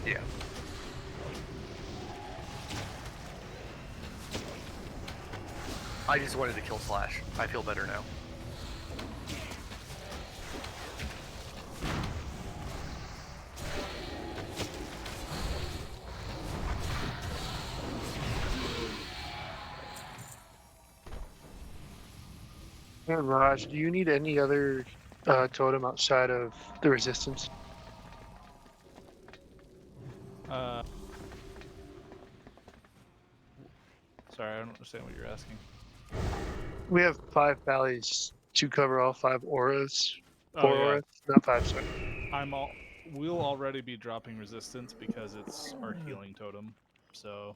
Yeah. I just wanted to kill Slash. I feel better now. Hey, Raj, do you need any other totem outside of the resistance? Uh, sorry, I don't understand what you're asking. We have 5 valleys to cover all 5 auras. Oh 4 yeah, auras, not 5, sorry. We'll already be dropping resistance because it's our healing totem, so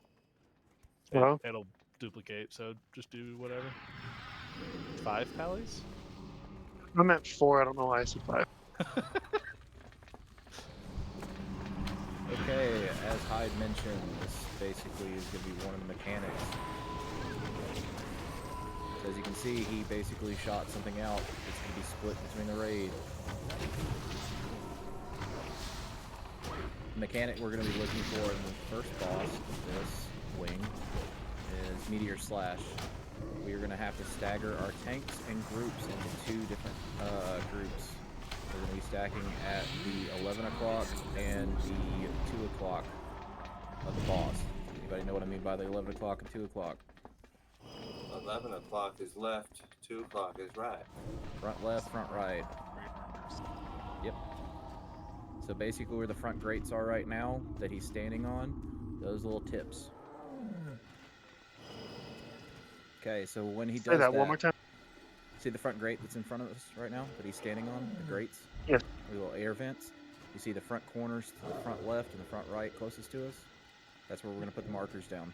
Well, it'll duplicate. So just do whatever. 5 pallies? I'm at 4. I don't know why I said 5. Okay, as Hyde mentioned, this basically is going to be one of the mechanics. So as you can see, he basically shot something out. It's going to be split between the raid. The mechanic we're going to be looking for in the first boss of this wing is Meteor Slash. We are going to have to stagger our tanks and groups into 2 different groups. We're going to be stacking at the 11 o'clock and the 2 o'clock of the boss. Anybody know what I mean by the 11 o'clock and 2 o'clock? 11 o'clock is left, 2 o'clock is right. Front left, front right. Yep. So basically where the front grates are right now that he's standing on, those little tips. Okay, so when he Say does that one that, more time. see the front grate that's in front of us right now that he's standing on, the grates? Yes. The little air vents. You see the front corners to the front left and the front right closest to us? That's where we're going to put the markers down.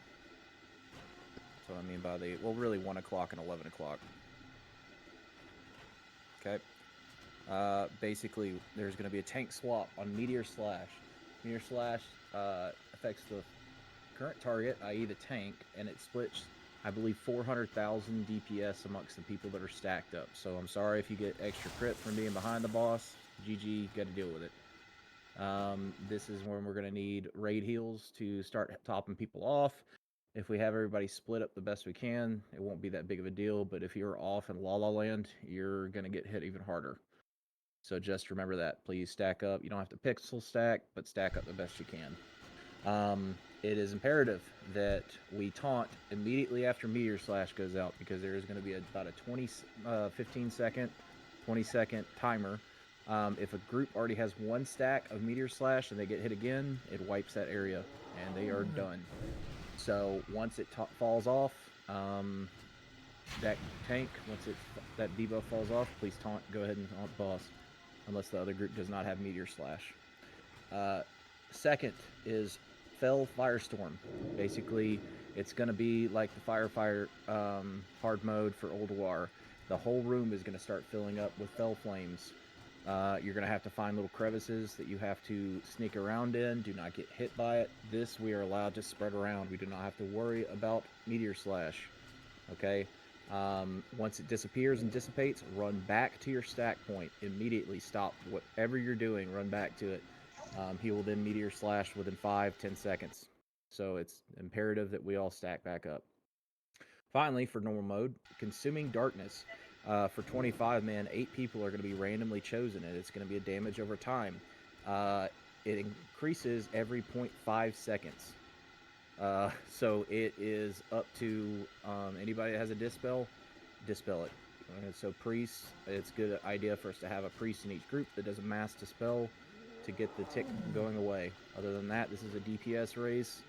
That's what I mean by the, well, really 1 o'clock and 11 o'clock. Okay. Basically, there's going to be a tank swap on Meteor Slash. Meteor Slash affects the current target, i.e. the tank, and it splits, I believe, 400,000 DPS amongst the people that are stacked up. So I'm sorry if you get extra crit from being behind the boss. GG, got to deal with it. This is when we're going to need raid heals to start topping people off. If we have everybody split up the best we can, it won't be that big of a deal. But if you're off in La La Land, you're going to get hit even harder. So just remember that. Please stack up. You don't have to pixel stack, but stack up the best you can. It is imperative that we taunt immediately after Meteor Slash goes out because there is going to be about a 15 second, 20-second timer. If a group already has 1 stack of Meteor Slash and they get hit again, it wipes that area and they are done. So once it falls off, that tank, that debuff falls off, please taunt, go ahead and taunt boss, unless the other group does not have Meteor Slash. Second is Fell Firestorm. Basically, it's going to be like the Firefighter hard mode for Old War. The whole room is going to start filling up with Fell Flames. You're going to have to find little crevices that you have to sneak around in. Do not get hit by it. This we are allowed to spread around. We do not have to worry about Meteor Slash. Okay? Once it disappears and dissipates, run back to your stack point. Immediately stop whatever you're doing, run back to it. He will then Meteor Slash within 5-10 seconds. So it's imperative that we all stack back up. Finally, for normal mode, Consuming Darkness. For 25 man, 8 people are going to be randomly chosen, and it's going to be a damage over time. It increases every 0.5 seconds. So it is up to anybody that has a dispel it. So priests, it's a good idea for us to have a priest in each group that does a mass dispel to get the tick going away. Other than that, this is a DPS race.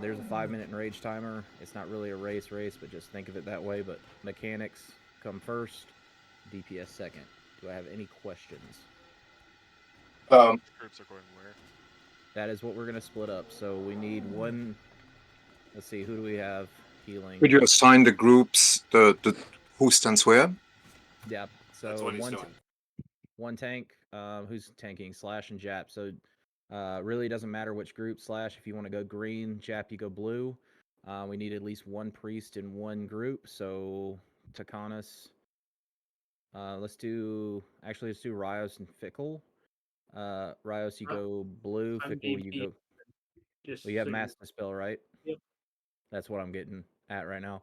There's a 5-minute enrage timer. It's not really a race, but just think of it that way. But mechanics come first, DPS second. Do I have any questions? Groups are going where? That is what we're going to split up. So we need one. Let's see, who do we have healing? Could you assign the groups the who stands where? Yeah. So That's what he's doing. One tank who's tanking Slash and Jap. So really doesn't matter which group. Slash, if you want to go green, Jap, you go blue. We need at least 1 priest in 1 group. So Takanas. Let's do Rios and Fickle. Rios, you go blue. I'm Fickle, you DP. go. Just Well, you have so you- Mass Dispel, right? Yep. That's what I'm getting at right now.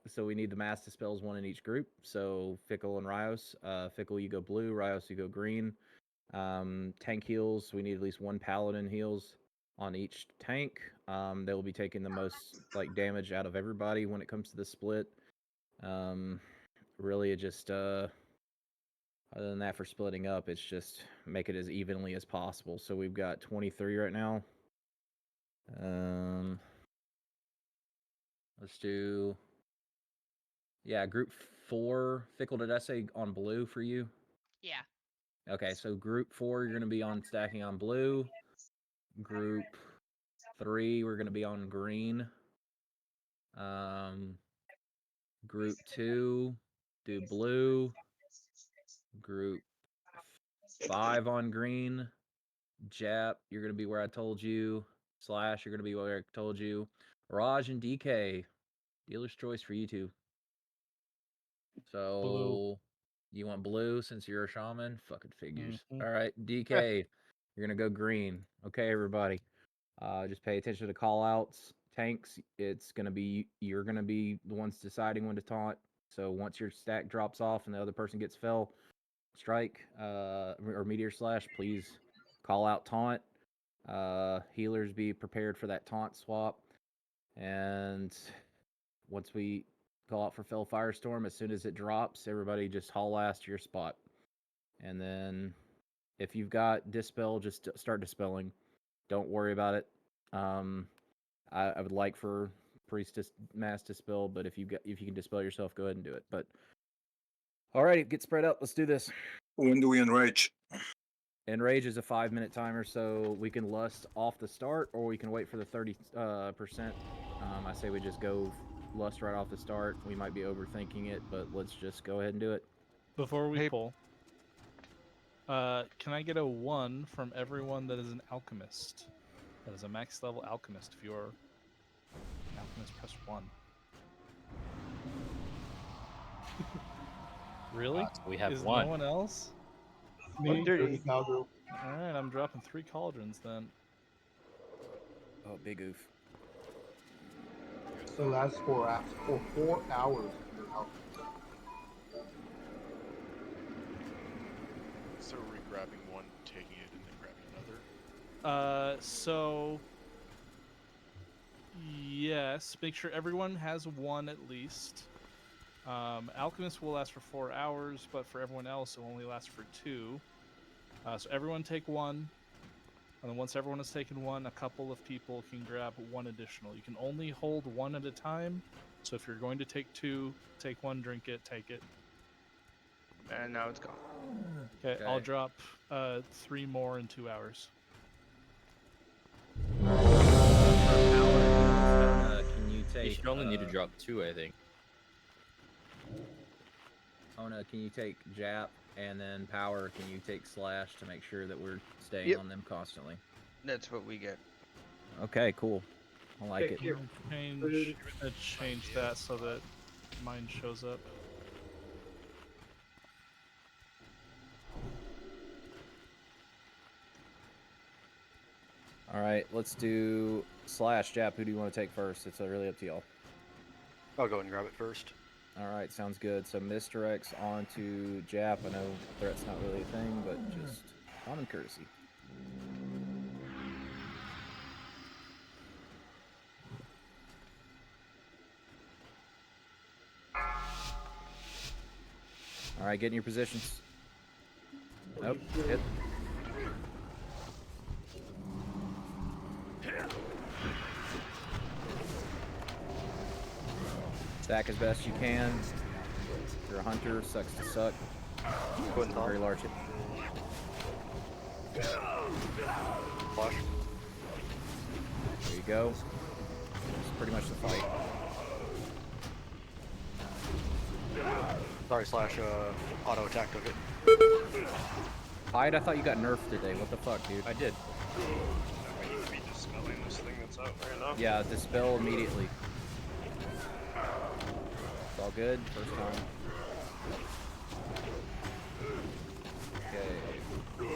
So we need the Mass Dispels, one in each group. So Fickle and Rios. Fickle, you go blue. Rios, you go green. Tank heals. We need at least one Paladin heals on each tank. They will be taking the most like damage out of everybody when it comes to the split. Really, it just other than that, for splitting up, it's just make it as evenly as possible. So we've got 23 right now. Let's do. Yeah, group 4. Fickle, did I say on blue for you? Yeah. Okay, so group 4, you're going to be on stacking on blue. Group 3, we're going to be on green. Group 2, do blue. Group 5 on green. Jap, you're going to be where I told you. Slash, you're going to be where I told you. Raj and DK, dealer's choice for you two. So, Blue. you want blue since you're a shaman? Fucking figures. Mhm. All right, DK, you're going to go green. Okay, everybody. Just pay attention to call outs. Tanks, it's going to be, you're going to be the ones deciding when to taunt. So once your stack drops off and the other person gets fell, strike or meteor slash, please call out taunt. Healers, be prepared for that taunt swap. And once we call out for fell firestorm, as soon as it drops, everybody just haul ass to your spot. And then if you've got dispel, just start dispelling. Don't worry about it. I would like for priestess mass dispel, but if you can dispel yourself, go ahead and do it. But alrighty, get spread out. Let's do this. When do we enrage? Enrage is a 5-minute timer, so we can lust off the start, or we can wait for the 30%. I say we just go lust right off the start. We might be overthinking it, but let's just go ahead and do it. Before we Hey. pull, can I get a 1 from everyone that is an alchemist? That is a max level alchemist. If you're an alchemist, press 1. Really? So we have Is one. no one else? Me, dirty Calgary. Alright, I'm dropping 3 cauldrons then. Oh, big oof. The last 4 hours. For 4 hours. You're out. So are we grabbing one, taking it, and then grabbing another? So yes, make sure everyone has 1 at least. Alchemist will last for 4 hours, but for everyone else, it will only last for 2. So everyone take 1, and then once everyone has taken 1, a couple of people can grab 1 additional. You can only hold 1 at a time. So if you're going to take 2, take 1, drink it, take it. And now it's gone. Okay, I'll drop 3 more in 2 hours. Can you You take? should only need to drop 2, I think. Ona, can you take Jap, and then Power? Can you take Slash to make sure that we're staying Yep. on them constantly? That's what we get. Okay, cool. I like Okay, it. here. Change that so that mine shows up. All right, let's do Slash. Jap, who do you want to take first? It's really up to y'all. I'll go and grab it first. All right, sounds good. So misdirects onto Jap. I know threat's not really a thing, but just common courtesy. All right, get in your positions. Nope, hit. Stack as best you can. If you're a hunter, sucks to suck. Go and Very large hit. Flash. There you go. It's pretty much the fight. Sorry, Slash. Auto attack took it. Hyde, I thought you got nerfed today. What the fuck, dude? I did. I need to be dispelling this thing that's out right now. Yeah, dispel immediately. It's all good. First time. Okay.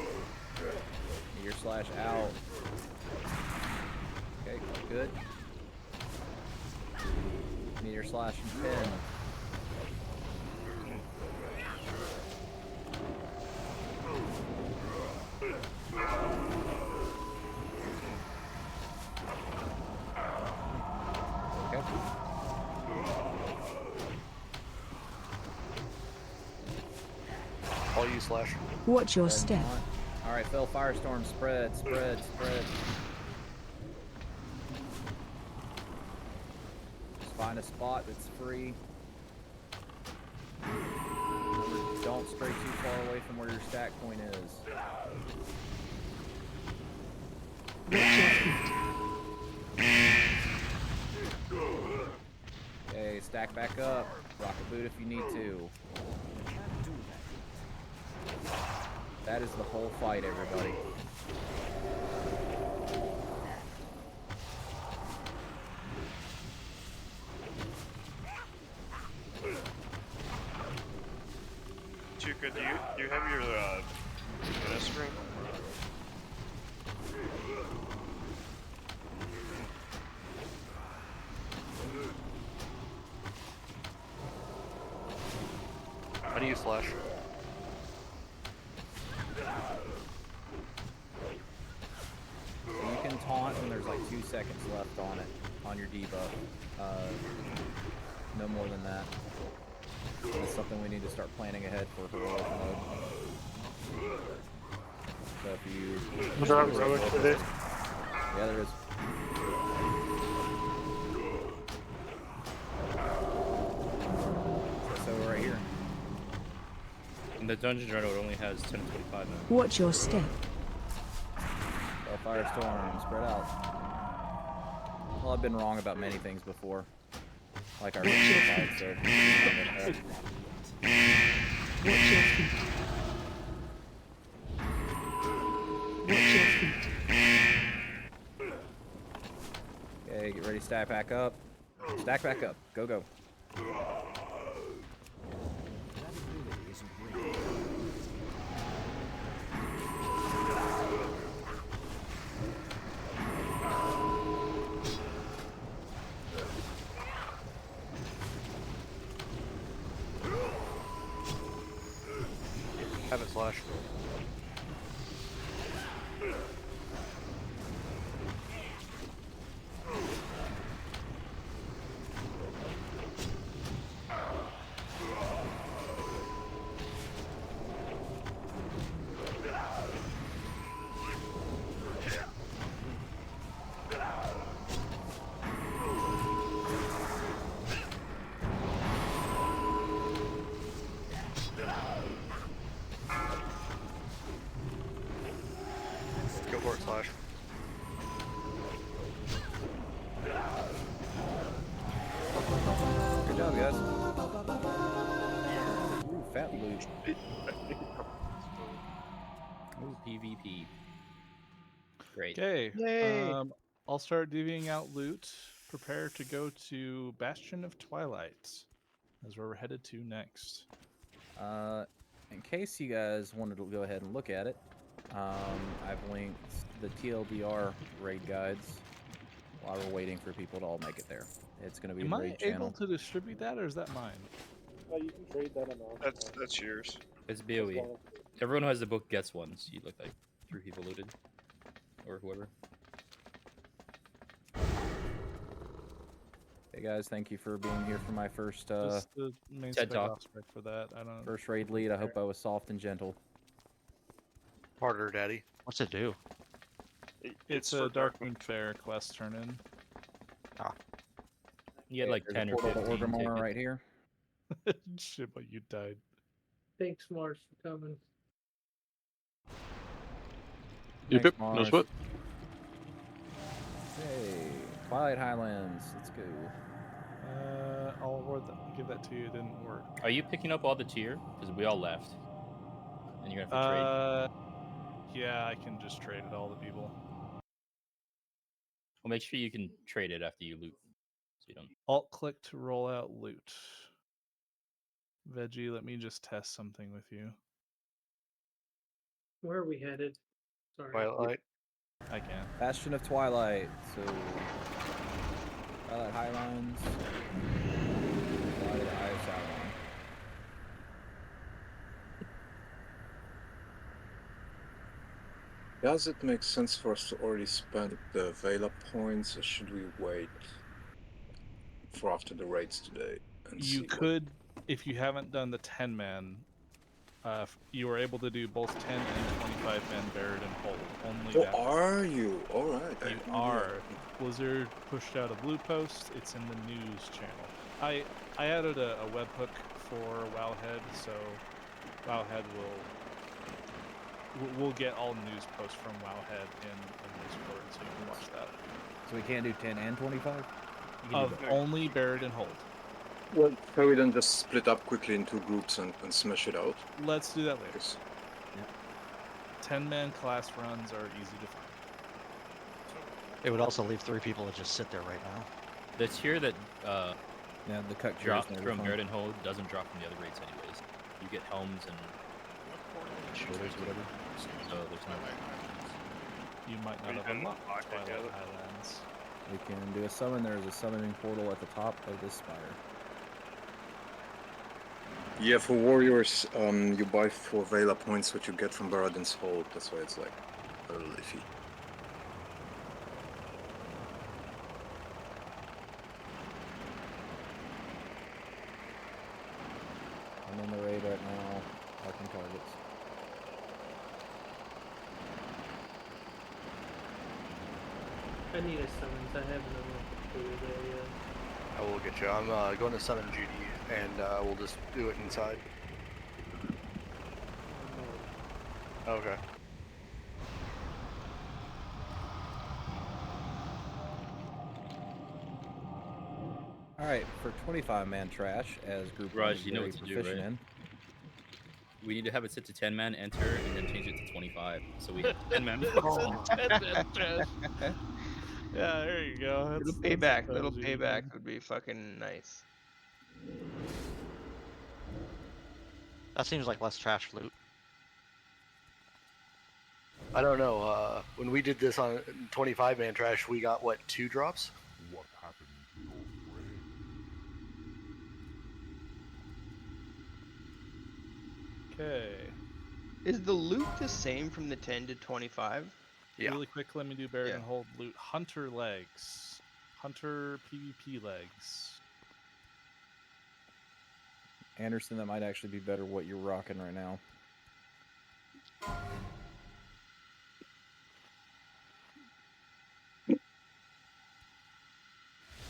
Meteor slash out. Okay, good. Meteor slash and pin. Okay. I'll use slash. Watch your Go ahead and step. taunt. Alright, Phil, Firestorm, spread. Just find a spot that's free. Remember, don't stray too far away from where your stack point is. Watch your feet. Okay, stack back up. Rock a boot if you need to. That is the whole fight, everybody. Chuka, do you have your Guinness ring? How do you slash? So you can taunt when there's like 2 seconds left on it, on your debuff. No more than that. That's something we need to start planning ahead for heroic mode. So if you... Was there heroic for this? Yeah, there is. So right here. And the dungeon journal only has 10 to 25 now. Watch your step. Firestorm, spread out. Well, I've been wrong about many things before. Like our fight, so... Watch your feet. Watch your feet. Okay, get ready, stack back up. Stack back up. Go, go. Have it slash. Go for it, slash. Good job, guys. Ooh, fat loot. Ooh, PvP. Great. Okay. Yay! I'll start divvying out loot. Prepare to go to Bastion of Twilight. That's where we're headed to next. In case you guys wanted to go ahead and look at it, I've linked the TLDR raid guides while we're waiting for people to all make it there. It's going to be Am a I raid able channel. to distribute that, or is that mine? You can trade that amount. That's yours. It's BOE. Everyone who has the book gets one, so you look like 3 people looted. Or whoever. Hey guys, thank you for being here for my first Just the main TED spec Talk. off spec for that. I don't. first raid lead. I hope I was soft and gentle. Harder, daddy. What's it do? It's for a Darkmoon Fair quest turn in. You had like There's 10 a or portal to 15 Orgrimmar tickets. right here. Shit, but you died. Thanks, Mars, for coming. Thanks, Mars. Hey, Twilight Highlands. Let's go. I'll award that, give that to you. It didn't work. Are you picking up all the tier? Because we all left. And you're gonna have to trade. Yeah, I can just trade it all the people. Well, make sure you can trade it after you loot. So you don't. Alt click to roll out loot. Veggie, let me just test something with you. Where are we headed? Sorry. Twilight. I can. Bastion of Twilight. So Twilight Highlines. Twilight Ice Outline. Does it make sense for us to already spend the Vela points, or should we wait for after the raids today? And You see could, if you haven't done the 10-man, you are able to do both 10 and 25-man Buried and Hold. Only What... that. Oh, are you? Alright. You are. Blizzard pushed out a blue post. It's in the news channel. I added a webhook for Wowhead, so Wowhead we'll get all news posts from Wowhead in Discord, so you can watch that. So we can't do 10 and 25? Of only Buried and Hold. Well, can we then just split up quickly into groups and smash it out? Let's do that later. Because 10-man class runs are easy to find. It would also leave 3 people to just sit there right now. The tier that Yeah, the cut dropped from Buried and Hold doesn't drop from the other raids anyways. You get helms and shoulders, whatever. So there's no. You might not have unlocked Twilight Highlands. We can do a summon. There's a summoning portal at the top of this spire. yeah, for warriors, you buy 4 Vela points, which you get from Baradin's Hold. That's why it's like a little iffy. I'm in the raid right now, marking targets. I need a summons. I haven't unlocked the portal there yet. I will get you. I'm going to summon Judy, and we'll just do it inside. Okay. Alright, for 25-man trash, as group one Raj, is you know very what to do, proficient right? in. We need to have it set to 10-man enter and then change it to 25. So we have 10-man. Yeah, there you go. Little That's payback. what Little tells you, payback man. would be fucking nice. That seems like less trash loot. I don't know. When we did this on 25-man trash, we got what, 2 drops? What happened to your friend? Okay. Is the loot the same from the 10 to 25? Yeah. Really quick, let me do Buried Yeah. and Hold loot. Hunter legs. Hunter PvP legs. Anderson, that might actually be better what you're rocking right now.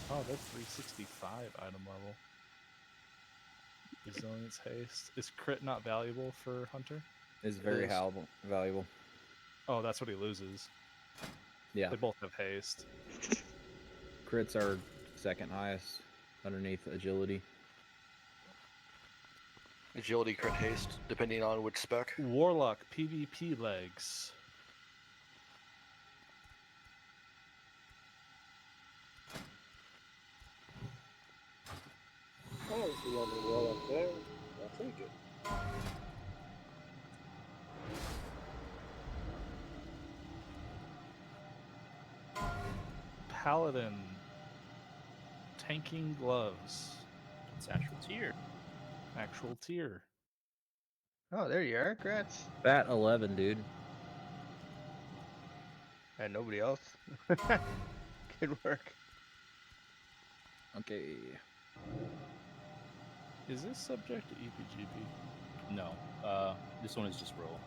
Oh, that's 365 item level. Resilience haste. Is crit not valuable for Hunter? Is very Is. valuable. Oh, that's what he loses. Yeah. They both have haste. Crits are second highest underneath agility. Agility, crit, haste, depending on which spec. Warlock PvP legs. Oh, it's a lovely wall up there. I'll take it. Paladin. Tanking gloves. It's actual tier. Actual tier. Oh, there you are. Congrats. Fat 11, dude. And nobody else. Good work. Okay. Is this subject to EPGP? No. This one is just roll.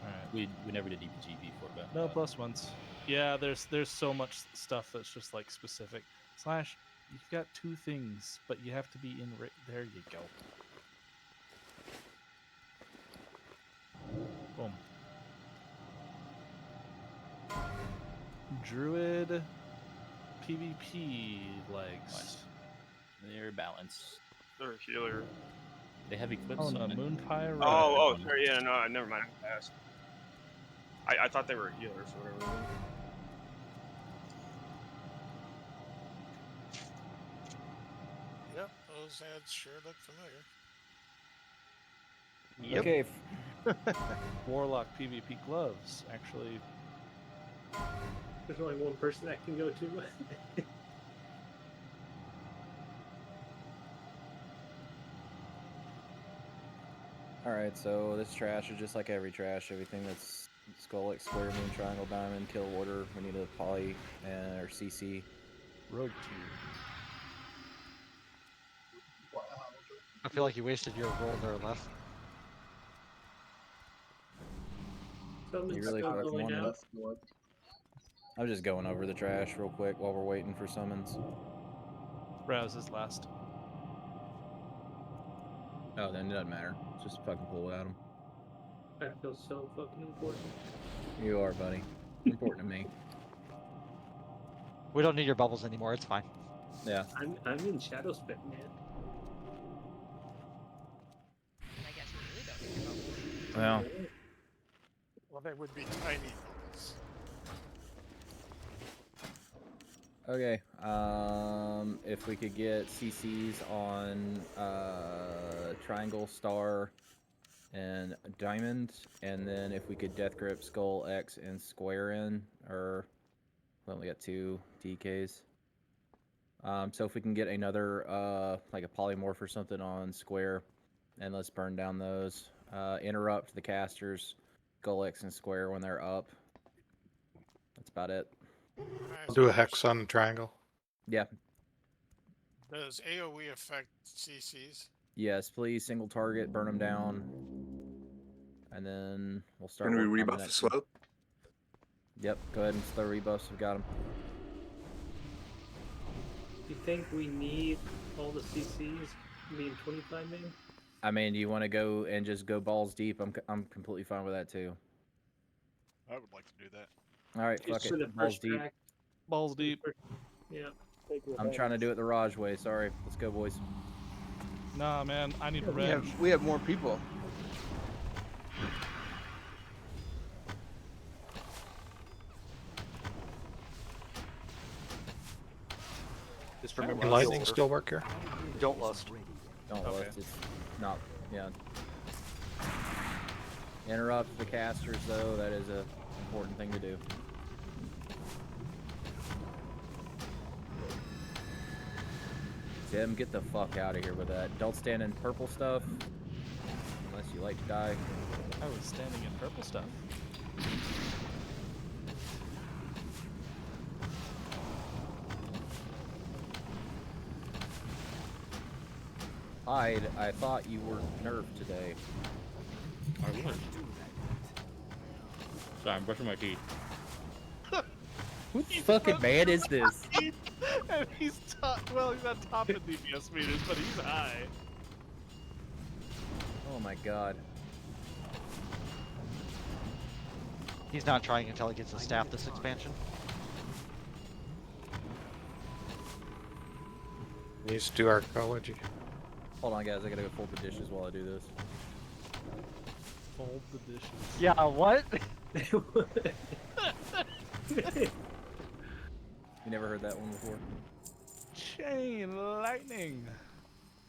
Alright. We never did EPGP for that. No plus ones. Yeah, there's so much stuff that's just like specific. Slash, you've got 2 things, but you have to be in. There you go. Boom. Druid PvP legs. Nice. They're balanced. They're a healer. They have eclipse. Oh no, on it. Moon Pyre. Oh, sorry. Yeah, no, never mind. I thought they were healers or whatever. Yep, those ads sure look familiar. Yep. Okay, Warlock PvP gloves, actually. There's only one person that can go to. Alright, so this trash is just like every trash. Everything that's skull, X, square, moon, triangle, diamond, kill order. We need a poly or CC. Rogue tier. I feel like you wasted your roll there, left. Someone's You really still fucking going wanted out. it? I'm just going over the trash real quick while we're waiting for summons. Browse is last. Oh, then it doesn't matter. Just fucking pull at him. I feel so fucking important. You are, buddy. Important to me. We don't need your bubbles anymore. It's fine. Yeah. I'm in Shadow Spec, man. I guess we really don't need your bubbles. Well. Well, they would be tiny bubbles. Okay. If we could get CCs on triangle, star, and diamond, and then if we could death grip, skull, X, and square in, or well, we got 2 DKs. So if we can get another like a polymorph or something on square, and let's burn down those. Interrupt the casters, skull, X, and square when they're up. That's about it. I'll do a hex on the triangle. Yeah. Does AoE affect CCs? Yes, please. Single target, burn them down. And then we'll start. Can we working on the rebuff next as one. well? Yep, go ahead and throw rebuffs. We got them. You think we need all the CCs being 25 man? I mean, do you want to go and just go balls deep? I'm completely fine with that too. I would like to do that. All right, fuck Just for the it. Balls first deep. track. Balls deep. Yeah. I'm trying to do it the Raj way. Sorry. Let's go, boys. Nah, man, I need Yeah, revenge. we have more people. Just remember, Can lightning still work here? Don't lust. Don't Okay. lust. It's not. Yeah. Interrupt the casters, though. That is a important thing to do. Tim, get the fuck out of here with that. Don't stand in purple stuff. Unless you like to die. I was standing in purple stuff. Hyde, I thought you were nerfed today. I was. Sorry, I'm brushing my teeth. Who the fucking man is this? And he's top. Well, he's not top in DPS meters, but he's high. Oh my god. He's not trying until he gets a staff this expansion. Needs to do archaeology. Hold on, guys. I gotta go fold the dishes while I do this. Fold the dishes. Yeah, what? You never heard that one before? Chain lightning.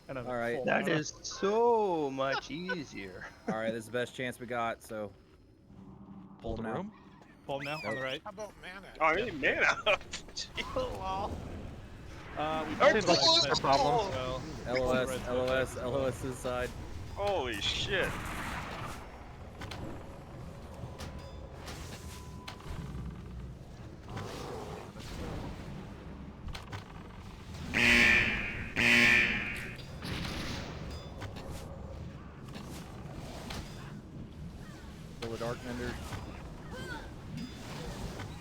And All right. That is so much easier. All right, this is the best chance we got. So Pull the now. room. Pull him now on the right. How about mana? Oh, I need mana. Chill. We Seems like pulled a problem. So, LOS, right, LOS, LOS this side. Holy shit. Pull the Dark Mender.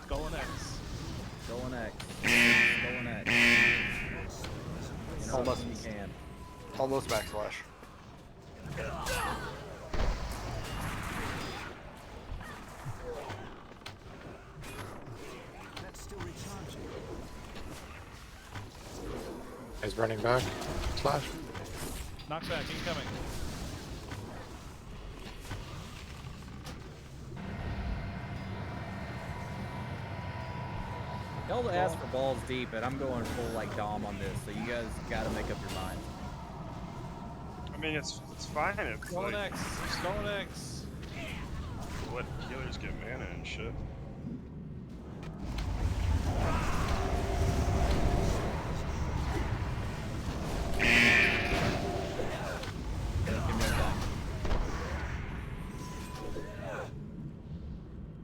Skull and X. Skull and X. Skull and X. You know, Almost. you can. Almost backslash. He's running back. Slash. Knockback incoming. Y'all asked for balls deep, and I'm going full like Dom on this, so you guys gotta make up your minds. I mean, it's fine. It's Skull and like, X. Skull and X. let healers get mana and shit.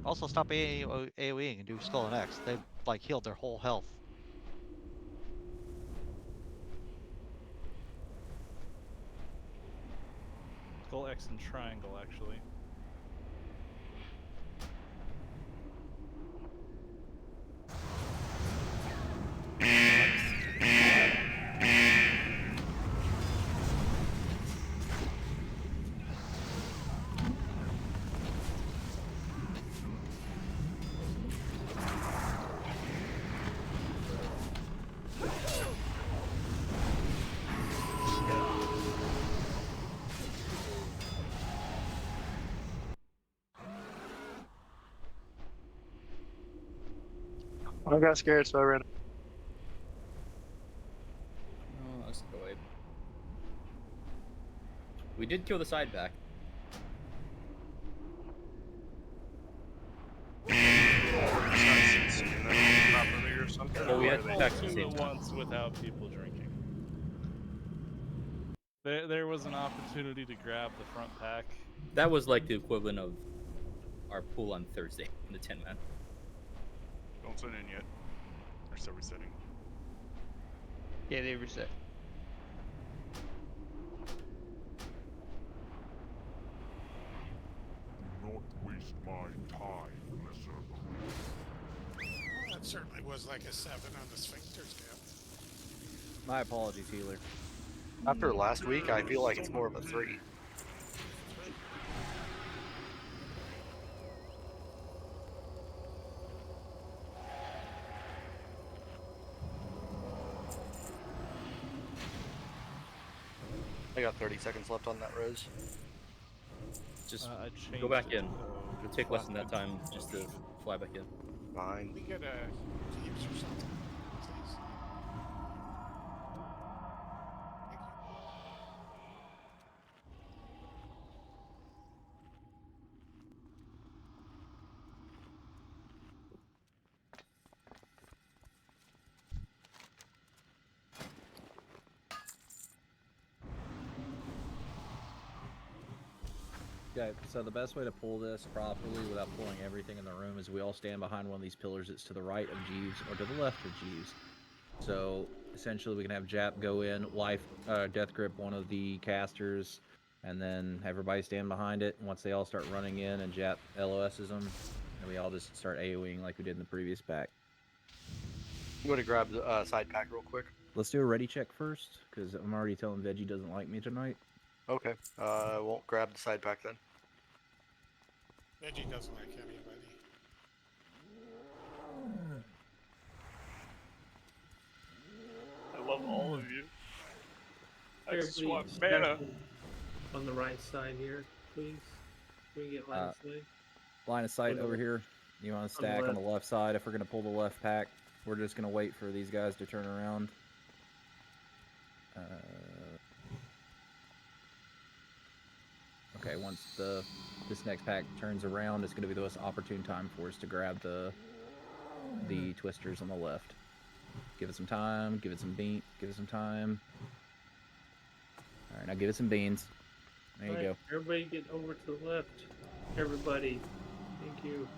Also, stop AoEing and do Skull and X. They like healed their whole health. Skull X and triangle, actually. I got scared, so I ran. Oh, that's annoying. We did kill the side back. Well, we had pulled backs at the two same at time. once without people drinking. There was an opportunity to grab the front pack. That was like the equivalent of our pool on Thursday in the 10-man. Don't sign in yet. They're still resetting. Yeah, they reset. Do not waste my time, lesser crew. Well, that certainly was like a 7 on the sphincter scale. My apologies, healer. After last week, I feel like it's more of a 3. I got 30 seconds left on that rose. Just I go back changed it in. to go It'll take less than that flat. time just to fly back in. Fine. We get Jeeves or something, please. Thank you. Okay, so the best way to pull this properly without pulling everything in the room is we all stand behind one of these pillars that's to the right of Jeeves or to the left of Jeeves. So essentially we can have Jap go in, death grip one of the casters, and then everybody stand behind it. And once they all start running in and Jap LOSs them, and we all just start AoEing like we did in the previous pack. I'm going to grab the side pack real quick. Let's do a ready check first, because I'm already telling Veggie doesn't like me tonight. Okay. I won't grab the side pack then. Veggie doesn't like anybody. I love all of you. I just Everybody want stack mana. on the right side here, please. We can get line of sight. Line of sight over here. You want to stack on the left side. If we're going to pull the left pack, we're just going to wait for these guys to turn around. Okay, once this next pack turns around, it's going to be the most opportune time for us to grab the twisters on the left. Give it some time. Give it some bean. Give it some time. All right, now give it some beans. There you go. Everybody get over to the left. Everybody. Thank you.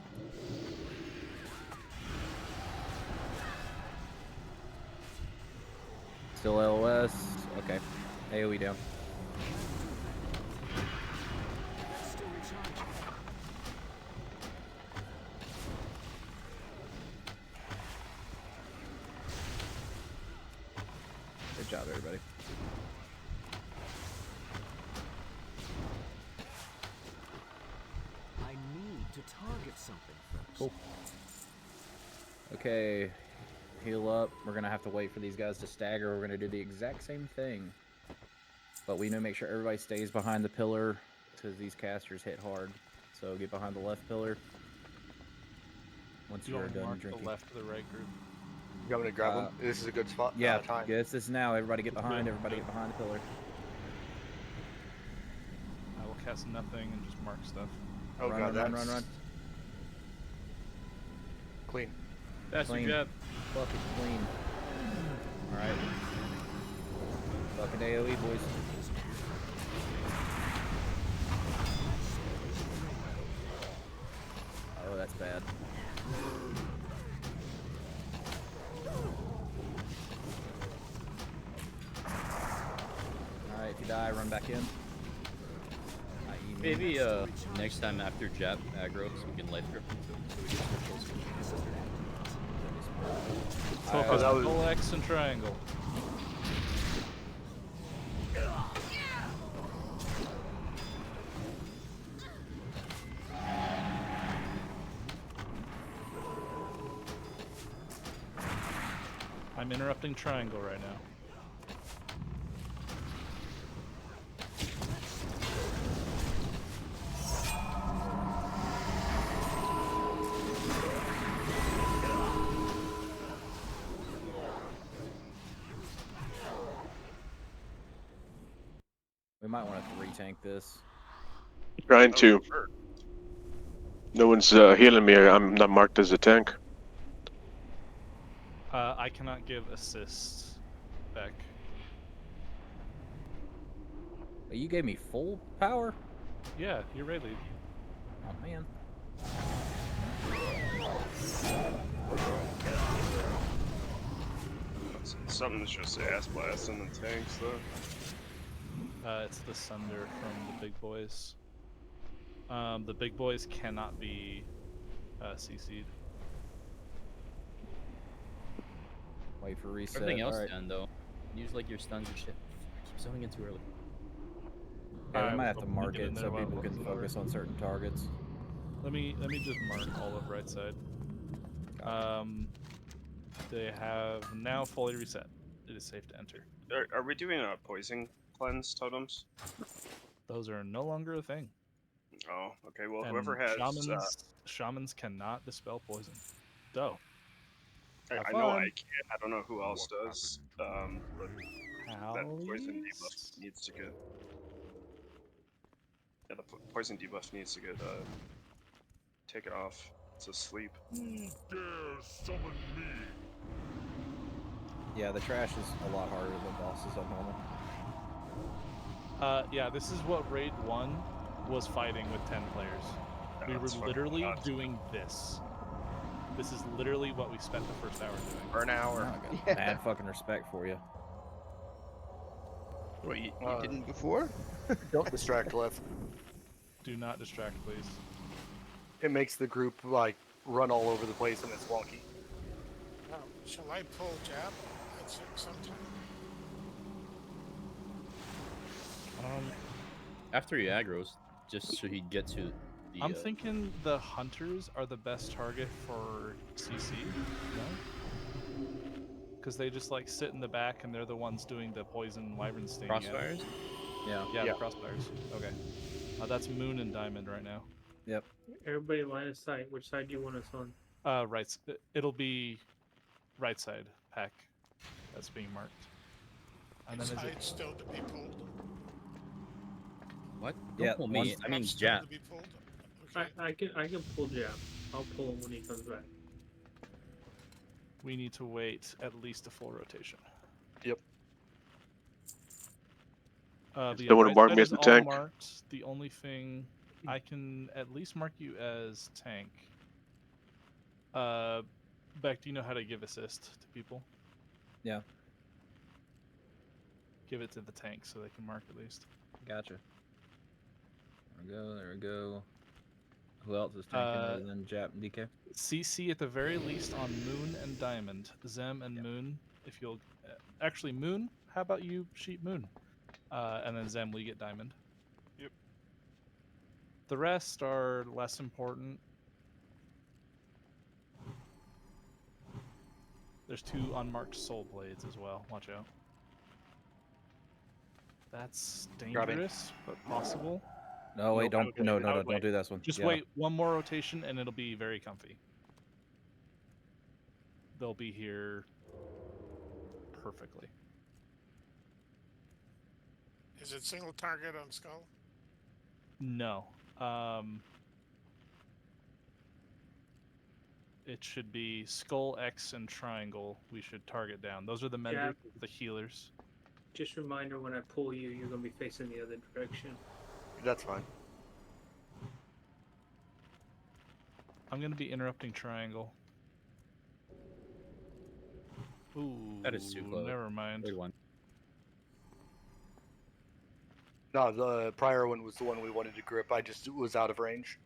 Still LOS. Okay. AoE down. Good job, everybody. I need to target something first. Cool. Okay, heal up. We're gonna have to wait for these guys to stagger. We're gonna do the exact same thing, but we need to make sure everybody stays behind the pillar because these casters hit hard. So get behind the left pillar. Once you're done drinking. The left to the right group. You want me to grab them? This is a good spot. Yeah, time. this is now. Everybody get behind. Everybody get behind the pillar. I will cast nothing and just mark stuff. Oh run, god, run, that's run, run. clean. That's Clean. you got. Fucking clean. Alright. Fucking AoE, boys. Oh, that's bad. Alright, if you die, run back in. Maybe next time after Jap aggro, so we can life grip him, so we can switch those. Focus on full X and triangle. I'm interrupting triangle right now. We might want to 3-tank this. Trying to. No one's healing me. I'm not marked as a tank. I cannot give assists back. You gave me full power? Yeah, you're right, lead. Oh man. Something's just ass blasting the tanks, though. It's the Sunder from the big boys. The big boys cannot be CC'd. Wait for reset. Everything else Alright. done though. Use like your stuns and shit. I keep zoning in too early. Yeah, we Alright, might have well, to let me mark get in it there so while people can it's focus on certain targets. Let me just mark all of right side. They have now fully reset. It is safe to enter. Are we doing poison cleanse totems? Those are no longer a thing. Oh, okay. Well, And whoever has shamans cannot dispel poison. So I know I can't. I don't know who else does. But that poison debuff needs to get. Yeah, the poison debuff needs to get taken off. It's asleep. Who dares summon me? Yeah, the trash is a lot harder than bosses on normal. Yeah, this is what Raid 1 was fighting with 10 players. We were literally doing this. This is literally what we spent the first hour doing. For an hour. I got mad fucking respect for you. What, you didn't before? Don't distract left. Do not distract, please. It makes the group like run all over the place and it's wonky. Shall I pull jab at some time? After he aggroes, just so he get to the. I'm thinking the hunters are the best target for CC. No? Because they just like sit in the back and they're the ones doing the poison wyvern sting. Crossfires? Yeah. Yeah, the crossfires. Okay. That's Moon and Diamond right now. Yep. Everybody line of sight. Which side do you want us on? Right. It'll be right side pack that's being marked. And then is Side it still to be pulled. What? Yeah, Don't pull me. I mean, Still Jap. to be pulled. Okay. I can pull Jab. I'll pull him when he comes back. we need to wait at least a full rotation. Yep. The Don't want to mark side me is as a all tank. marked. The only thing I can at least mark you as tank. Beck, do you know how to give assist to people? Yeah. Give it to the tank so they can mark at least. Gotcha. There we go. There we go. Who else is tanking other than Jap and DK? CC at the very least on Moon and Diamond. Zem and Moon, if you'll... actually, Moon, how about you sheet Moon? And then Zem, we get Diamond. Yep. The rest are less important. There's 2 unmarked soul blades as well. Watch out. That's dangerous, but possible. No, wait, Nope. don't do this one. Just Yeah. wait one more rotation and it'll be very comfy. They'll be here perfectly. Is it single target on skull? No. it should be skull, X, and triangle. We should target down. Those are the menders, the healers. Just reminder, when I pull you, you're gonna be facing the other direction. That's fine. I'm gonna be interrupting triangle. Ooh, That is too close. never mind. Wait one. No, the prior one was the one we wanted to grip. I just was out of range.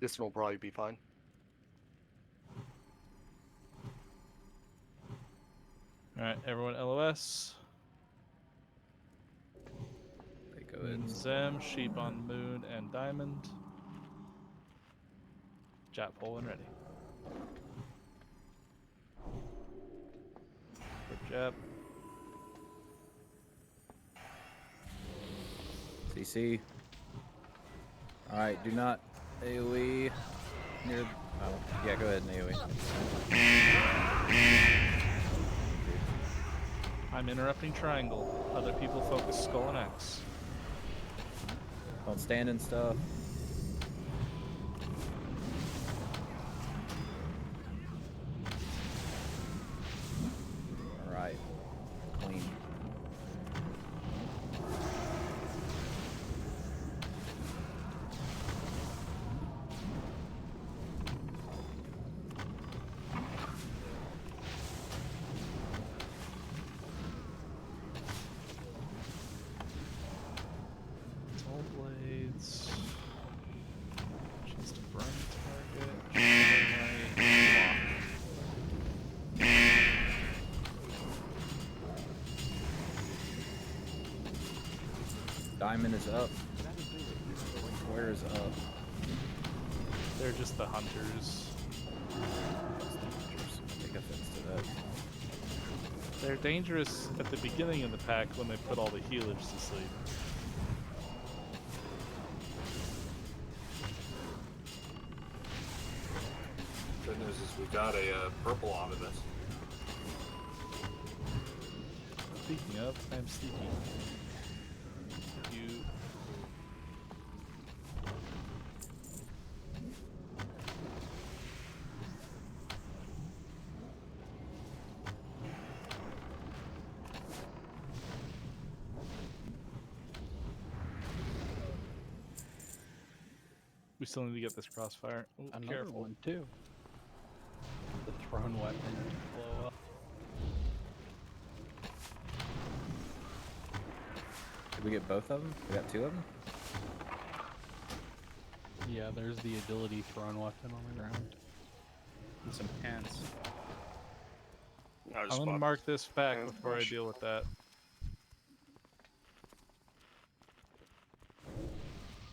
This one will probably be fine. All right, everyone, LOS. They go Moon Zem, sheep on moon and diamond. Jap hole and ready. Jap. CC. Alright, do not AoE near. Oh, yeah, go ahead and AoE. I'm interrupting triangle. Other people focus skull and X. Don't stand and stuff. Alright. Clean. Soul blades. Chance to burn target. Diamond is up. Square is up. They're just the hunters. Take offense to that. They're dangerous at the beginning of the pack when they put all the healers to sleep. Good news is we got a purple out of this. Speaking of, I'm sneaky. You. We still need to get this crossfire. Ooh, Another careful. one too. The thrown weapon blow up. Did we get both of them? We got two of them? Yeah, there's the ability thrown weapon on the ground. And some pants. I'm gonna mark this back before I deal with that.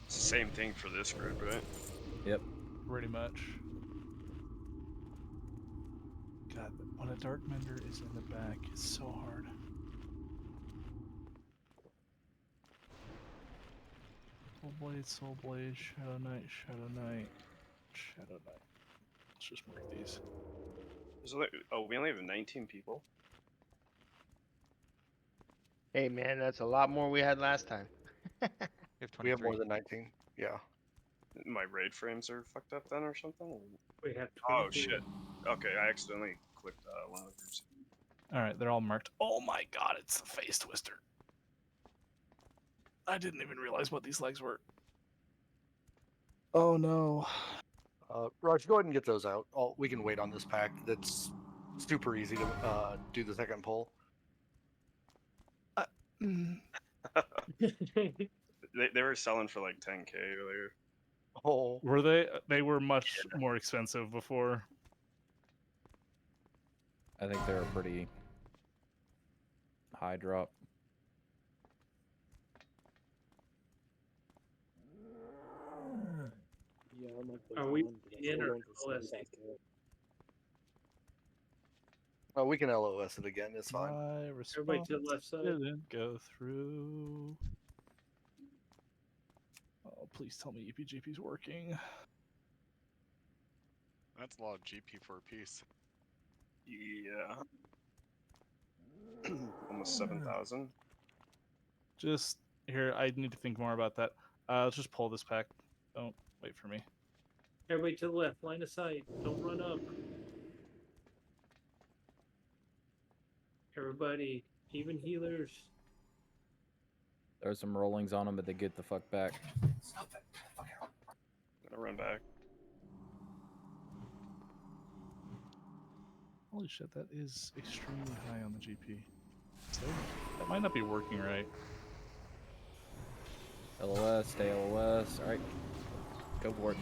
It's the same thing for this grid, right? Yep. Pretty much. God, when a dark mender is in the back, it's so hard. Soul blade, shadow knight, shadow knight, shadow knight. Let's just mark these. There's only, oh, we only have 19 people. Hey man, that's a lot more we had last time. We have more than 19. Yeah. My raid frames are fucked up then or something? We have 22. Oh shit. Okay, I accidentally clicked one of the groups. Alright, they're all marked. Oh my god, it's the face twister. I didn't even realize what these legs were. Oh no. Raj, go ahead and get those out. We can wait on this pack. That's super easy to do the second pull. They were selling for like 10k earlier. Oh. Were they? They were much more expensive before. I think they're a pretty high drop. Are we in or LOS? Oh, we can LOS it again. It's fine. My Everybody to the left side. didn't go through. Oh, please tell me EPGP's working. That's a lot of GP for a piece. Yeah. Almost 7,000. Just Here, I need to think more about that. Let's just pull this pack. Don't wait for me. Everybody to the left, line of sight. Don't run up. Everybody, even healers. There's some rollings on them, but they get the fuck back. Stop it. Fuck out. I'm gonna run back. Holy shit, that is extremely high on the GP. So that might not be working right. LOS, stay LOS. Alright. Go for it.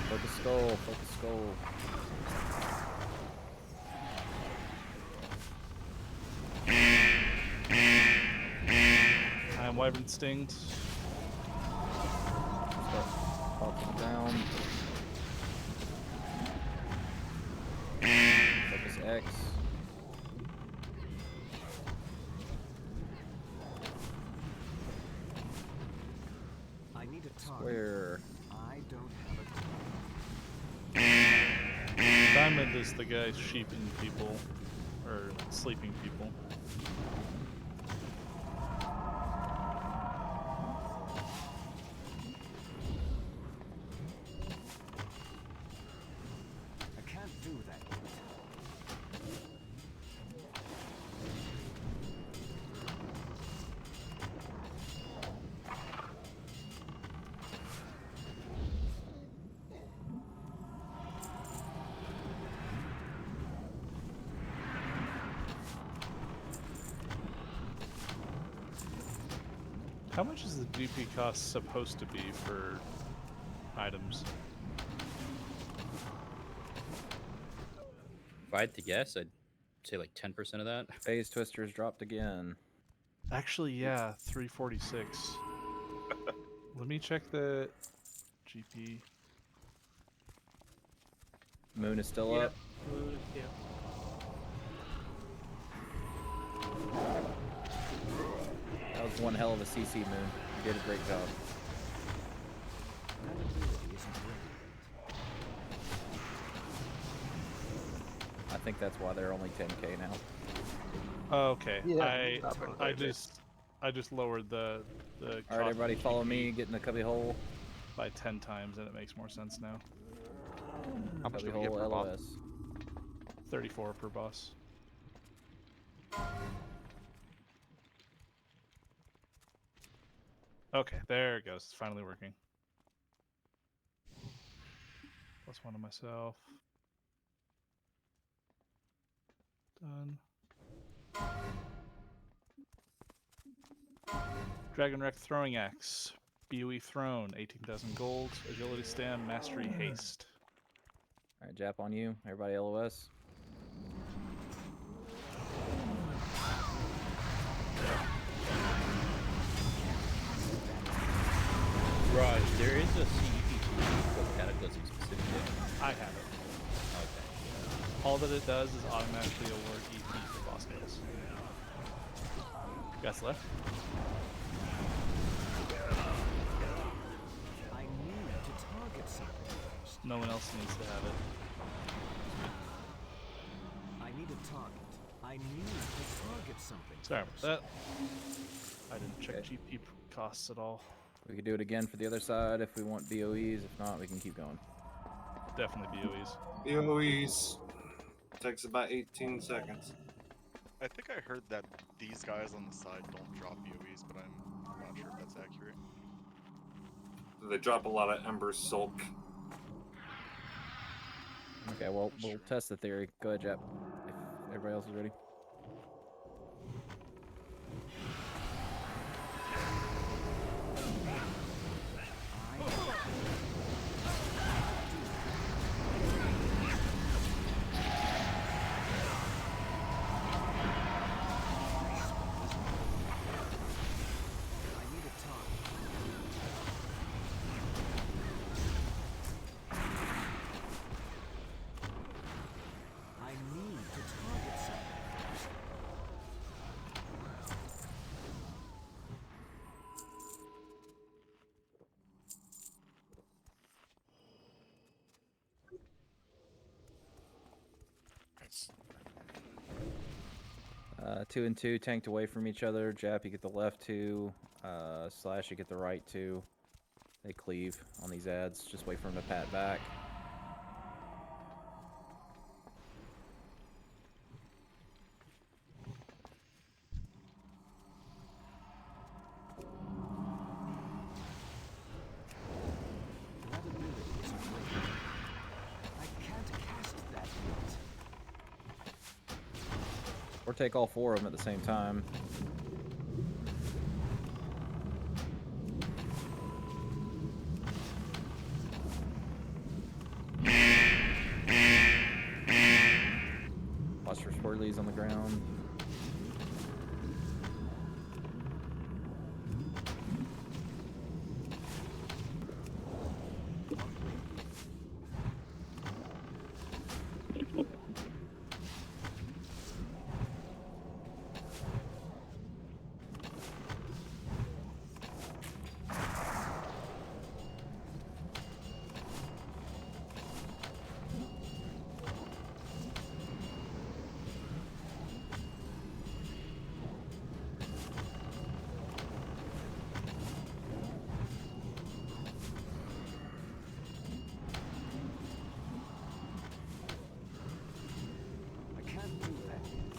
Focus skull, focus skull. I am Wyvern Stinged. Popping down. Focus X. I need a target. Square. I don't have a target. Diamond is the guy sheeping people, or sleeping people. I can't do that yet. How much is the GP cost supposed to be for items? If I had to guess, I'd say like 10% of that. Phase Twisters dropped again. Actually, yeah, 346. Let me check the GP. Moon is still Yeah. up. Yeah. That was one hell of a CC, Moon. You did a great job. That ability isn't ready yet. I think that's why they're only 10k now. Okay, Yeah, I just lowered the Alright, everybody follow me, get in the cubby hole. by 10 times, and it makes more sense now. How much Cubby do we get hole per boss? LOS. 34 per boss. Okay, there it goes. It's finally working. +1 to myself. Done. Dragon Wreck Throwing Axe. BOE Throne, 18,000 gold. Agility Stand, Mastery Haste. Alright, Jap on you. Everybody LOS. Raj, there is a CEP for Cataclysm specifically. I have it. Okay. All that it does is automatically award EP for boss fails. Guys left? I need to target something first. No one else needs to have it. I need a target. I need to target something Sorry first. about that. I didn't check GP costs at all. We could do it again for the other side if we want BOEs. If not, we can keep going. Definitely BOEs. BOEs. Takes about 18 seconds. I think I heard that these guys on the side don't drop BOEs, but I'm not sure if that's accurate. They drop a lot of Ember Sulk. Okay, well, we'll test the theory. Go ahead, Jap. If everybody else is ready. 2 and 2 tanked away from each other. Jap, you get the left 2. Slash, you get the right 2. They cleave on these ads. Just wait for them to pat back. I can't cast that yet. Or take all 4 of them at the same time. Watch for swirlies on the ground. I can't do that yet.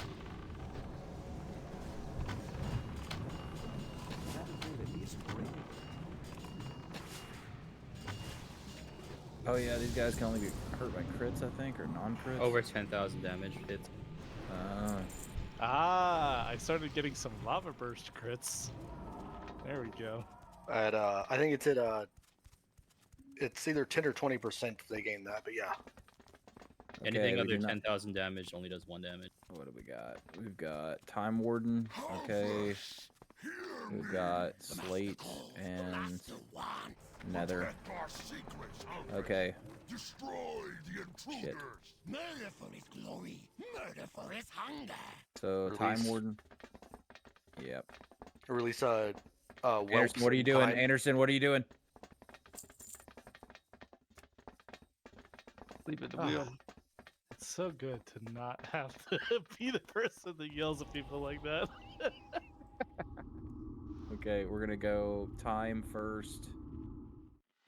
That ability is great. Oh yeah, these guys can only be hurt by crits, I think, or non-crits. Over 10,000 damage hits. I started getting some lava burst crits. There we go. At I think it's at it's either 10 or 20% they gain that, but yeah. Anything we under do not- 10,000 damage only does 1 damage. What do we got? We've got Time Warden. Okay. We've got Slate and Nether. Okay. Destroy the intruders. Shit. Murder for his glory. Murder for his hunger. So Release. Time Warden. Yep. Release Anderson, whelps what are you in doing? time. Anderson, what are you doing? Sleep at the Ah. wheel. It's so good to not have to be the person that yells at people like that. Okay, we're gonna go Time first,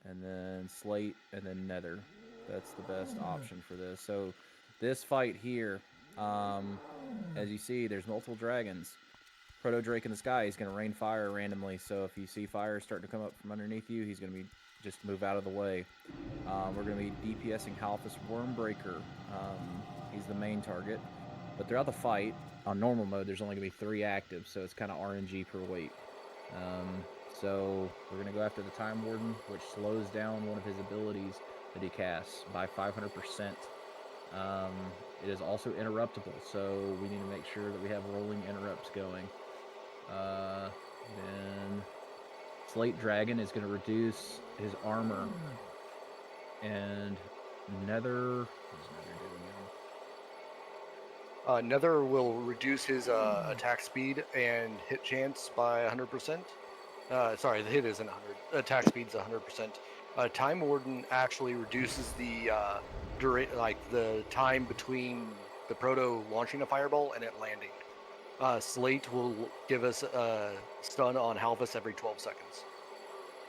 and then Slate, and then Nether. That's the best option for this. So this fight here, as you see, there's multiple dragons. Proto Drake in the sky, he's going to rain fire randomly, so if you see fire starting to come up from underneath you, he's going to be just move out of the way. We're going to be DPSing Halphus Wormbreaker. He's the main target. But throughout the fight, on normal mode, there's only going to be 3 active, so it's kind of RNG per weight. So we're going to go after the Time Warden, which slows down one of his abilities that he casts by 500%. It is also interruptible, so we need to make sure that we have rolling interrupts going. Then Slate Dragon is going to reduce his armor, and Nether. What does Nether do again? Nether will reduce his attack speed and hit chance by 100%. Sorry, the hit isn't 100. Attack speed's 100%. Time Warden actually reduces the the time between the Proto launching a fireball and it landing. Slate will give us a stun on Halphus every 12 seconds.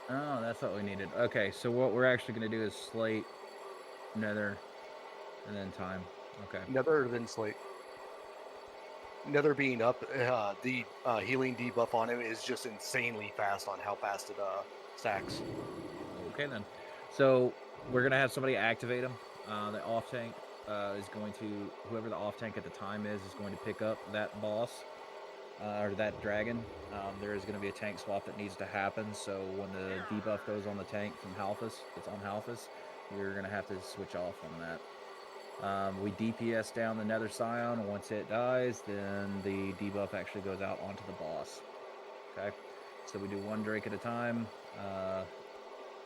Oh, that's what we needed. Okay, so what we're actually going to do is Slate, Nether, and then Time. Okay. Nether, then Slate. Nether being up, the healing debuff on him is just insanely fast on how fast it stacks. Okay then. So we're gonna have somebody activate him. The off tank is going to, whoever the off tank at the time is going to pick up that boss or that dragon. There is going to be a tank swap that needs to happen. So when the debuff goes on the tank from Halphus, it's on Halphus, you're gonna have to switch off on that. We DPS down the Nether Scion, and once it dies, then the debuff actually goes out onto the boss. Okay, so we do 1 Drake at a time.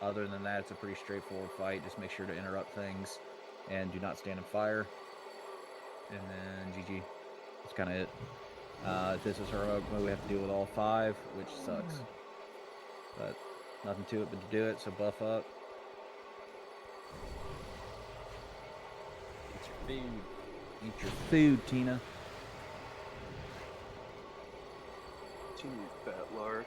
Other than that, it's a pretty straightforward fight. Just make sure to interrupt things and do not stand in fire. And then GG. That's kind of it. If this was heroic mode, we have to deal with all 5, which sucks. But nothing to it but to do it, so buff up. Eat your food, Tina. You fat lard.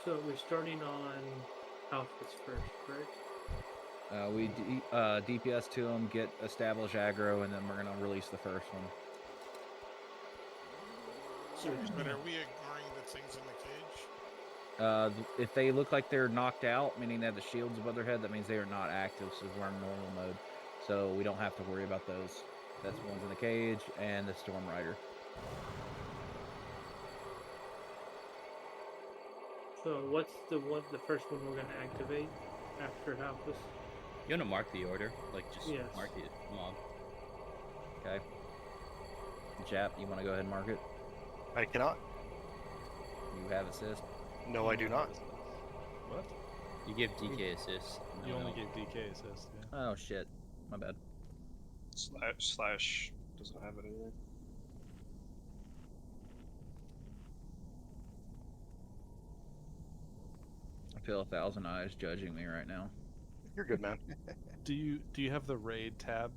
So we're starting on Alphas first, correct? We DPS to them, get established aggro, and then we're gonna release the first one. But are we ignoring the things in the cage? If they look like they're knocked out, meaning they have the shields above their head, that means they are not active, so we're in normal mode. So we don't have to worry about those. That's the ones in the cage and the Storm Rider. So what's the first one we're gonna activate after Alphas? You want to mark the order, like just Yes. mark the mob. Okay. Jap, you want to go ahead and mark it? I cannot. You have assist? No, I do not. What? You give DK assist. You only gave DK assist. Yeah. Oh shit, my bad. Slash doesn't have it either. I feel 1,000 eyes judging me right now. You're good, man. Do you have the raid tab?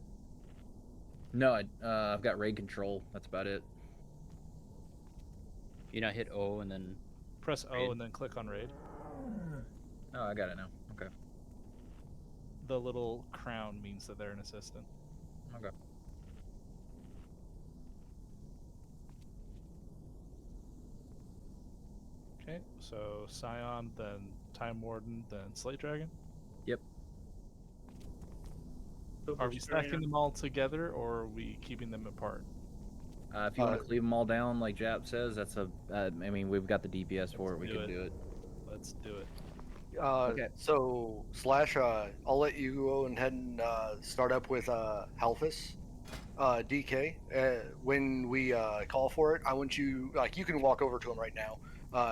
No, I've got raid control. That's about it. You not hit O and then press O raid? and then click on raid. Oh, I got it now. Okay. The little crown means that they're an assistant. Okay. Okay, so Scion, then Time Warden, then Slate Dragon. Yep. So Are we're we starting stacking on- them all together, or are we keeping them apart? If you want to cleave them all down, like Jap says, that's a. I mean, we've got the DPS for it. We can do it. Let's do it. Okay. So Slash, I'll let you go ahead and start up with Halphus, DK. When we call for it, I want you you can walk over to him right now.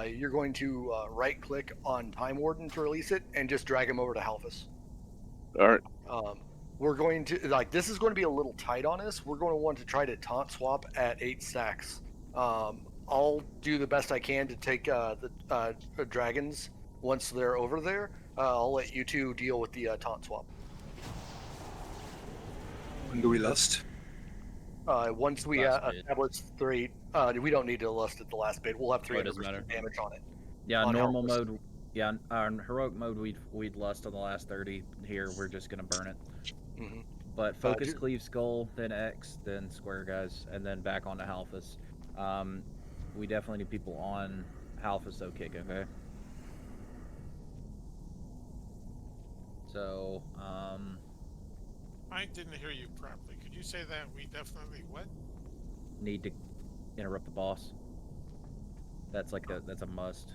You're going to right click on Time Warden to release it and just drag him over to Halphus. All right. We're going to this is going to be a little tight on us. We're going to want to try to taunt swap at 8 stacks. I'll do the best I can to take the dragons once they're over there. I'll let you two deal with the taunt swap. When do we lust? Once we establish 3, we don't need to lust at the last bit. We'll have 300% damage on it. Yeah, on normal Halphus. mode. Yeah, on heroic mode, we'd lust on the last 30. Here, we're just gonna burn it. Mm-hmm. But focus, cleave, skull, then X, then square, guys, and then back onto Halphus. We definitely need people on Halphus though, kick, okay? So, I didn't hear you properly. Could you say that we definitely what? need to interrupt the boss. That's like that's a must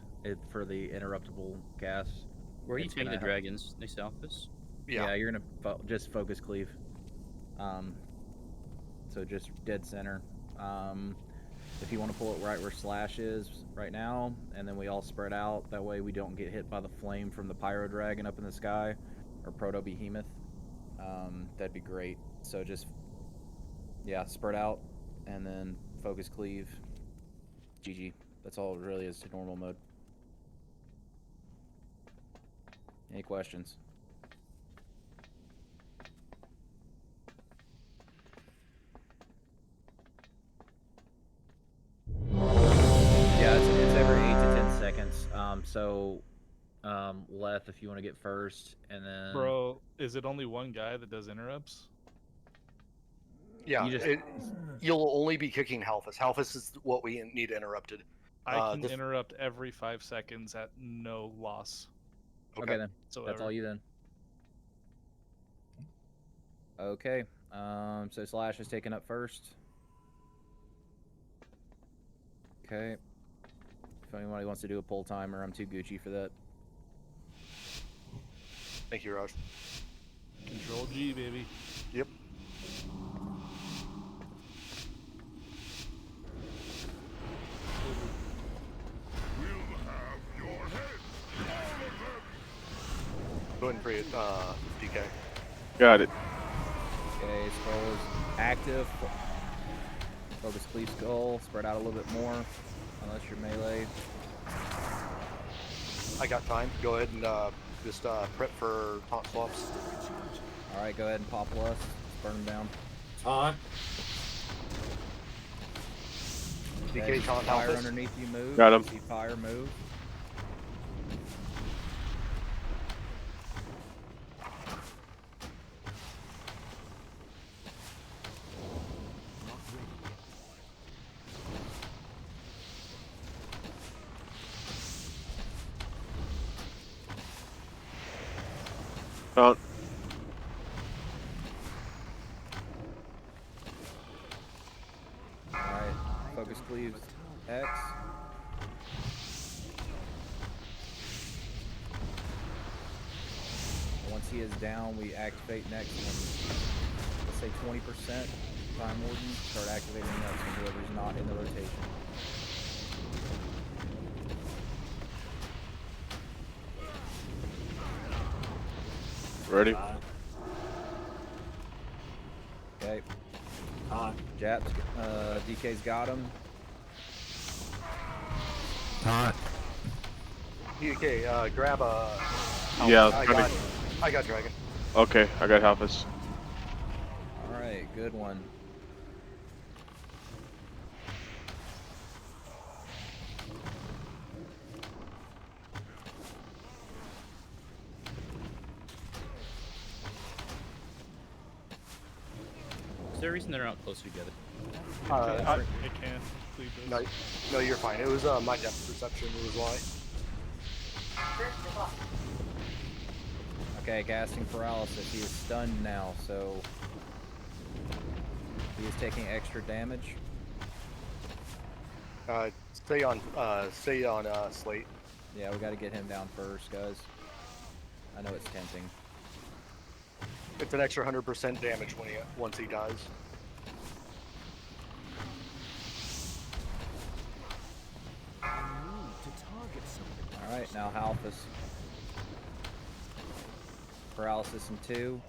for the interruptible cast. Where are you It's taking the gonna help. dragons? Next to Alphas? Yeah, you're gonna just focus cleave. So just dead center. If you want to pull it right where Slash is right now, and then we all spread out. That way we don't get hit by the flame from the Pyro Dragon up in the sky, or Proto Behemoth. That'd be great. So just, yeah, spread out, and then focus cleave. GG. That's all it really is to normal mode. Any questions? Yeah, it's every 8 to 10 seconds. Leth, if you want to get first, and then Bro, is it only one guy that does interrupts? Yeah, You you'll only be kicking Halphus. Halphus is what we need interrupted. I can interrupt every 5 seconds at no loss. Okay then. So That's all you then. Okay. So Slash is taken up first. Okay. If anybody wants to do a pull timer, I'm too Gucci for that. Thank you, Raj. Control G, baby. Yep. Go ahead and free it, DK. Got it. Okay, skull is active. Focus cleave skull. Spread out a little bit more, unless you're melee. I got time. Go ahead and Just prep for taunt swaps. All right, go ahead and pop lust. Burn them down. Taunt. DK taunt fire Alphys. underneath you. Move. Got him. See fire move. Taunt. Alright, focus cleaves X. Once he is down, we activate next one. Let's say 20%. Time Warden, start activating next one, whoever's not in the rotation. Ready? Okay. Japs, DK's got him. Taunt. DK, grab a. Yeah, I got dragon. Okay, I got Halphus. Alright, good one. Is there a reason they're not closer together? It can. No, you're fine. It was my depth perception. It was why. Okay, casting paralysis. He is stunned now, so he is taking extra damage. Stay on Slate. Yeah, we got to get him down first, guys. I know it's tempting. It's an extra 100% damage once he dies. Alright, now Halphus. Paralysis in 2.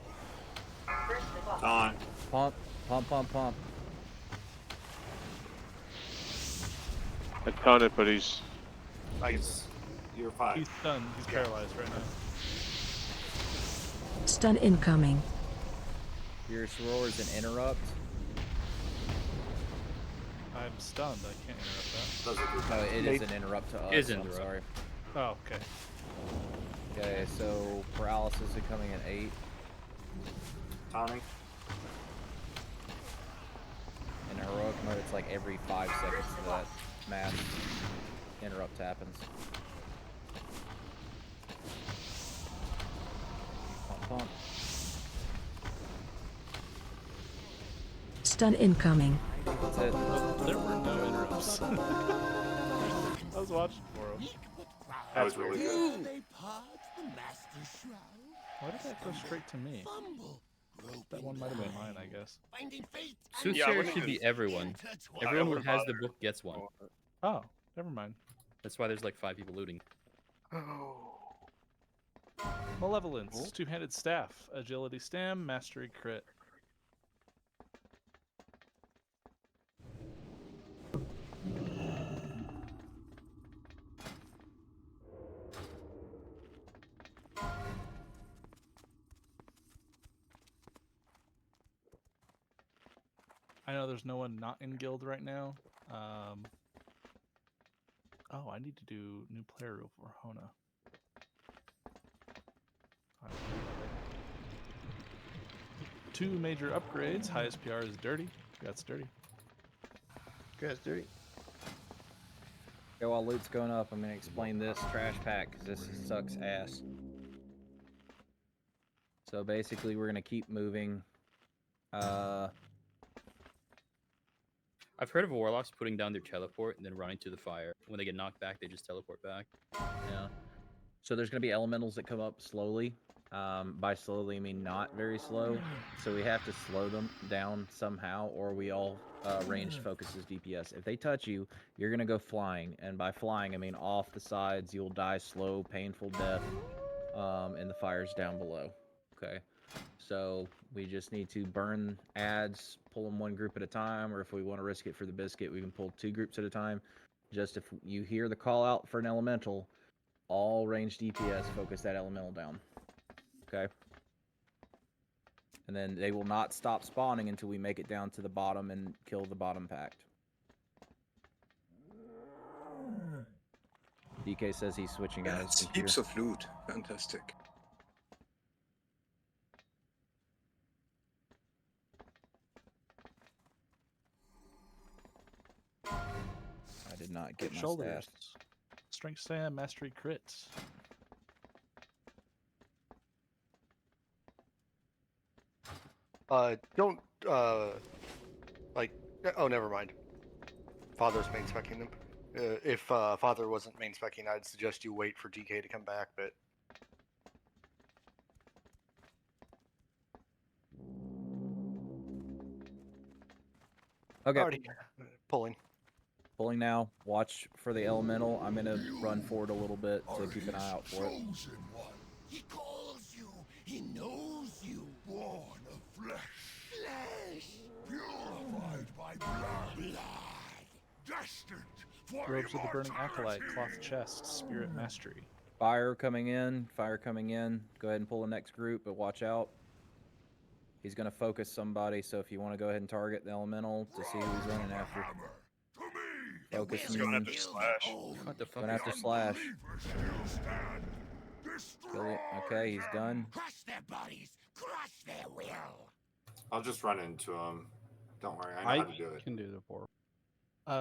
Taunt. Pump, pump, pump, pump. I taunted, but he's... You're fine. He's stunned. He's paralyzed right now. Stun incoming. Fierce Roar is an interrupt. I'm stunned. I can't interrupt that. No, it is an interrupt to us. It is I'm interrupt. sorry. Oh, okay. Okay, so paralysis is coming in 8. Taunting. In heroic mode, it's like every 5 seconds that mass interrupt happens. Pump, pump. Stun incoming. That's it. There were no interrupts. I was watching for him. That was really good. Why did that go straight to me? That one might have been mine, I guess. Soothsayer should be everyone. Everyone who has the book gets one. Oh, never mind. That's why there's like 5 people looting. Malevolence, two-handed staff, agility stam, mastery crit. I know there's no one not in guild right now. Oh, I need to do new player rule for Hona. Two major upgrades. Highest PR is dirty. That's dirty. That's dirty. Okay, while loot's going up, I'm going to explain this trash pack, because this sucks ass. So basically, we're going to keep moving. I've heard of warlocks putting down their teleport and then running to the fire. When they get knocked back, they just teleport back. Yeah. So there's going to be elementals that come up slowly. By slowly, I mean not very slow. So we have to slow them down somehow, or we all ranged focuses DPS. If they touch you, you're going to go flying. And by flying, I mean off the sides. You'll die slow, painful death, and the fire's down below. Okay. So we just need to burn ads, pull them one group at a time, or if we want to risk it for the biscuit, we can pull 2 groups at a time. Just if you hear the call out for an elemental, all ranged DPS focus that elemental down. Okay. And then they will not stop spawning until we make it down to the bottom and kill the bottom pact. DK says he's switching out his That's computer. heaps of loot. Fantastic. I did not get my Shoulders. staff. Strength stam, mastery crit. Don't like. Oh, never mind. Father's main specking them. If Father wasn't main specking, I'd suggest you wait for DK to come back. But Okay. already pulling. Pulling now. Watch for the elemental. I'm gonna run forward a little bit to keep an eye out for it. He calls you. He knows you. Born of flesh. Flesh. Purified by blood. Destined for Robes of the Burning Acolyte, cloth chest, spirit mastery. Fire coming in. Fire coming in. Go ahead and pull the next group, but watch out. He's gonna focus somebody, so if you want to go ahead and target the elemental to see who he's running after. Focus. He's going after Slash. What the fuck? Going after Slash. Kill it. Okay, he's done. Crush their bodies. Crush their will. I'll just run into him. Don't worry, I know how to do it. Can do the four.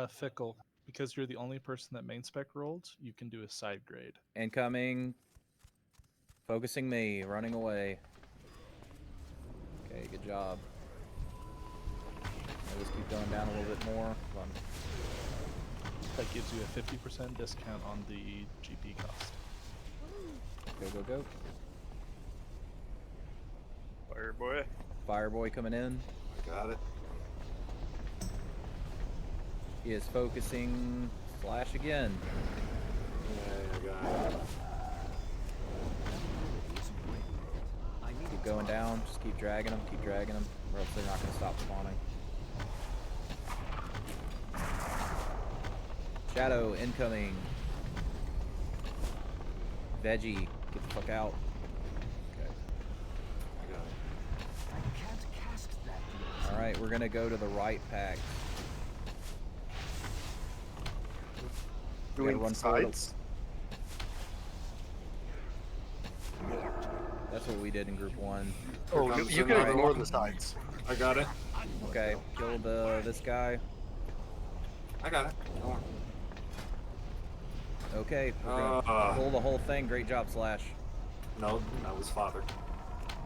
Fickle. Because you're the only person that main spec rolled, you can do a side grade. Incoming. Focusing me. Running away. Okay, good job. I'll just keep going down a little bit more. That gives you a 50% discount on the GP cost. Go, go, go. Fireboy. Fireboy coming in. Got it. He is focusing Slash again. Yeah, I got it. Keep going down. Just keep dragging them. Keep dragging them. Or else they're not going to stop spawning. Shadow incoming. Veggie, get the fuck out. Okay. I got it. I can't cast that. Alright, we're gonna go to the right pack. Doing run sides. That's what we did in group 1. Oh, you can ignore the sides. I got it. Okay, kill this guy. I got it. Okay, we're gonna pull the whole thing. Great job, Slash. No, that was Father.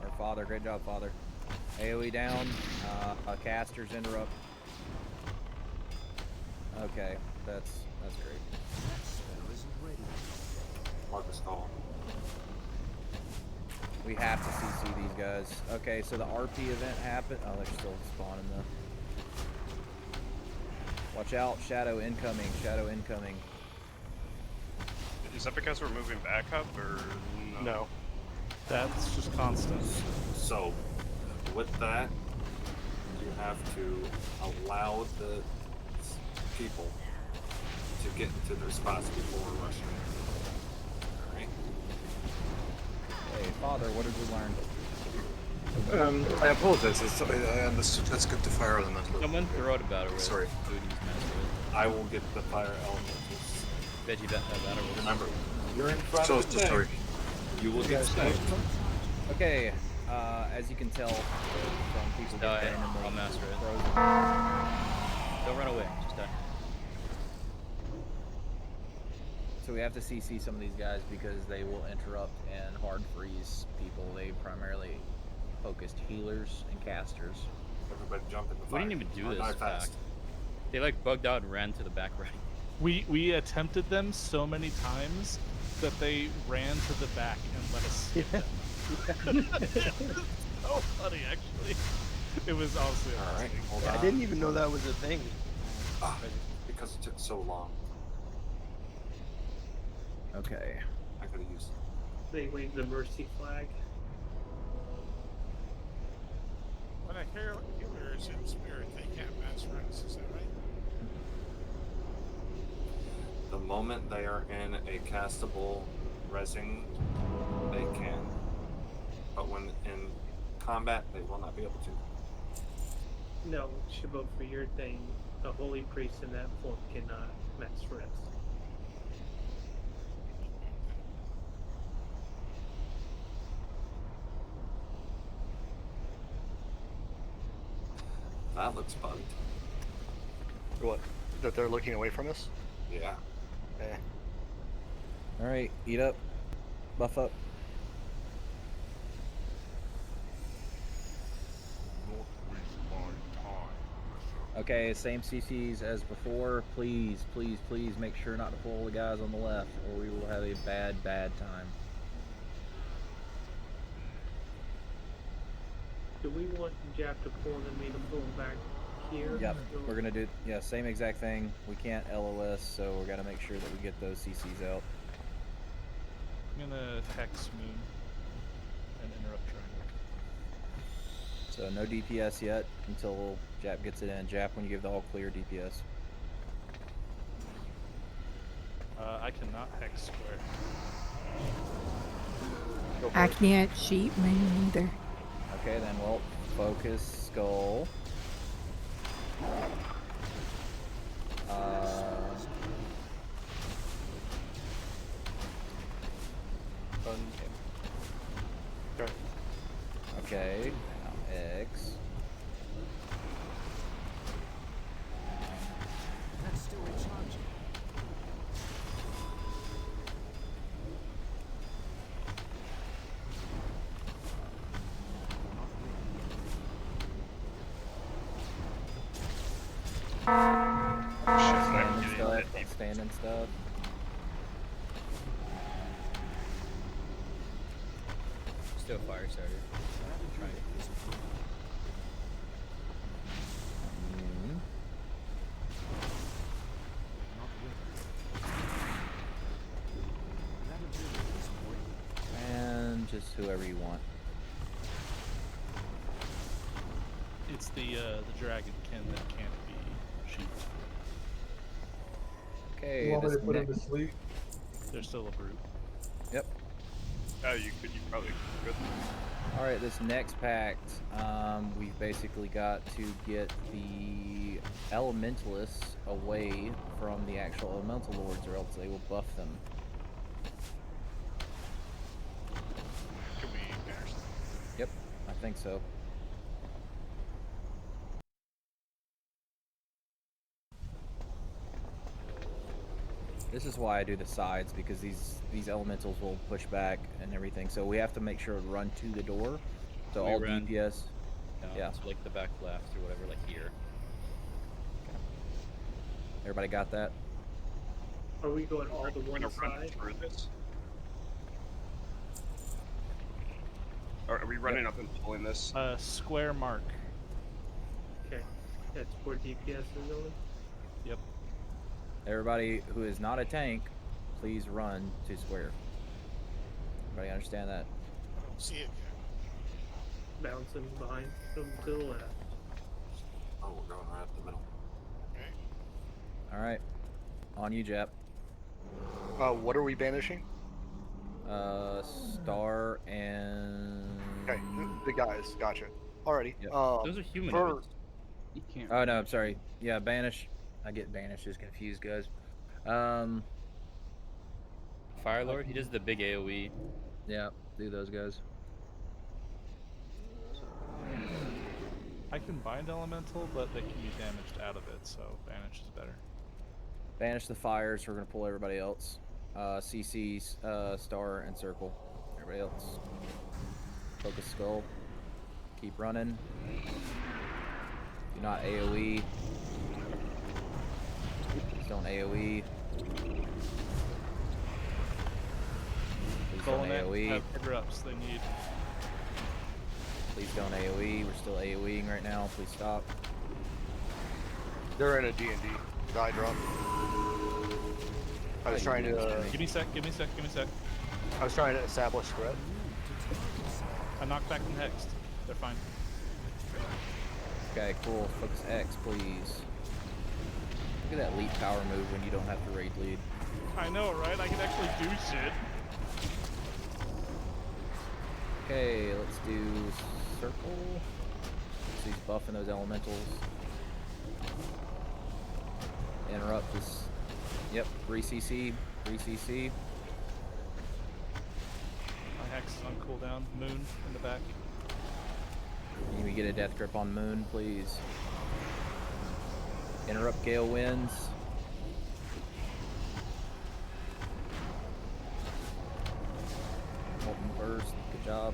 Or Father, great job, Father. AoE down, casters interrupt. Okay, that's great. Marcus call. We have to CC these guys. Okay, so the RP event happened. Oh, they're still spawning though. Watch out, Shadow incoming, Shadow incoming. Is that because we're moving back up, or No. That's just constant. So, with that, you have to allow the people to get into their spots before rushing. Alright? Hey, Father, what did we learn? I apologize. I understood. Let's get the fire elemental. Someone throw out a battle race. Sorry. I will get the fire elementals. Veggie battle race. Remember, you're in front So of the sorry. You will get sniped. Okay, as you can tell from people Die. getting I'll master it. Don't run away. Just die. So we have to CC some of these guys because they will interrupt and hard freeze people. They primarily focused healers and casters. Everybody jump in the We fire. didn't even do Or this die back. fast. They like bugged out and ran to the back right. We attempted them so many times that they ran to the back and let us skip them. So funny, actually. It was honestly Alright, amazing. hold I on. didn't even know that was a thing. Because it took so long. Okay. I could have used it. They waved the mercy flag. When a healer is in spirit, they can't mass runs, is that right? The moment they are in a castable resing, they can. But when in combat, they will not be able to. No, Shibo, for your thing, a holy priest in that form cannot mass res. That looks bugged. What? That they're looking away from us? Yeah. Eh. Alright, eat up. Buff up. Not waste my time. Okay, same CCs as before. Please, please, please make sure not to pull the guys on the left, or we will have a bad, bad time. Do we want Jap to pull and then me to pull him back here? Yep, we're gonna do same exact thing. We can't LOS, so we're gonna make sure that we get those CCs out. I'm gonna hex moon and interrupt triangle. So no DPS yet until Jap gets it in. Jap, when you give the all clear DPS. I cannot hex square. I can't sheep moon either. Okay, then we'll focus skull. Okay, now X. That's still recharging. Standing stuff. Still fire starter. Try it. And just whoever you want. It's the dragonkin that can't be sheeped. Okay, You want me this to put him next- to sleep? There's still a brute. Yep. Yeah, you probably could. Alright, this next pact, we've basically got to get the elementalists away from the actual elemental lords, or else they will buff them. Can we banish them? Yep, I think so. This is why I do the sides, because these elementals will push back and everything. So we have to make sure to run to the door. So We all ran DPS. Yeah. So like the back left or whatever, like here. Okay. Everybody got that? Are we going all to one side? Through this? Are we running up and pulling this? Square mark. Okay, that's where DPS is only. Yep. Everybody who is not a tank, please run to square. Everybody understand that? I don't see it yet. Bouncing behind them to the left. Oh, we're going right up the middle. Okay. Alright. On you, Jap. What are we banishing? Star and... Okay, the guys, gotcha. Alrighty. Yep. Those are humanoids. You can't. Oh, no, I'm sorry. Yeah, banish. I get banishes confused, guys. Fire Lord, he does the big AoE. Yeah, do those guys. I can bind elemental, but they can be damaged out of it, so banish is better. Banish the fires. We're gonna pull everybody else. CC's, star and circle. Everybody else. Focus skull. Keep running. Do not AoE. Please don't AoE. Please don't AoE. Have interrupts they need. Please don't AoE. We're still AoEing right now. Please stop. They're in a D&D. Die drop. I was trying to... Give me a sec, give me a sec, give me a sec. I was trying to establish threat. I knocked back the hexed. They're fine. Okay, cool. Focus X, please. Look at that lead power move when you don't have to raid lead. I know, right? I can actually do shit. Okay, let's do circle. So he's buffing those elementals. Interrupt is. Yep, 3CC. 3CC. My hex is on cooldown. Moon in the back. Can we get a death grip on Moon, please? Interrupt Gale Winds. Molten Burst. Good job.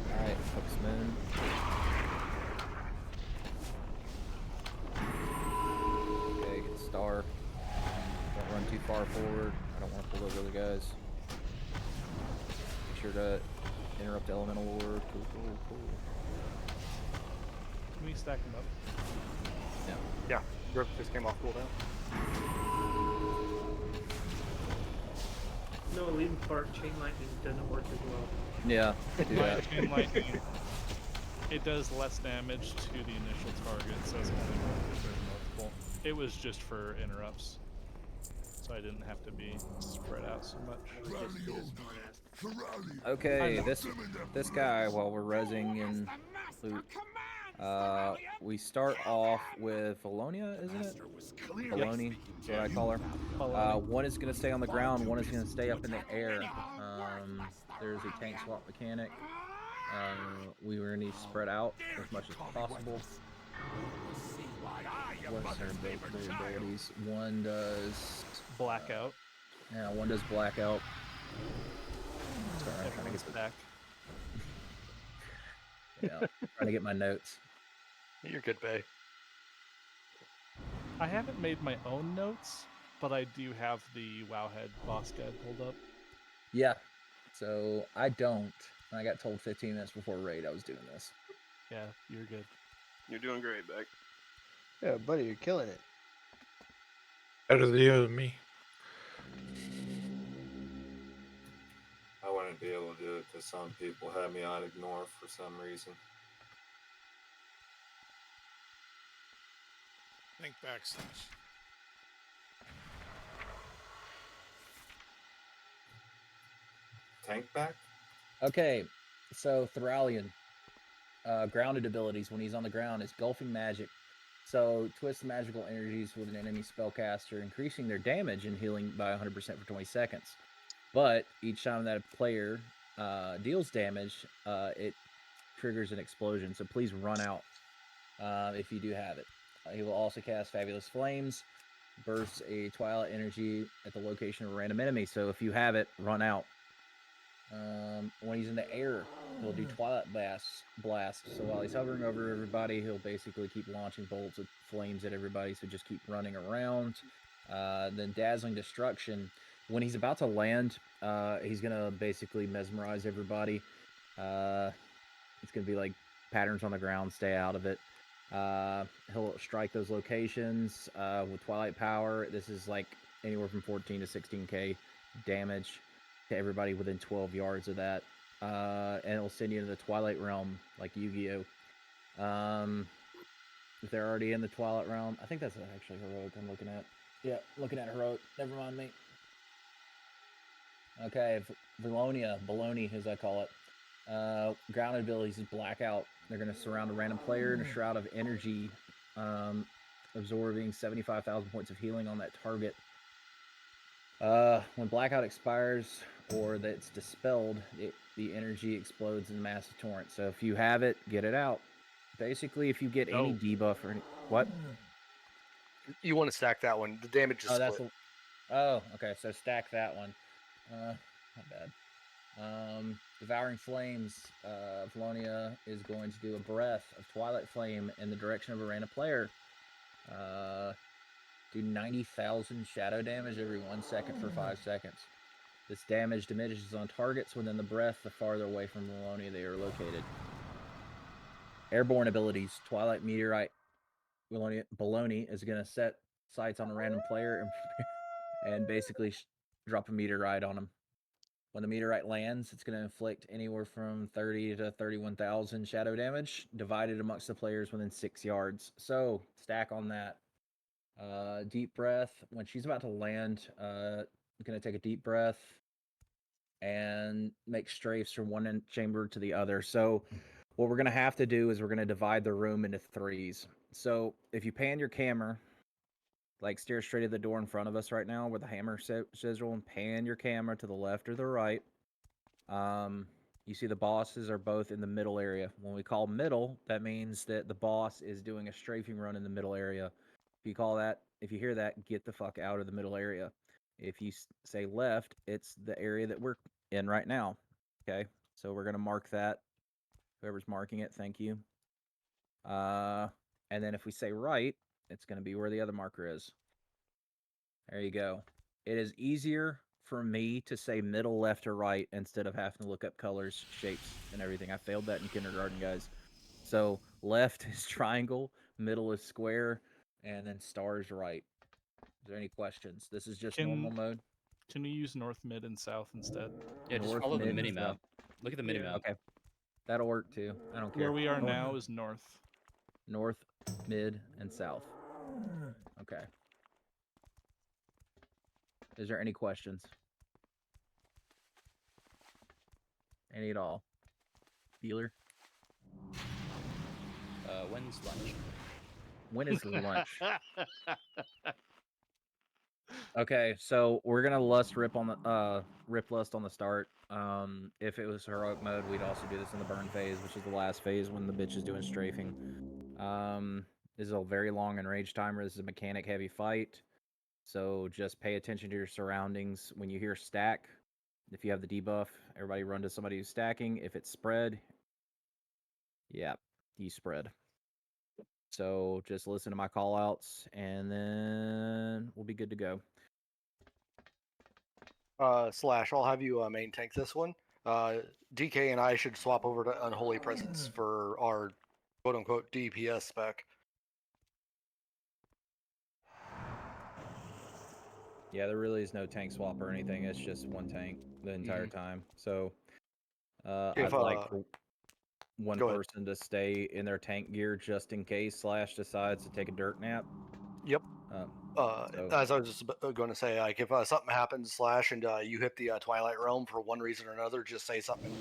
Alright, focus Moon. Okay, get the star. Don't run too far forward. I don't want to pull those other guys. Make sure to interrupt Elemental Lord. Cool. Can we stack them up? Yeah. Yeah, Grip just came off cooldown. No, leaving part chain lightning doesn't work as well. Yeah, do My that. chain lightning, it does less damage to the initial target, so it's only worth if there's multiple. It was just for interrupts, so I didn't have to be spread out so much. Okay, this guy, while we're rezzing and loot, we start off with Valonia, isn't it? Baloney, is what I call her. One is going to stay on the ground, one is going to stay up in the air. There's a tank swap mechanic. We were going to spread out as much as possible. What's their abilities? One does blackout. Yeah, one does blackout. Sorry, I'm trying to get back. Yeah, trying to get my notes. You're good, Bay. I haven't made my own notes, but I do have the Wowhead boss guide pulled up. Yeah, so I don't. I got told 15 minutes before raid I was doing this. Yeah, you're good. You're doing great, Beck. Yeah, buddy, you're killing it. Better than you and me. I wouldn't be able to do it because some people have me on ignore for some reason. Think backslash. Tank back? Okay, so Thralian, grounded abilities when he's on the ground is Gulfing Magic. So twist magical energies with an enemy spellcaster, increasing their damage and healing by 100% for 20 seconds. But each time that a player deals damage, it triggers an explosion. So please run out if you do have it. He will also cast Fabulous Flames, bursts a Twilight energy at the location of a random enemy. So if you have it, run out. When he's in the air, he'll do Twilight Blast. So while he's hovering over everybody, he'll basically keep launching bolts of flames at everybody. So just keep running around. Then Dazzling Destruction. When he's about to land, he's gonna basically mesmerize everybody. It's gonna be like patterns on the ground. Stay out of it. He'll strike those locations with Twilight Power. This is like anywhere from 14 to 16k damage to everybody within 12 yards of that. And it'll send you into the Twilight Realm like Yu-Gi-Oh. If they're already in the Twilight Realm, I think that's actually Heroic I'm looking at. Yeah, looking at Heroic. Never mind me. Okay, Baloney, as I call it. Grounded abilities is Blackout. They're going to surround a random player in a shroud of energy, absorbing 75,000 points of healing on that target. When Blackout expires or that's dispelled, the energy explodes in a massive torrent. So if you have it, get it out. Basically, if you get any debuff or any... What? You want to stack that one. The damage is split. Okay. So stack that one. Not bad. Devouring Flames. Valonia is going to do a breath of Twilight Flame in the direction of a random player. Do 90,000 shadow damage every 1 second for 5 seconds. This damage diminishes on targets within the breath the farther away from Valonia they are located. Airborne abilities. Twilight Meteorite. Baloney is going to set sights on a random player and basically drop a meteorite on him. When the meteorite lands, it's going to inflict anywhere from 30 to 31,000 shadow damage, divided amongst the players within 6 yards. So, stack on that. Deep breath. When she's about to land, going to take a deep breath and make strafes from one chamber to the other. So, what we're going to have to do is we're going to divide the room into 3s. So, if you pan your camera, like steer straight at the door in front of us right now where the hammer sizzle, and pan your camera to the left or the right. You see the bosses are both in the middle area. When we call middle, that means that the boss is doing a strafing run in the middle area. If you hear that, get the fuck out of the middle area. If you say left, it's the area that we're in right now. Okay, so we're going to mark that. Whoever's marking it, thank you. And then if we say right, it's going to be where the other marker is. There you go. It is easier for me to say middle, left, or right instead of having to look up colors, shapes, and everything. I failed that in kindergarten, guys. So left is triangle, middle is square, and then star is right. Is there any questions? This is just normal mode. Can we use north, mid, and south instead? Yeah, just North, follow the mid, mini and map. south. Look at the mini map. Okay. That'll work too. I don't care. Where we are North, now is north. North, mid, and south. Okay. Is there any questions? Any at all? Dealer? When's lunch? When is lunch? Okay, so we're gonna rip lust on the start. If it was heroic mode, we'd also do this in the burn phase, which is the last phase when the bitch is doing strafing. This is a very long enraged timer. This is a mechanic heavy fight, so just pay attention to your surroundings. When you hear stack, if you have the debuff, everybody run to somebody who's stacking. If it's spread, yeah, you spread. So just listen to my call outs, and then we'll be good to go. Slash, I'll have you main tank this one. DK and I should swap over to Unholy Presence for our quote-unquote DPS spec. Yeah, there really is no tank swap or anything. It's just one tank the entire time. So I'd like for one person to stay in their tank gear just in case Slash decides to take a dirt nap. Yep. As I was just going to say, like if something happens, Slash, and you hit the Twilight Realm for one reason or another, just say something.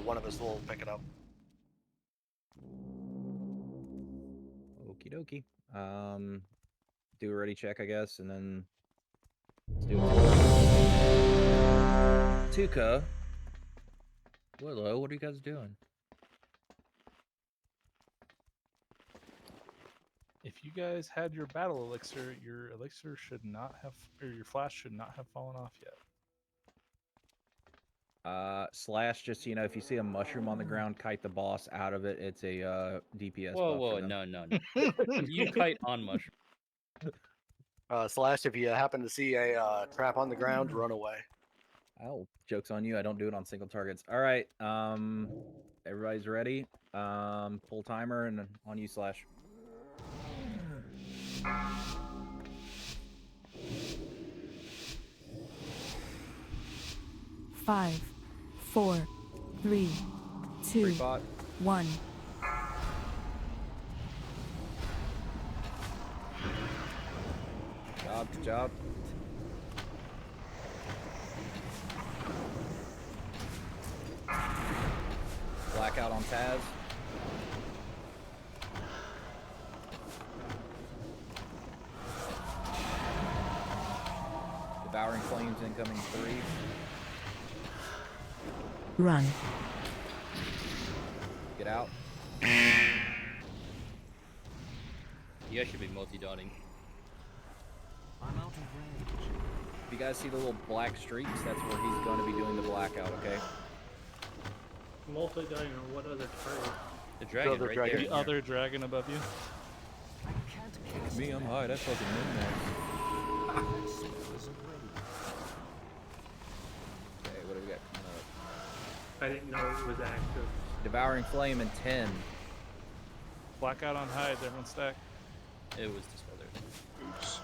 One of us will pick it up. Okie dokie. Do a ready check, I guess, and then let's do it. Tuka. Willow, what are you guys doing? If you guys had your battle elixir, your elixir should not have, or your flash should not have fallen off yet. Slash, just so you know, if you see a mushroom on the ground, kite the boss out of it. It's a DPS Whoa, buff. whoa, no. You kite on mushroom. Slash, if you happen to see a trap on the ground, run away. Oh, joke's on you. I don't do it on single targets. All right. Everybody's ready. Pull timer and on you, Slash. Five, 4, 3, 2, 1. Good job. Blackout on Taz. Devouring Flames incoming 3. Run. Get out. You guys should be multi-dotting. I'm out of range. If you guys see the little black streaks, that's where he's going to be doing the blackout, okay? Multi-dotting or what other target? The dragon, the right dragon. there. The other dragon above you. I can't cast Me, I'm high. That's fucking min-max. Okay, what do we got coming up? I didn't know it was active. Devouring Flame in 10. Blackout on hide. Everyone stack. It was dispelled there. Oops.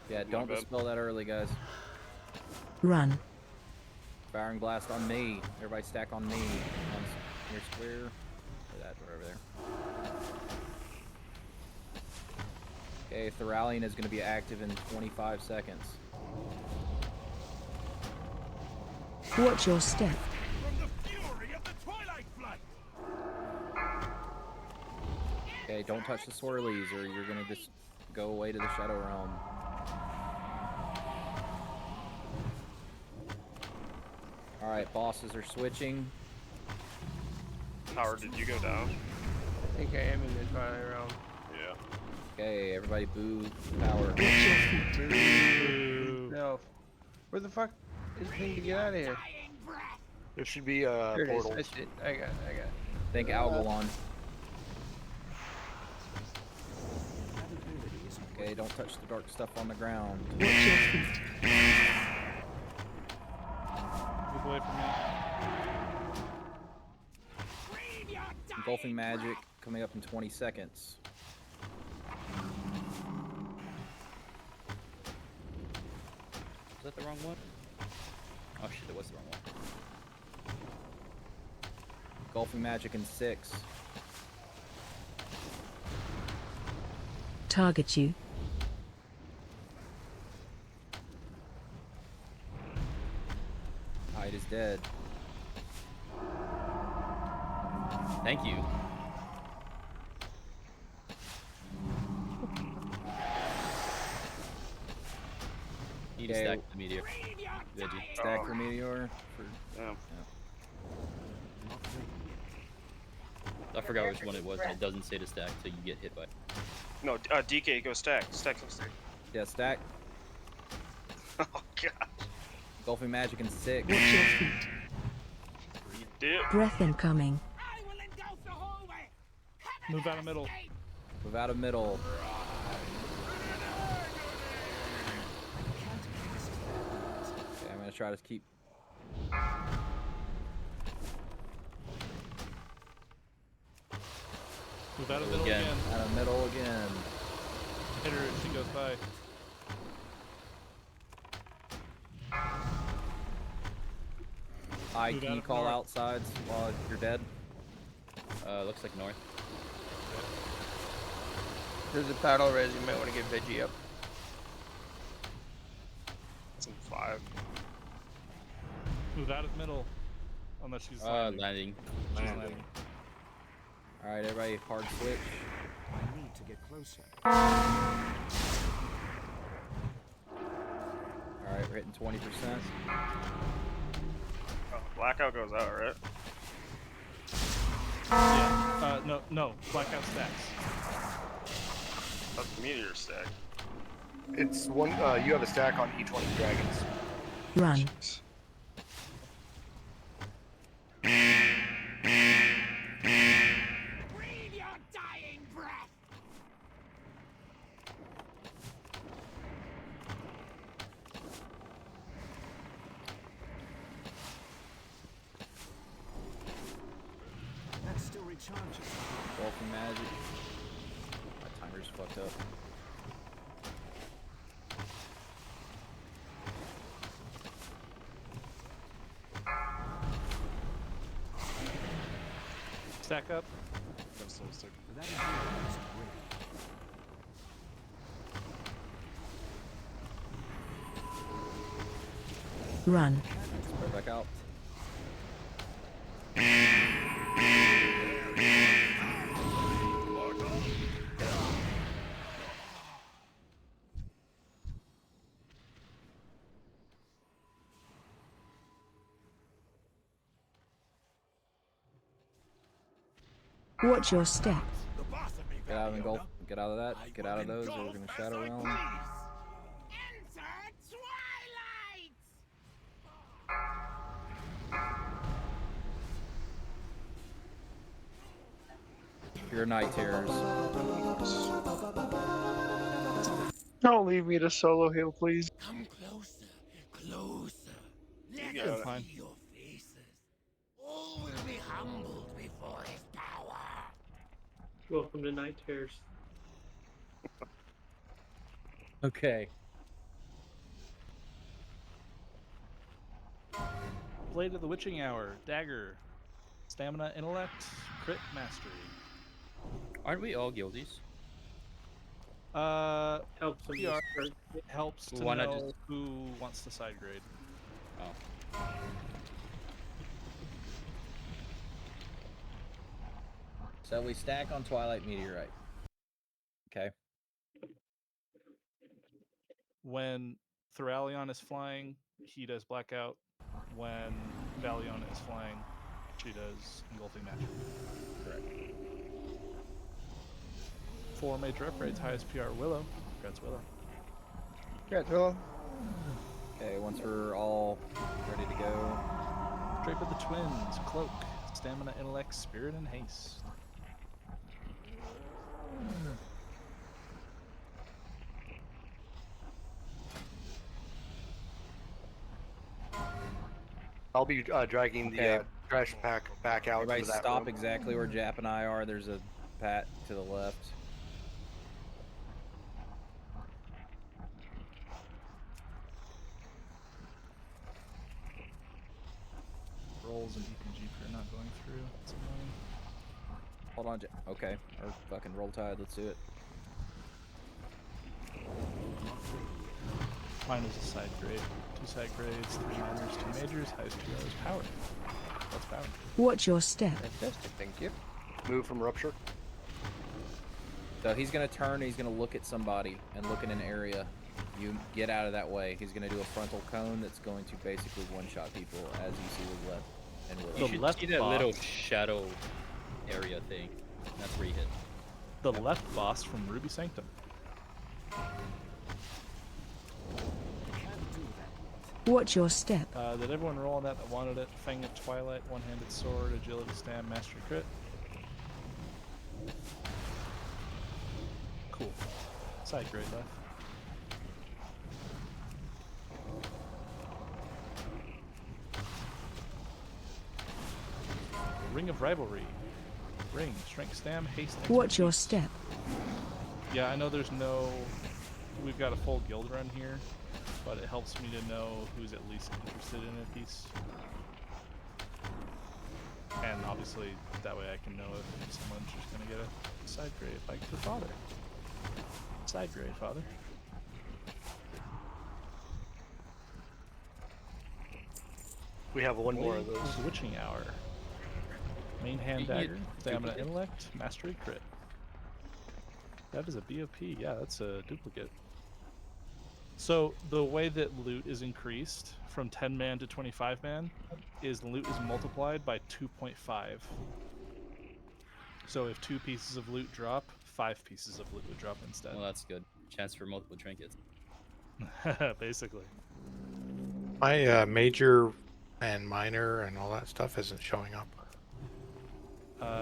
Yeah, don't dispel that early, guys. Run. Firing blast on me. Everybody stack on me. On your square. Or that, right over there. Okay, Thoralion is going to be active in 25 seconds. Watch your step. From the fury of the Twilight Flight. Okay, don't touch the swirlies or you're going to just go away to the Shadow Realm. Alright, bosses are switching. Howard, did you go down? I think I am in the Twilight Realm. Yeah. Okay, everybody boo power. No. Where the fuck is the thing to get out of here? There should be a Here it is. portal. I see it. I got it. Think Algalon. Okay, don't touch the dark stuff on the ground. Move away from me. Engulfing magic coming up in 20 seconds. Is that the wrong one? Oh shit, that was the wrong one. Engulfing magic in 6. Target you. Hyde is dead. Thank you. Need to stack the meteor. Veggie. Stack for meteor. Yeah. I forgot which one it was, and it doesn't say to stack, so you get hit by it. No, DK, go stack. Stack. Yeah, stack. Oh god. Engulfing magic in 6. Watch your feet. You did. Breath incoming. Move out of middle. Move out of middle. Okay, I'm gonna try to keep. Move out of middle again. Out of middle again. Hit her as she goes by. I Move can out you of call north. outsides while you're dead? Looks like north. There's a battle res. You might want to get Veggie up. It's in 5. Move out of middle. Unless she's Landing. She's landing. Alright, everybody, hard switch. I need to get closer. Alright, we're hitting 20%. Oh, blackout goes out, right? Yeah. No. Blackout stacks. That's the meteor stack. It's one. You have a stack on each one of the dragons. Run. Jeez. That still recharges. Engulfing magic. My timer's fucked up. Stack up. That's so sick. That is almost ready. Run. Spread back out. Watch your step. Get out of engulf. Get out of that. Get out of those, or we're gonna Shadow Realm. Your night terrors. Don't leave me to solo heal, please. Come closer. Let You got us it. Fine. see your faces. All will be humbled before his power. Welcome to Night Terrors. Okay. Blade of the Witching Hour, dagger, stamina, intellect, crit, mastery. Aren't we all guildies? Helps them we are. start. It helps to Why not know just- who wants to side grade. Oh. So we stack on Twilight Meteorite. Okay. When Thralion is flying, he does blackout. When Valion is flying, she does engulfing magic. Correct. 4 major upgrades, highest PR Willow. Congrats, Willow. Congrats, Willow. Okay, once we're all ready to go. Drape of the Twins, cloak, stamina, intellect, spirit, and haste. I'll be dragging the trash pack back out Everybody into that stop room. exactly where Jap and I are. There's a pat to the left. Rolls and EPG are not going through. It's annoying. Hold on, okay. Or fucking roll tide. Let's do it. Mine is a side grade. 2 side grades, 3 minors, 2 majors. Highest PR is power. That's power. Watch your step. Fantastic, thank you. Move from rupture. So he's gonna turn. He's gonna look at somebody and look in an area. You get out of that way. He's gonna do a frontal cone that's going to basically one-shot people, as you see with left and Willow. You should see that little shadow area thing. That's where you hit. The left boss from Ruby Sanctum. Watch your step. Did everyone roll on that wanted it? Fang of Twilight, one-handed sword, agility, stam, mastery, crit. Cool. Side grade left. Ring of Rivalry. Ring, strength, stam, haste. Watch your expertise. step. Yeah, I know there's no. We've got a full guild run here, but it helps me to know who's at least interested in a piece. And obviously, that way I can know if someone's just going to get a side grade, like your father. Side grade, father. We have one more of those. Witching Hour. Main hand dagger, stamina, intellect, mastery, crit. That is a BOP. Yeah, that's a duplicate. So the way that loot is increased from 10 man to 25 man is loot is multiplied by 2.5. So if 2 pieces of loot drop, 5 pieces of loot would drop instead. Well, that's good. Chance for multiple trinkets. Basically. My major and minor and all that stuff isn't showing up.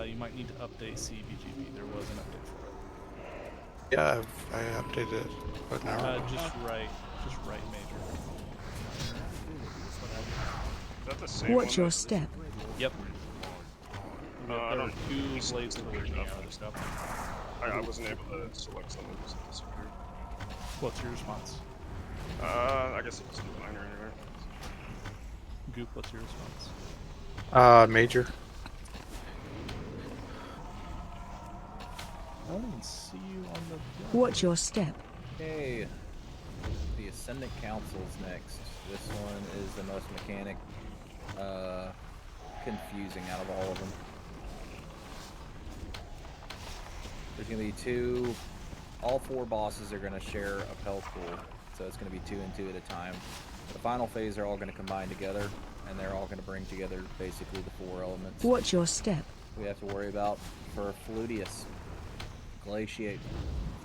You might need to update CBGB. There was an update for it. Yeah, I updated it about an hour ago. Just right major. Is that the same Watch one your that- step. Yep. I There are don't 2 blades of the Witching Hour stuff. I wasn't able to select something because it disappeared. What's your response? I guess it's minor anyway. Goop, what's your response? Major. I don't even see you on the. Watch your step. Okay. The Ascendant Council's next. This one is the most mechanic, confusing out of all of them. There's going to be all 4 bosses are going to share a Pel pool, so it's going to be 2 and 2 at a time. The final phase, they're all going to combine together, and they're all going to bring together basically the 4 elements. Watch your step. We have to worry about for Flutius. Glaciate.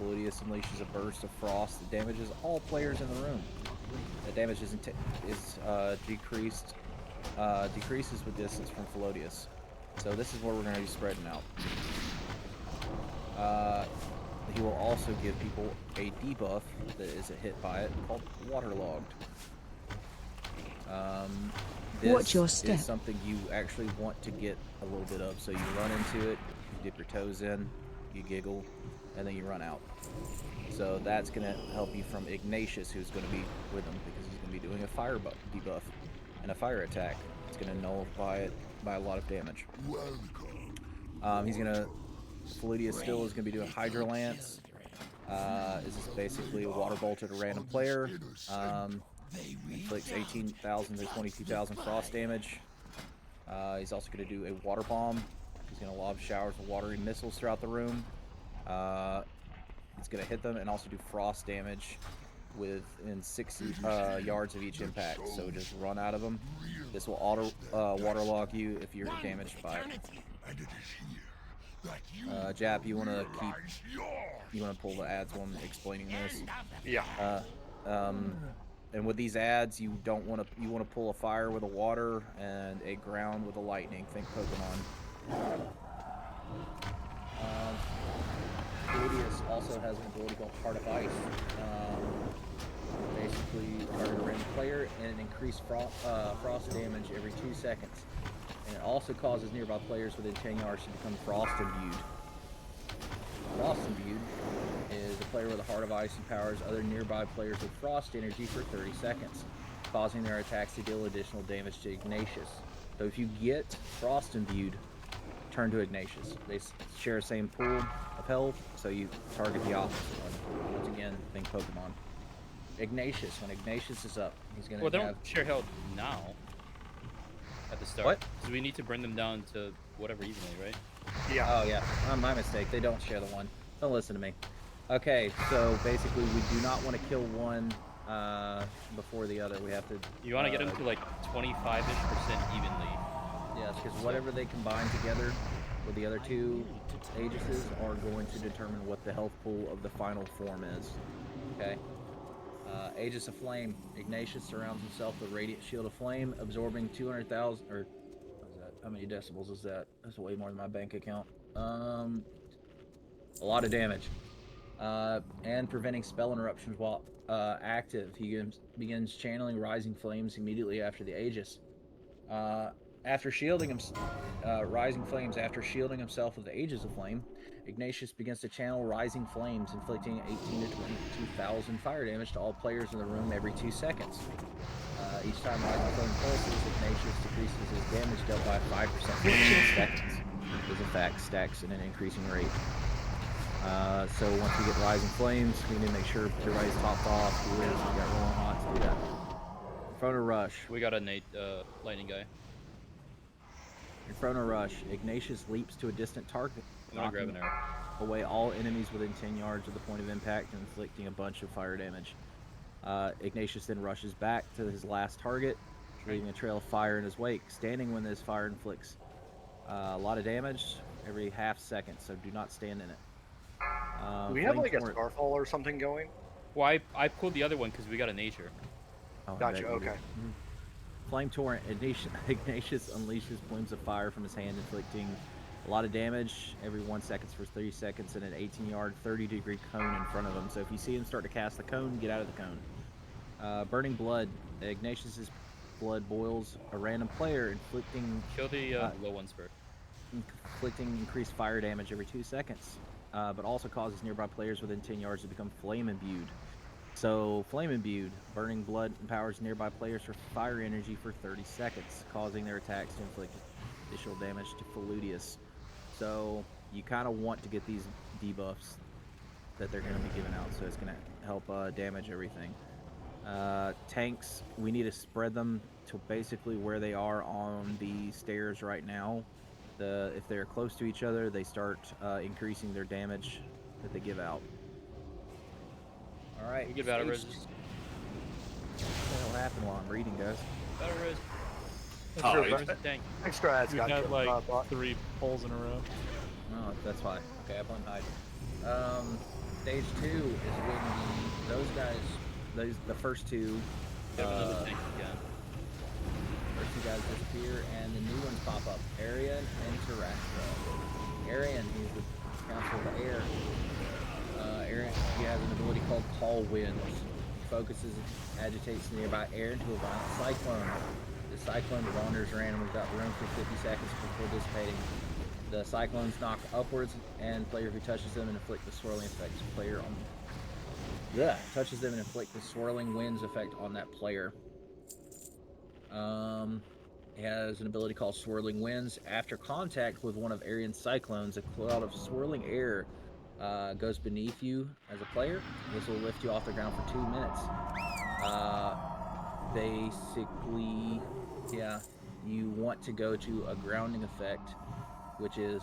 Flutius unleashes a burst of frost that damages all players in the room. The damage is decreases with distance from Flutius. So this is where we're going to be spreading out. He will also give people a debuff that is hit by it called Waterlogged. Watch your This step. is something you actually want to get a little bit of. So you run into it, you dip your toes in, you giggle, and then you run out. So that's going to help you from Ignatius, who's going to be with him because he's going to be doing a fire debuff. and a fire attack. It's going to nullify it by a lot of damage. He's going to... Fluidius still is going to be doing Hydro Lance. Is this basically a water bolt at a random player? Inflicts 18,000 to 22,000 frost damage. He's also going to do a water bomb. He's going to lob showers of watery missiles throughout the room. It's going to hit them and also do frost damage within 60 yards of each impact. So just run out of them. This will auto waterlog you if you're damaged by it. Jap, you want to pull the ads one explaining this? Yeah. And with these ads, you want to pull a fire with a water and a ground with a lightning. Think Pokemon. Fluidius also has an ability called Heart of Ice. Basically, target a random player and increase frost damage every 2 seconds. And it also causes nearby players within 10 yards to become frost imbued. Frost imbued is a player with a Heart of Ice empowers other nearby players with frost energy for 30 seconds, causing their attacks to deal additional damage to Ignatius. So if you get frost imbued, turn to Ignatius. They share the same pool of health, so you target the opposite one. Once again, think Pokemon. Ignatius, when Ignatius is up, he's going to Well, they don't share health now. At the start. What? Because we need to bring them down to whatever evenly, right? Yeah. Oh, yeah. My mistake. They don't share the one. Don't listen to me. Okay, so basically we do not want to kill one before the other. We have to... You want to get them to like 25-ish% evenly. Yes, because whatever they combine together with the other two Aegises are going to determine what the health pool of the final form is. Okay? Aegis of Flame. Ignatius surrounds himself with Radiant Shield of Flame, absorbing 200,000... Or, what is that? How many decibels is that? That's way more than my bank account. A lot of damage. And preventing spell interruptions while active. He begins channeling Rising Flames immediately after the Aegis. After shielding him, Rising Flames, after shielding himself with the Aegis of Flame, Ignatius begins to channel Rising Flames, inflicting 18 to 22,000 fire damage to all players in the room every 2 seconds. Each time Rising Flame pulses, Ignatius decreases his damage dealt by 5% for 10 seconds. This effect stacks at an increasing rate. So once we get Rising Flames, we need to make sure everybody's topped off. We got Rolling Hot to do that. Inferno Rush. We got a lightning guy. Inferno Rush. Ignatius leaps to a distant target, I'm gonna grab an arrow. Away all enemies within 10 yards of the point of impact, inflicting a bunch of fire damage. Ignatius then rushes back to his last target, leaving a trail of fire in his wake, standing when this fire inflicts a lot of damage every half second, so do not stand in it. Do we have like a Starfall or something going? Well, I pulled the other one because we got a nature. Oh, gotcha, okay. Flame Torrent. Ignatius unleashes plumes of fire from his hand, inflicting a lot of damage every 1 second for 30 seconds in an 18-yard, 30-degree cone in front of him. So if you see him start to cast the cone, get out of the cone. Burning Blood. Ignatius's blood boils a random player, inflicting... Kill the low ones first. Inflicting increased fire damage every 2 seconds, but also causes nearby players within 10 yards to become flame imbued. So, Flame Imbued, Burning Blood empowers nearby players for fire energy for 30 seconds, causing their attacks to inflict additional damage to Fluidius. So, you kind of want to get these debuffs that they're going to be giving out, so it's going to help damage everything. Tanks, we need to spread them to basically where they are on the stairs right now. If they're close to each other, they start increasing their damage that they give out. Alright, we get battle resist. What happened while I'm reading, guys? Battle resist. Extra ads got got like 3 pulls in a row. Oh, that's fine. Okay, I blame Hyde. Stage 2 is when those guys, the first two, another tank again. First two guys disappear, and the new ones pop up. Arian and Terastra. Arian, he's the Council of the Air. Arian, he has an ability called Tall Winds. He focuses and agitates the nearby air into a violent cyclone. The cyclone wanders randomly throughout the room for 50 seconds before dissipating. The cyclones knock upwards, and player who touches them and inflict the swirling effect player on touches them and inflict the swirling winds effect on that player. It has an ability called Swirling Winds. After contact with one of Arian's cyclones, a cloud of swirling air goes beneath you as a player. This will lift you off the ground for 2 minutes. Basically, yeah, you want to go to a grounding effect, which is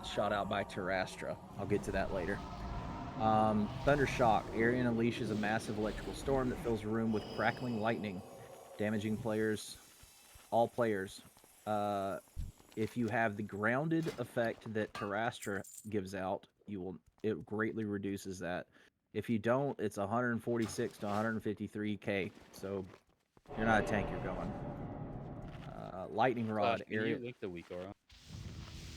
shot out by Terrastra. I'll get to that later. Thunder Shock. Arian unleashes a massive electrical storm that fills a room with crackling lightning, damaging all players. If you have the grounded effect that Terrastra gives out, it greatly reduces that. If you don't, it's 146 to 153k. So you're not a tank, you're going. Lightning Rod. Can you link the weak aura?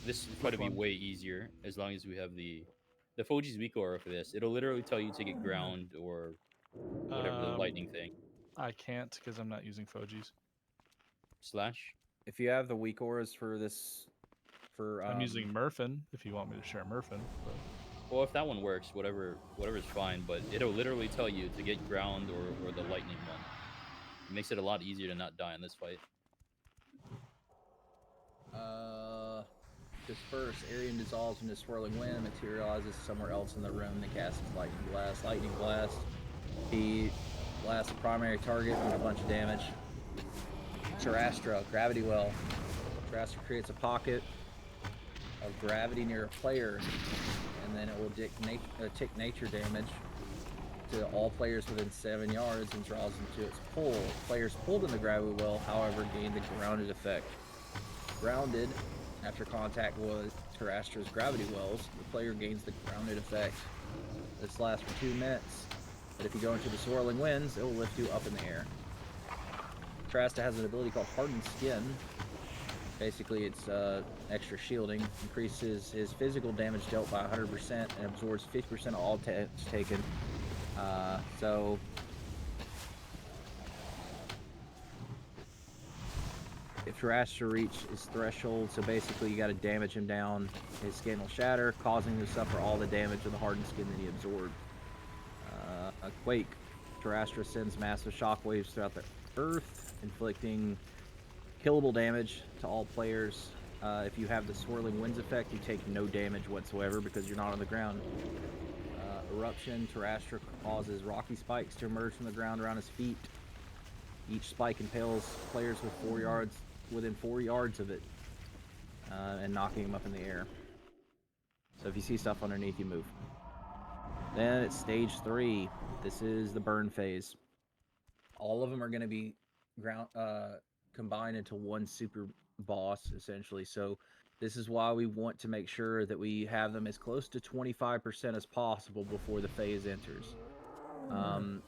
This is going to be way easier as long as we have the Foji's weak aura for this. It'll literally tell you to get ground or whatever the lightning thing. I can't because I'm not using Foji's. Slash. If you have the weak auras for this, I'm using Murphin. If you want me to share Murphin, but... Well, if that one works, whatever's fine. But it'll literally tell you to get ground or the lightning one. It makes it a lot easier to not die in this fight. Disperse. Arian dissolves into swirling wind and materializes somewhere else in the room that casts Lightning Blast. Lightning Blast. He blasts a primary target with a bunch of damage. Terrastra. Gravity Well. Terrastra creates a pocket of gravity near a player, and then it will tick nature damage to all players within 7 yards and draws them to its pull. Players pulled in the gravity well, however, gain the grounded effect. Grounded, after contact with Terrastra's gravity wells, the player gains the grounded effect. This lasts for 2 minutes, but if you go into the swirling winds, it will lift you up in the air. Terrastra has an ability called Hardened Skin. Basically, it's extra shielding, increases his physical damage dealt by 100% and absorbs 50% of all damage taken. So if Terrastra reaches his threshold, so basically you got to damage him down, his skin will shatter, causing him to suffer all the damage of the hardened skin that he absorbed. A Quake. Terrastra sends massive shockwaves throughout the earth, inflicting killable damage to all players. If you have the Swirling Winds effect, you take no damage whatsoever because you're not on the ground. Eruption. Terrastra causes rocky spikes to emerge from the ground around his feet. Each spike impales players within 4 yards of it, and knocking them up in the air. So if you see stuff underneath, you move. Then it's stage 3. This is the burn phase. All of them are going to be combined into one super boss, essentially. So this is why we want to make sure that we have them as close to 25% as possible before the phase enters.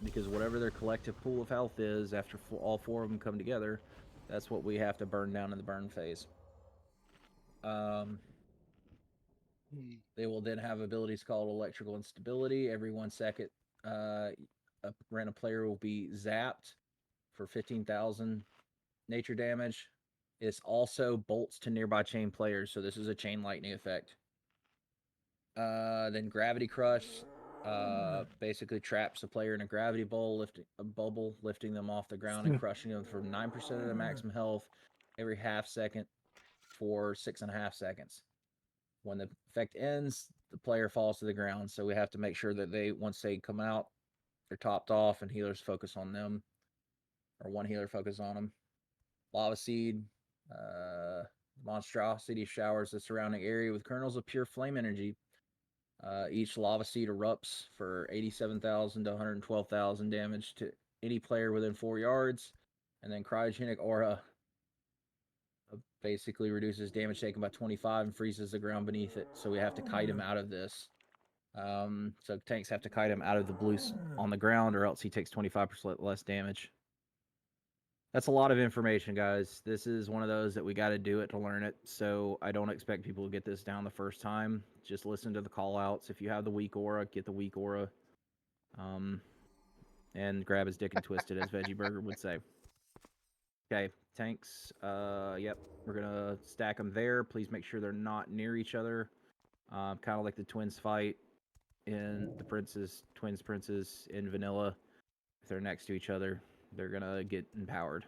Because whatever their collective pool of health is after all 4 of them come together, that's what we have to burn down in the burn phase. They will then have abilities called Electrical Instability. Every 1 second, a random player will be zapped for 15,000 nature damage. It's also bolts to nearby chain players, so this is a chain lightning effect. Then Gravity Crush basically traps a player in a gravity bubble, lifting them off the ground and crushing them for 9% of their maximum health every half second for 6.5 seconds. When the effect ends, the player falls to the ground, so we have to make sure that once they come out, they're topped off and healers focus on them, or one healer focus on them. Lava Seed. Monstrosity showers the surrounding area with kernels of pure flame energy. Each lava seed erupts for 87,000 to 112,000 damage to any player within 4 yards. And then Cryogenic Aura basically reduces damage taken by 25 and freezes the ground beneath it. So we have to kite him out of this. So tanks have to kite him out of the blue on the ground, or else he takes 25% less damage. That's a lot of information, guys. This is one of those that we got to do it to learn it. So I don't expect people to get this down the first time. Just listen to the call outs. If you have the weak aura, get the weak aura. And grab his dick and twist it, as Veggie Burger would say. Okay, tanks. Yep, we're gonna stack them there. Please make sure they're not near each other. Kind of like the twins fight in the twins princes in vanilla. If they're next to each other, They're gonna get empowered.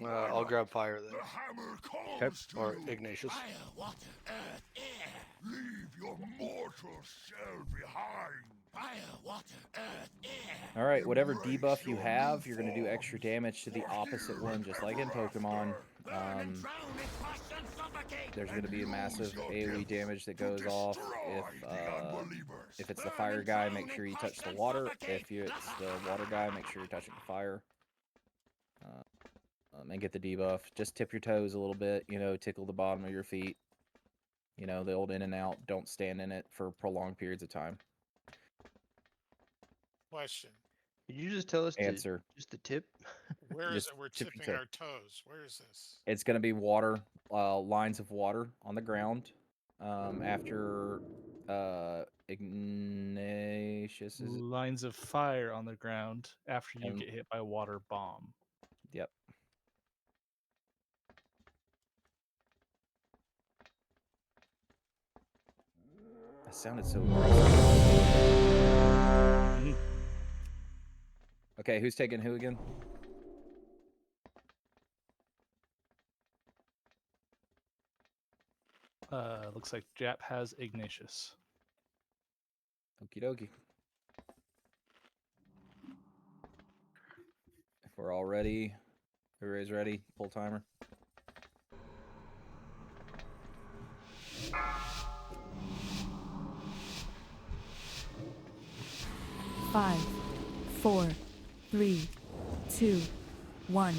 I'll grab fire then. The hammer calls Okay. to Or you. Ignatius. Fire, water, earth, air. Leave your mortal shell behind. Fire, water, earth, air. All right, whatever debuff you have, you're going to do extra damage to the opposite one, just like in Pokemon. There's going to be a massive AoE damage that goes off. If it's the fire guy, make sure you touch the water. If it's the water guy, make sure you're touching the fire. And get the debuff. Just tip your toes a little bit, you know, tickle the bottom of your feet. You know, the old in and out. Don't stand in it for prolonged periods of time. Question. Did you just tell us Answer. just the tip? Where is Just it? We're tip your tipping toe. our toes. Where is this? It's going to be water, lines of water on the ground. After Ignatius is lines of fire on the ground after you get hit by water bomb. Yep. That sounded so aggressive. Okay, who's taking who again? Looks like Jap has Ignatius. Okie dokie. If we're all ready, everybody's ready. Pull timer. Five, 4, 3, 2, 1.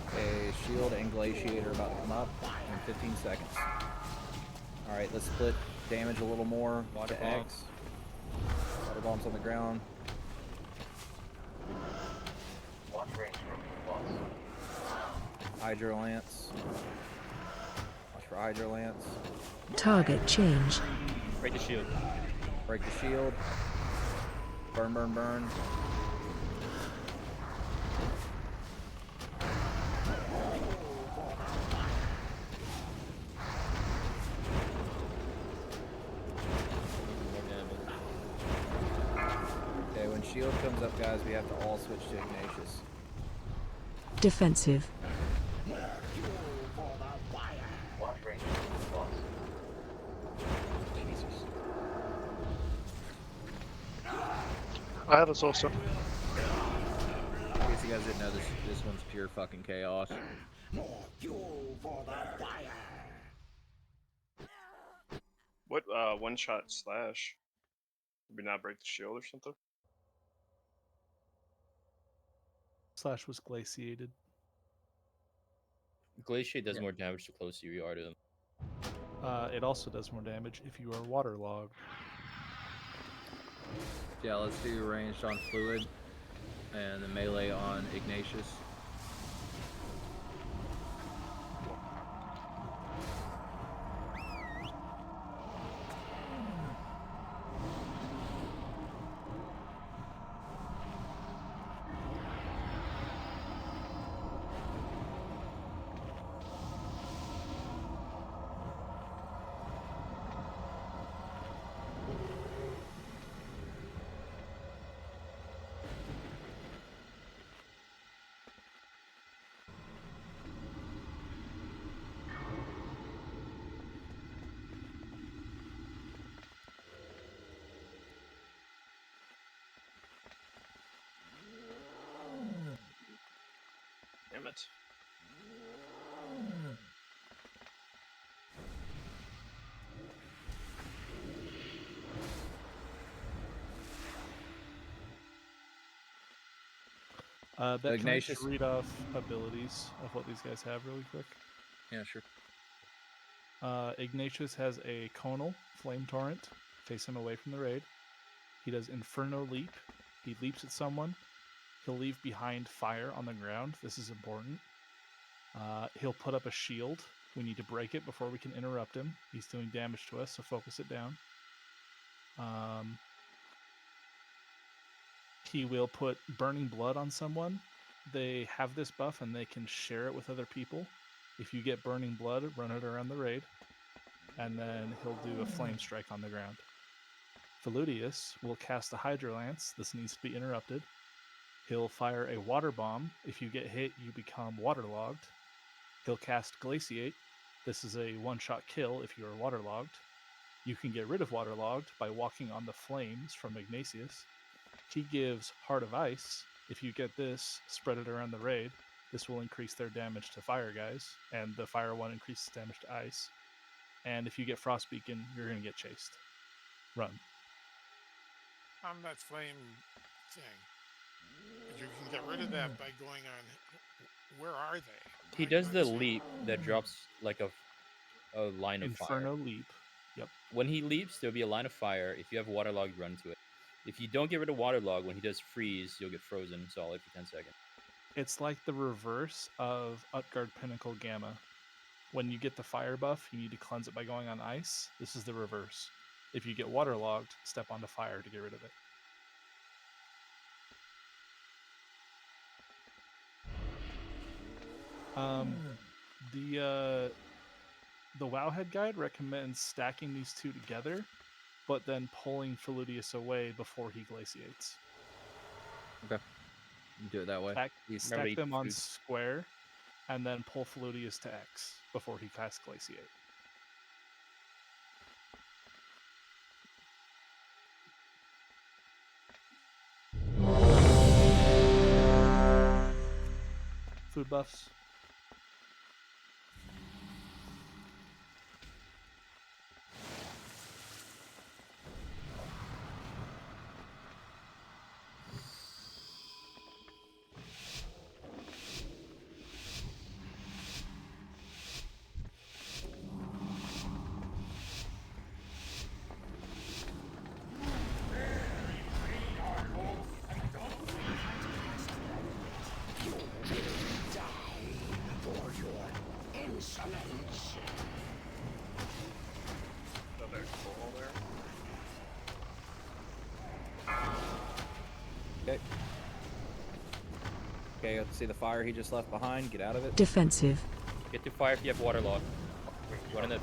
Okay, shield and glaciator about to come up in 15 seconds. Alright, let's split damage a little more to X. Water bombs on the ground. Hydro Lance. Watch for Hydro Lance. Target change. Break the shield. Break the shield. Burn, burn, burn. Okay, when shield comes up, guys, we have to all switch to Ignatius. Defensive. I have us also. In case you guys didn't know, this one's pure fucking chaos. More fuel for the fire. What one shot slash? Did we not break the shield or something? Slash was glaciated. Glaciate does more damage the closer you are to them. It also does more damage if you are waterlogged. Yeah, let's do ranged on Fluid and the melee on Ignatius. Damn it. Bet, can I Ignatius. just read off abilities of what these guys have really quick? Yeah, sure. Ignatius has a Conal Flame Torrent. Face him away from the raid. He does Inferno Leap. He leaps at someone. He'll leave behind fire on the ground. This is important. He'll put up a shield. We need to break it before we can interrupt him. He's doing damage to us, so focus it down. He will put Burning Blood on someone. They have this buff and they can share it with other people. If you get Burning Blood, run it around the raid, and then he'll do a Flame Strike on the ground. Feludius will cast a Hydro Lance. This needs to be interrupted. He'll fire a Water Bomb. If you get hit, you become waterlogged. He'll cast Glaciate. This is a one-shot kill if you are waterlogged. You can get rid of waterlogged by walking on the flames from Ignatius. He gives Heart of Ice. If you get this, spread it around the raid. This will increase their damage to fire guys, and the fire one increases damage to ice. And if you get Frost Beacon, you're going to get chased. Run. On that flame thing, you can get rid of that by going on. Where are they? He does the leap that drops like a line of fire. Inferno leap. Yep. When he leaps, there'll be a line of fire. If you have waterlog, run to it. If you don't get rid of waterlog, when he does freeze, you'll get frozen solid for 10 seconds. It's like the reverse of Utgard Pinnacle Gamma. When you get the fire buff, you need to cleanse it by going on ice. This is the reverse. If you get waterlogged, step onto fire to get rid of it. The Wowhead guide recommends stacking these two together, but then pulling Feludius away before he glaciates. Okay. Do it that way. Stack them on square, and then pull Feludius to X before he casts Glaciate. Food buffs. Okay. Okay, let's see the fire he just left behind. Get out of it. Defensive. Get to fire if you have waterlog. Run in the...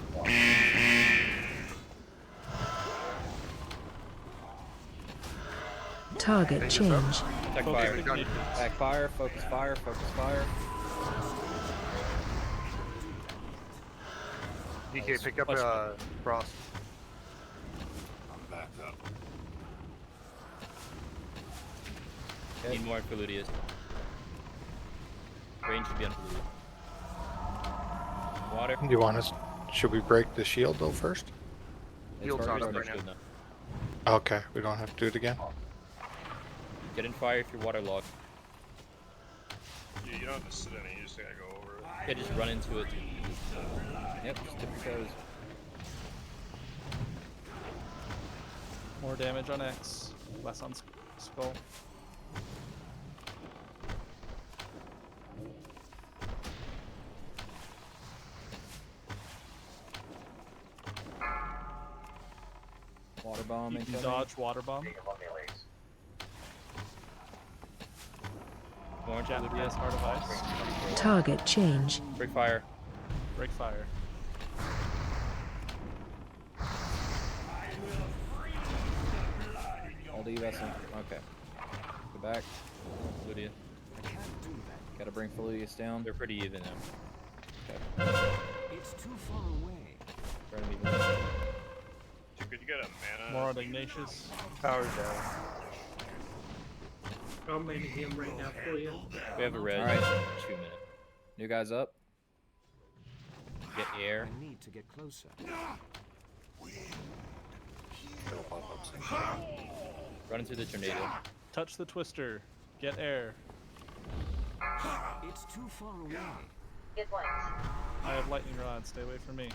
Target change. Attack fire. Attack fire. Focus fire. Focus fire. DK, pick up Frost. I'm back up. Okay. Need more Feludius. Range should be on Feludius. Water. Do you want us? Should we break the shield though first? Shield's on right now. Okay, we don't have to do it again. Get in fire if you're waterlogged. You don't have to sit in it, you just gotta go over it. Yeah, just run into it. Yep, just dip your toes. More damage on X, less on Skull. Water bomb. You can dodge water bomb. Orange Feludius, Heart of Ice. Target change. Break fire. Break fire. All D vessel. Okay. Go back. Feludius. Gotta bring Feludius down. They're pretty even now. Okay. It's too far away. Try to be Could you get a mana? More on Ignatius. Power's down. I'll mana him right now for you. We have a red. All right. 2 minutes. New guys up. Get air. I need to get closer. Run into the tornado. Touch the twister. Get air. It's too far away. I have lightning rod. Stay away from me.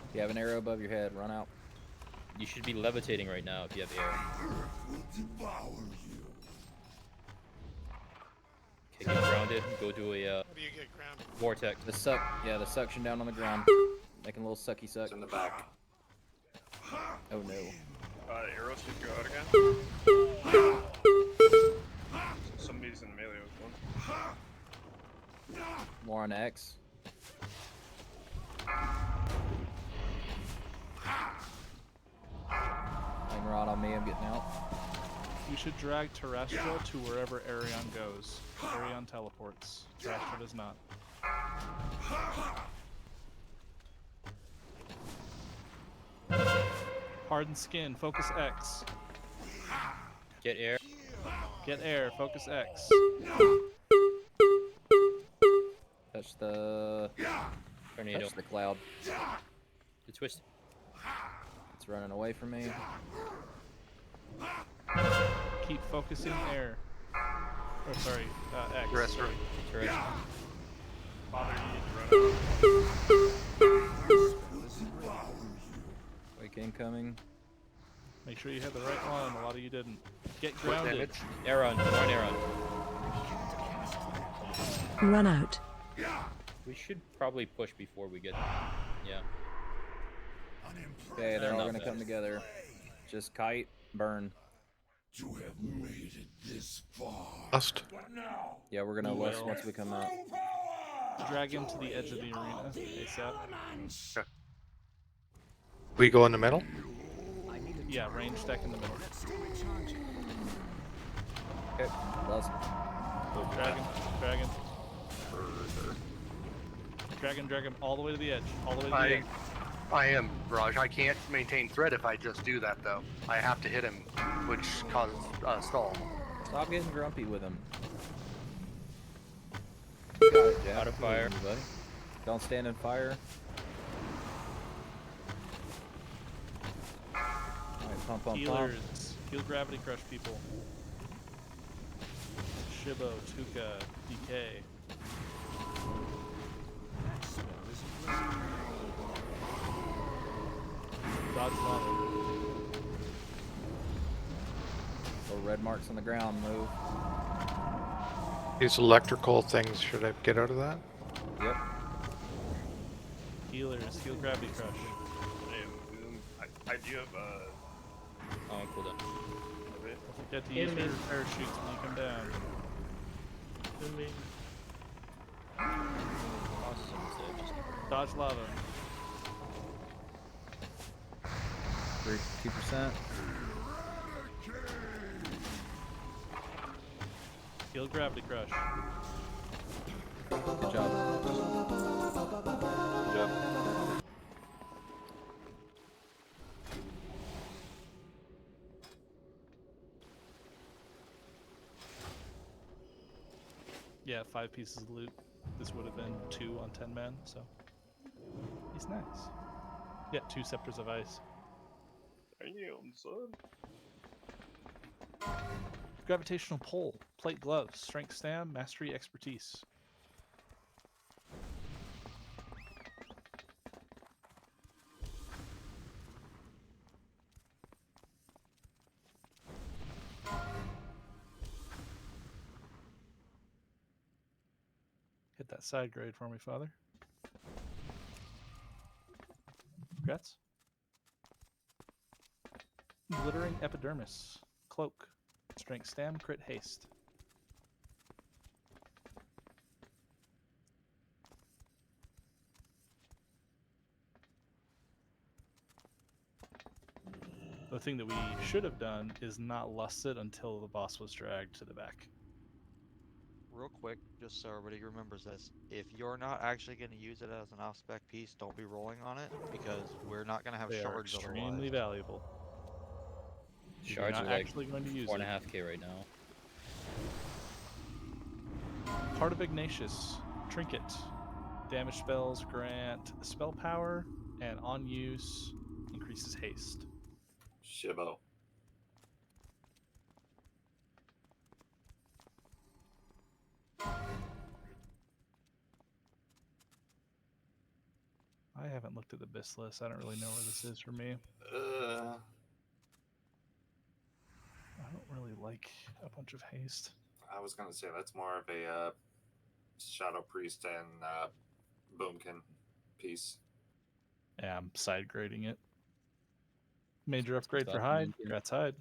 If you have an arrow above your head, run out. You should be levitating right now if you have air. Okay, get grounded. Go to a How do you get grounded? vortex. The suction down on the ground. Making a little sucky suck. It's in the back. Oh no. Arrows should go out again. So somebody's in melee with one. More on X. Hang rod on me, I'm getting out. You should drag Terrestrial to wherever Arion goes. Arion teleports. Terrestrial does not. Hardened skin, focus X. Get air. Get air, focus X. Touch the Tornado. Touch the cloud. The twist. It's running away from me. Keep focusing air. Oh, sorry, X. Terrestrial. Terrestrial. Father, you need to run out. Wake incoming. Make sure you had the right one. A lot of you didn't. Get grounded. Aaron, one Aaron. Run out. We should probably push before we get. Yeah. Okay, they're all Not gonna bad. come together. Just kite, burn. To have made it this far. Lust. Yeah, we're gonna lust once we come out. Drag him to the edge of the arena ASAP. Okay. We go in the middle? Yeah, range stack in the middle. Okay, lust. Dragon, dragon. Drag him all the way to the edge. All the way to the edge. I am, Raj. I can't maintain threat if I just do that, though. I have to hit him, which causes stall. Stop getting grumpy with him. You got it, Jack. Out of fire. Easy, buddy. Don't stand in fire. Alright, pump, pump, pump. Healers. Heal gravity crush people. Shibo, Tuka, DK. Dodge lava. Little red marks on the ground, move. These electrical things, should I get out of that? Yep. Healers, heal gravity crush. I do have Oh, cool down. Don't forget to use your parachutes when you come down. Dodge lava. 2%. Heal gravity crush. Good job. Good job. Yeah, 5 pieces of loot. This would have been 2 on 10 men, so he's nice. Yeah, 2 scepters of ice. damn, son. Gravitational pole, plate gloves, strength stam, mastery, expertise. Hit that side grade for me, Father. Congrats. Glittering epidermis, cloak, strength stam, crit haste. The thing that we should have done is not lusted until the boss was dragged to the back. Real quick, just so everybody remembers this, if you're not actually going to use it as an off-spec piece, don't be rolling on it, because we're not going to have They are shards extremely otherwise. valuable. Shards not are like actually going to use 4.5k right now. Heart of Ignatius, trinket. Damage spells grant spell power, and on use increases haste. Shibo. I haven't looked at the BIS list. I don't really know where this is for me. Uh, I don't really like a bunch of haste. I was gonna say that's more of a Shadow Priest and Boomkin piece. Yeah, I'm side grading it. Major upgrade for Stop Hyde. thinking. Congrats, Hyde.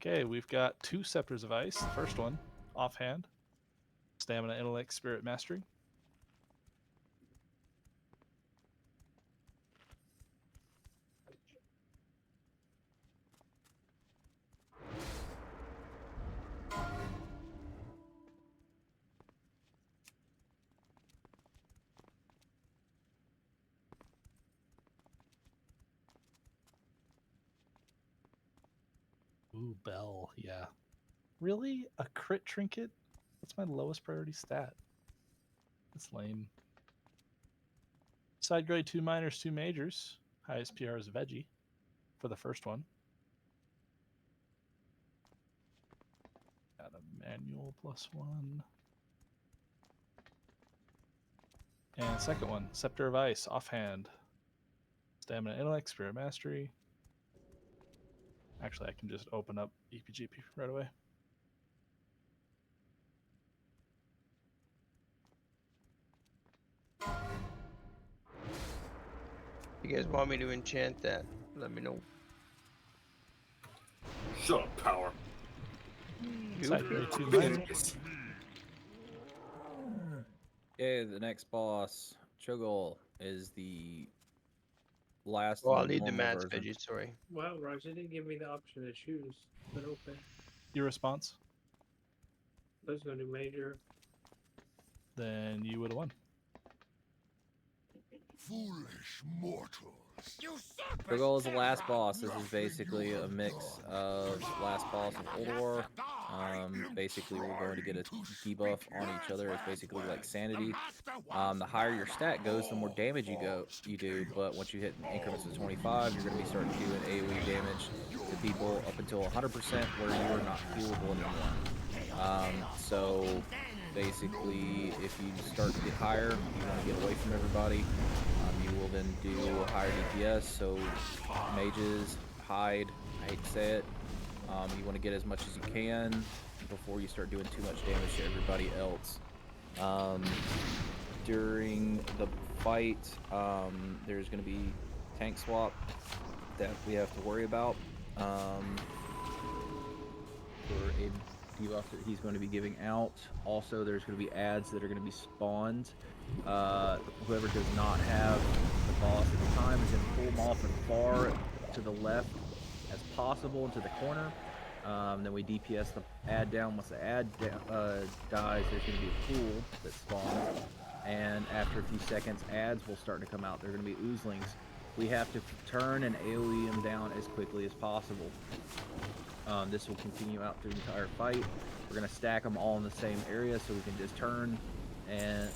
Okay, we've got 2 Scepters of Ice. The first one, offhand. Stamina, Intellect, Spirit, Mastery. Ooh, Bell, yeah. Really? A crit trinket? That's my lowest priority stat. That's lame. Side grade 2 minors, 2 majors. Highest PR is Veggie for the first one. Got a manual +1. And second one, Scepter of Ice, offhand. Stamina, Intellect, Spirit, Mastery. Actually, I can just open up EPGP right away. If you guys want me to enchant that, let me know. Shut up, power. Side grade 2 minors. Okay, the next boss, Chuggle, is the last Oh, of I'll the need the normal mats, version. Veggie, sorry. Wow, Roger didn't give me the option to choose, but okay. Your response? I was going to do major. Then you would have won. Foolish mortals. Chuggle is the last boss. This is basically a mix of last boss of Old War. Basically, we're going to get a debuff on each other. It's basically like sanity. The higher your stat goes, the more damage you do. But once you hit increments of 25, you're going to be starting doing AOE damage to people up until 100%, where you are not healable anymore. So basically, if you start to get higher, you want to get away from everybody. You will then do a higher DPS, so mages, hide, I hate to say it. You want to get as much as you can before you start doing too much damage to everybody else. During the fight, there's going to be tank swap that we have to worry about for a debuff that he's going to be giving out. Also, there's going to be ads that are going to be spawned. Whoever does not have the boss at the time is going to pull them off as far to the left as possible into the corner. Then we DPS the ad down. Once the ad dies, there's going to be a pool that spawns. And after a few seconds, ads will start to come out. They're going to be oozlings. We have to turn and AoE them down as quickly as possible. This will continue out through the entire fight. We're going to stack them all in the same area so we can just turn and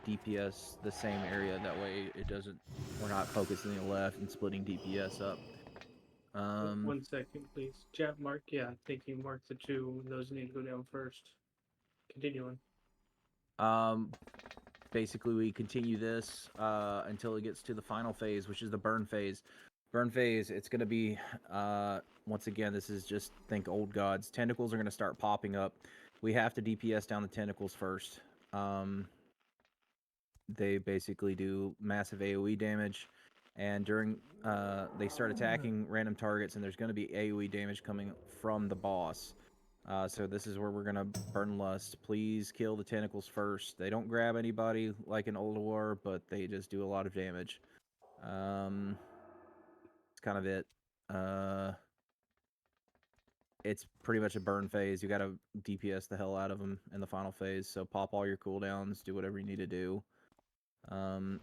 DPS the same area. That way it doesn't, we're not focusing on the left and splitting DPS up. 1 second, please. Chat mark, yeah, I think you marked the 2. Those need to go down first. Continue on. Basically, we continue this until it gets to the final phase, which is the burn phase. Burn phase, it's going to be, once again, this is just, think old gods. Tentacles are going to start popping up. We have to DPS down the tentacles first. They basically do massive AoE damage. And during, they start attacking random targets, and there's going to be AoE damage coming from the boss. So this is where we're going to burn lust. Please kill the tentacles first. They don't grab anybody like in Old War, but they just do a lot of damage. It's kind of it. It's pretty much a burn phase. You got to DPS the hell out of them in the final phase. So pop all your cooldowns, do whatever you need to do.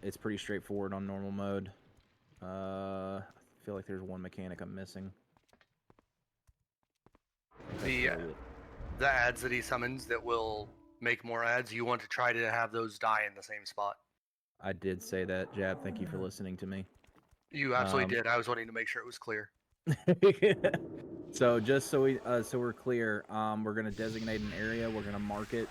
It's pretty straightforward on normal mode. I feel like there's one mechanic I'm missing. The ads that he summons that will make more ads, you want to try to have those die in the same spot. I did say that, Jab. Thank you for listening to me. You absolutely did. I was wanting to make sure it was clear. So just so we're clear, we're gonna designate an area. We're gonna mark it.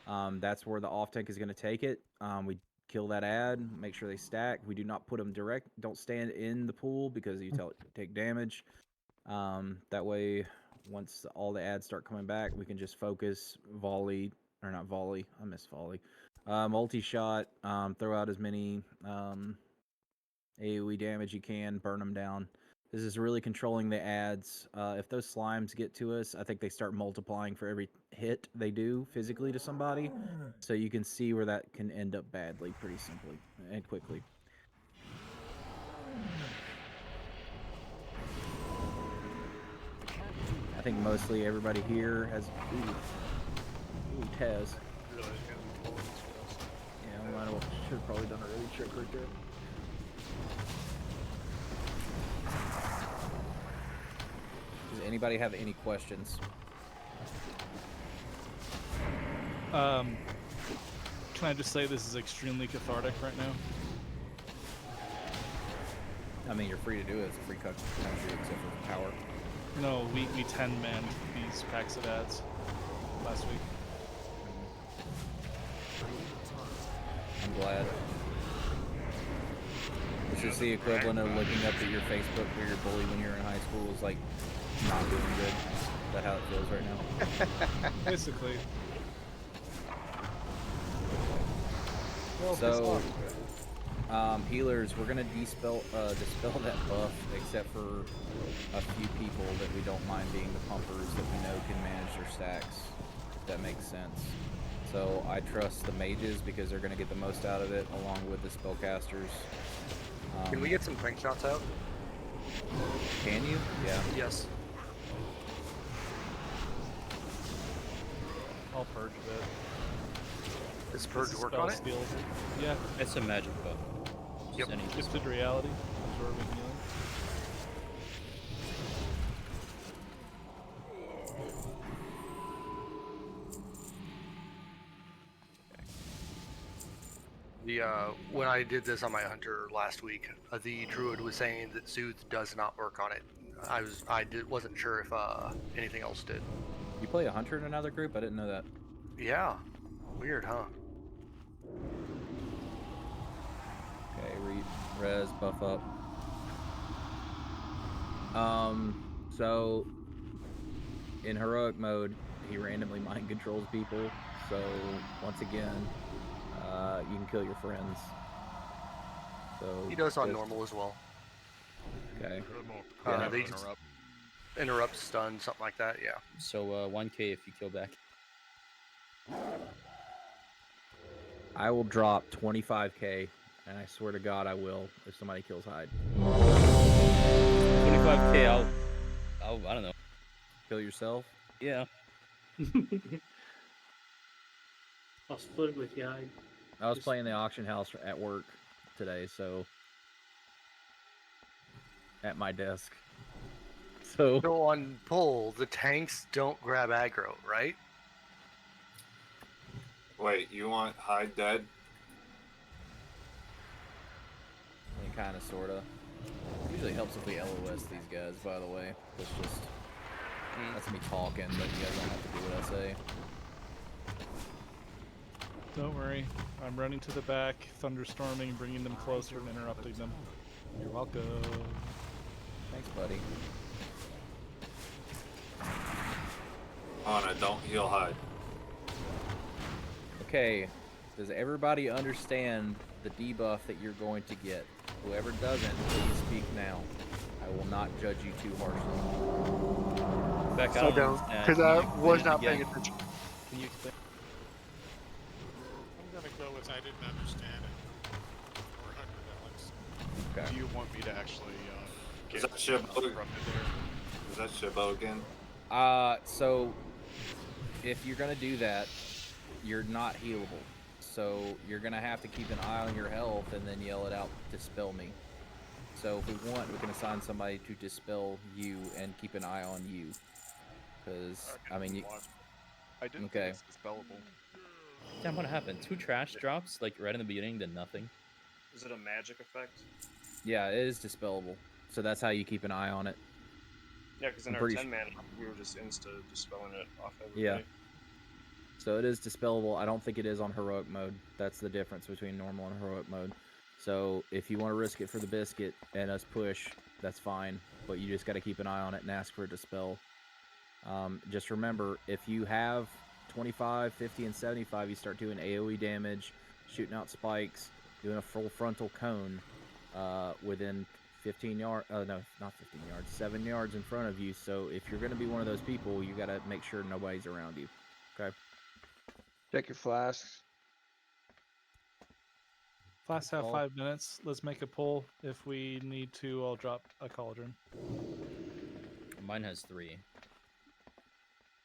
That's where the off tank is gonna take it. We kill that ad. Make sure they stack. We do not put them direct. Don't stand in the pool because you take damage. That way, once all the ads start coming back, we can just focus, volley, or not volley. I miss volley. Multi-shot. Throw out as many AoE damage you can. Burn them down. This is really controlling the ads. If those slimes get to us, I think they start multiplying for every hit they do physically to somebody. So you can see where that can end up badly pretty simply and quickly. I think mostly everybody here has... Ooh, Tez. Yeah, I should have probably done a early trick right there. Does anybody have any questions? Can I just say this is extremely cathartic right now? I mean, you're free to do it. It's a free country except for power. No, we 10-manned these packs of ads last week. I'm glad. It's just the equivalent of looking up at your Facebook where your bully when you were in high school was like not doing good. Is that how it feels right now? Basically. So, healers, we're gonna dispel that buff, except for a few people that we don't mind being the pumpers that we know can manage their stacks. If that makes sense. So I trust the mages because they're gonna get the most out of it, along with the spellcasters. Can we get some crank shots out? Can you? Yeah. Yes. I'll purge a bit. Does purge work on it? Yeah. It's a magic buff. Yep. Twisted reality. Absorbing healing. The when I did this on my hunter last week, the druid was saying that soothe does not work on it. Wasn't sure if anything else did. You play a hunter in another group? I didn't know that. Yeah. Weird, huh? Okay, res, buff up. So in heroic mode, he randomly mind controls people. So once again, you can kill your friends. So He does on normal as well. Okay. They just interrupt, stun, something like that. Yeah. So 1K if you kill back. I will drop 25k, and I swear to God I will if somebody kills Hyde. 25k, I don't know. Kill yourself? Yeah. I'll split it with you. I was playing the auction house at work today, so at my desk. So on pull, the tanks don't grab aggro, right? Wait, you want Hyde dead? I mean, kind of, sort of. Usually helps if we LOS these guys, by the way. That's me talking, but you guys don't have to do what I say. Don't worry. I'm running to the back, thunderstorming, bringing them closer and interrupting them. You're welcome. Thanks, buddy. Anna, don't heal Hyde. Okay, does everybody understand the debuff that you're going to get? Whoever doesn't, please speak now. I will not judge you too harshly. Back I don't, because I was not paying attention. Can you explain? I'm gonna go with I didn't understand it. 400 Alex. Okay. Do you want me to actually Is get that Shibbo? from it there? Is that Shibbo again? So if you're gonna do that, you're not healable. So you're gonna have to keep an eye on your health and then yell it out, dispel me. So if we want, we can assign somebody to dispel you and keep an eye on you. Because, I mean, I didn't okay. think it's dispellable. Damn, what happened? 2 trash drops, like right in the beginning, then nothing. Is it a magic effect? Yeah, it is dispellable. So that's how you keep an eye on it. Yeah, because in our 10 mana, we were just insta dispelling it off everybody. Yeah. So it is dispellable. I don't think it is on heroic mode. That's the difference between normal and heroic mode. So if you want to risk it for the biscuit and us push, that's fine. But you just got to keep an eye on it and ask for a dispel. Just remember, if you have 25, 50, and 75, you start doing AoE damage, shooting out spikes, doing a full frontal cone within 15 yards. No, not 15 yards. 7 yards in front of you. So if you're going to be one of those people, you got to make sure nobody's around you. Okay. Check your flasks. Flasks have Paul? 5 minutes. Let's make a poll. If we need to, I'll drop a cauldron. Mine has 3.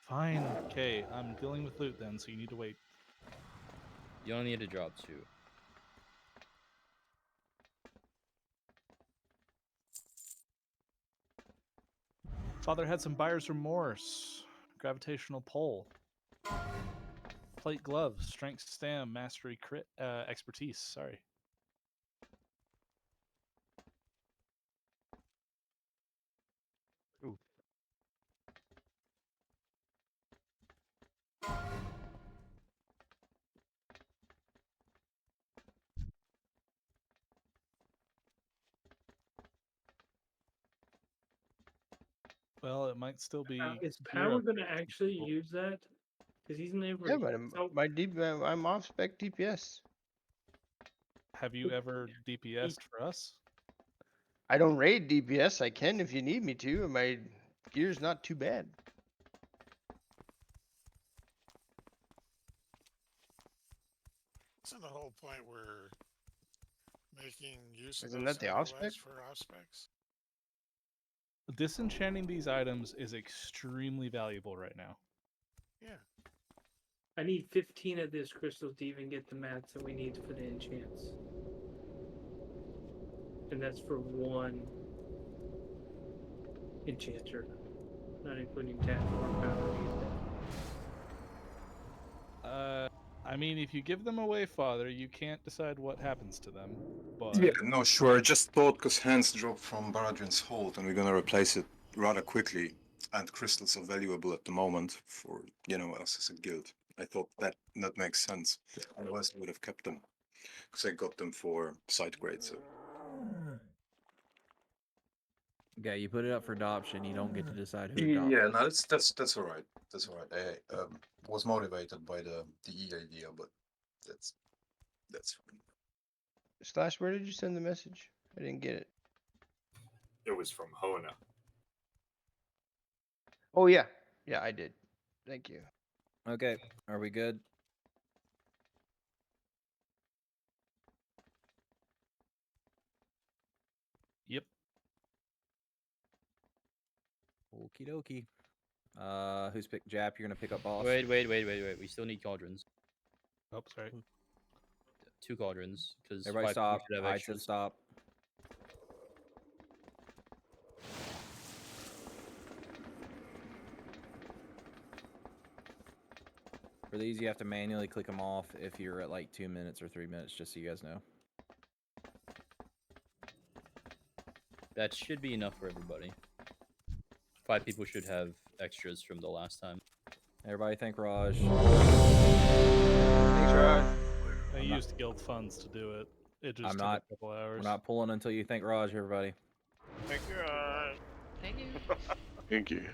Fine. Okay, I'm dealing with loot then, so you need to wait. You only need to drop 2. Father had some buyer's remorse. Gravitational pull. Plate gloves. Strength stam. Mastery crit. Expertise. Sorry. Ooh. Well, it might still be. Is gear Power up going to for some actually people. use that? Because he's never. Yeah, but I'm off spec DPS. Have you ever DPS'd for us? I don't raid DPS. I can if you need me to, and my gear's not too bad. Isn't the whole point we're making use of Isn't those that the off spec? anyways for off specs? Disenchanting these items is extremely valuable right now. Yeah. I need 15 of this crystals to even get the mats that we need for the enchants. And that's for one enchanter, not including tap or power. I mean, if you give them away, Father, you can't decide what happens to them. But Yeah, no, sure. I just thought because hands dropped from Baradrin's hold and we're gonna replace it rather quickly, and crystals are valuable at the moment for, you know, us as a guild. I thought that makes sense. Otherwise, I would have kept them because I got them for side grade. So Okay, you put it up for adoption. You don't get to decide who adopts. yeah, no, that's all right. That's all right. I was motivated by the E idea, but that's fine. Slash, where did you send the message? I didn't get it. It was from Hona. Oh yeah, yeah, I did. Thank you. Okay, are we good? Yep. Okie dokie. Who's picked Jap? You're gonna pick up boss. Wait. We still need cauldrons. Oh, sorry. 2 cauldrons, because 5 Everybody people stop. should have I said extras. stop. For these, you have to manually click them off if you're at like 2 minutes or 3 minutes, just so you guys know. That should be enough for everybody. 5 people should have extras from the last time. Everybody thank Raj. Thanks, Raj. I I'm used guild funds to do it. It just took a couple hours. We're not pulling until you thank Raj, everybody. Thank you. Thank you. Thank you.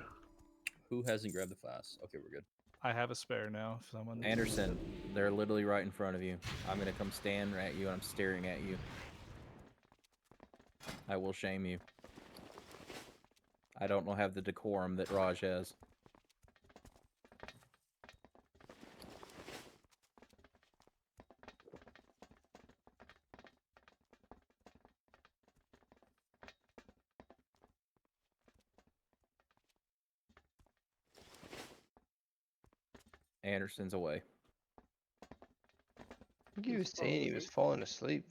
Who hasn't grabbed the flask? Okay, we're good. I have a spare now. If someone needs Anderson, they're literally right in front of you. I'm gonna come stand at you and I'm staring at you. I will shame you. I don't have the decorum that Raj has. Anderson's away. I think he was saying he was falling asleep.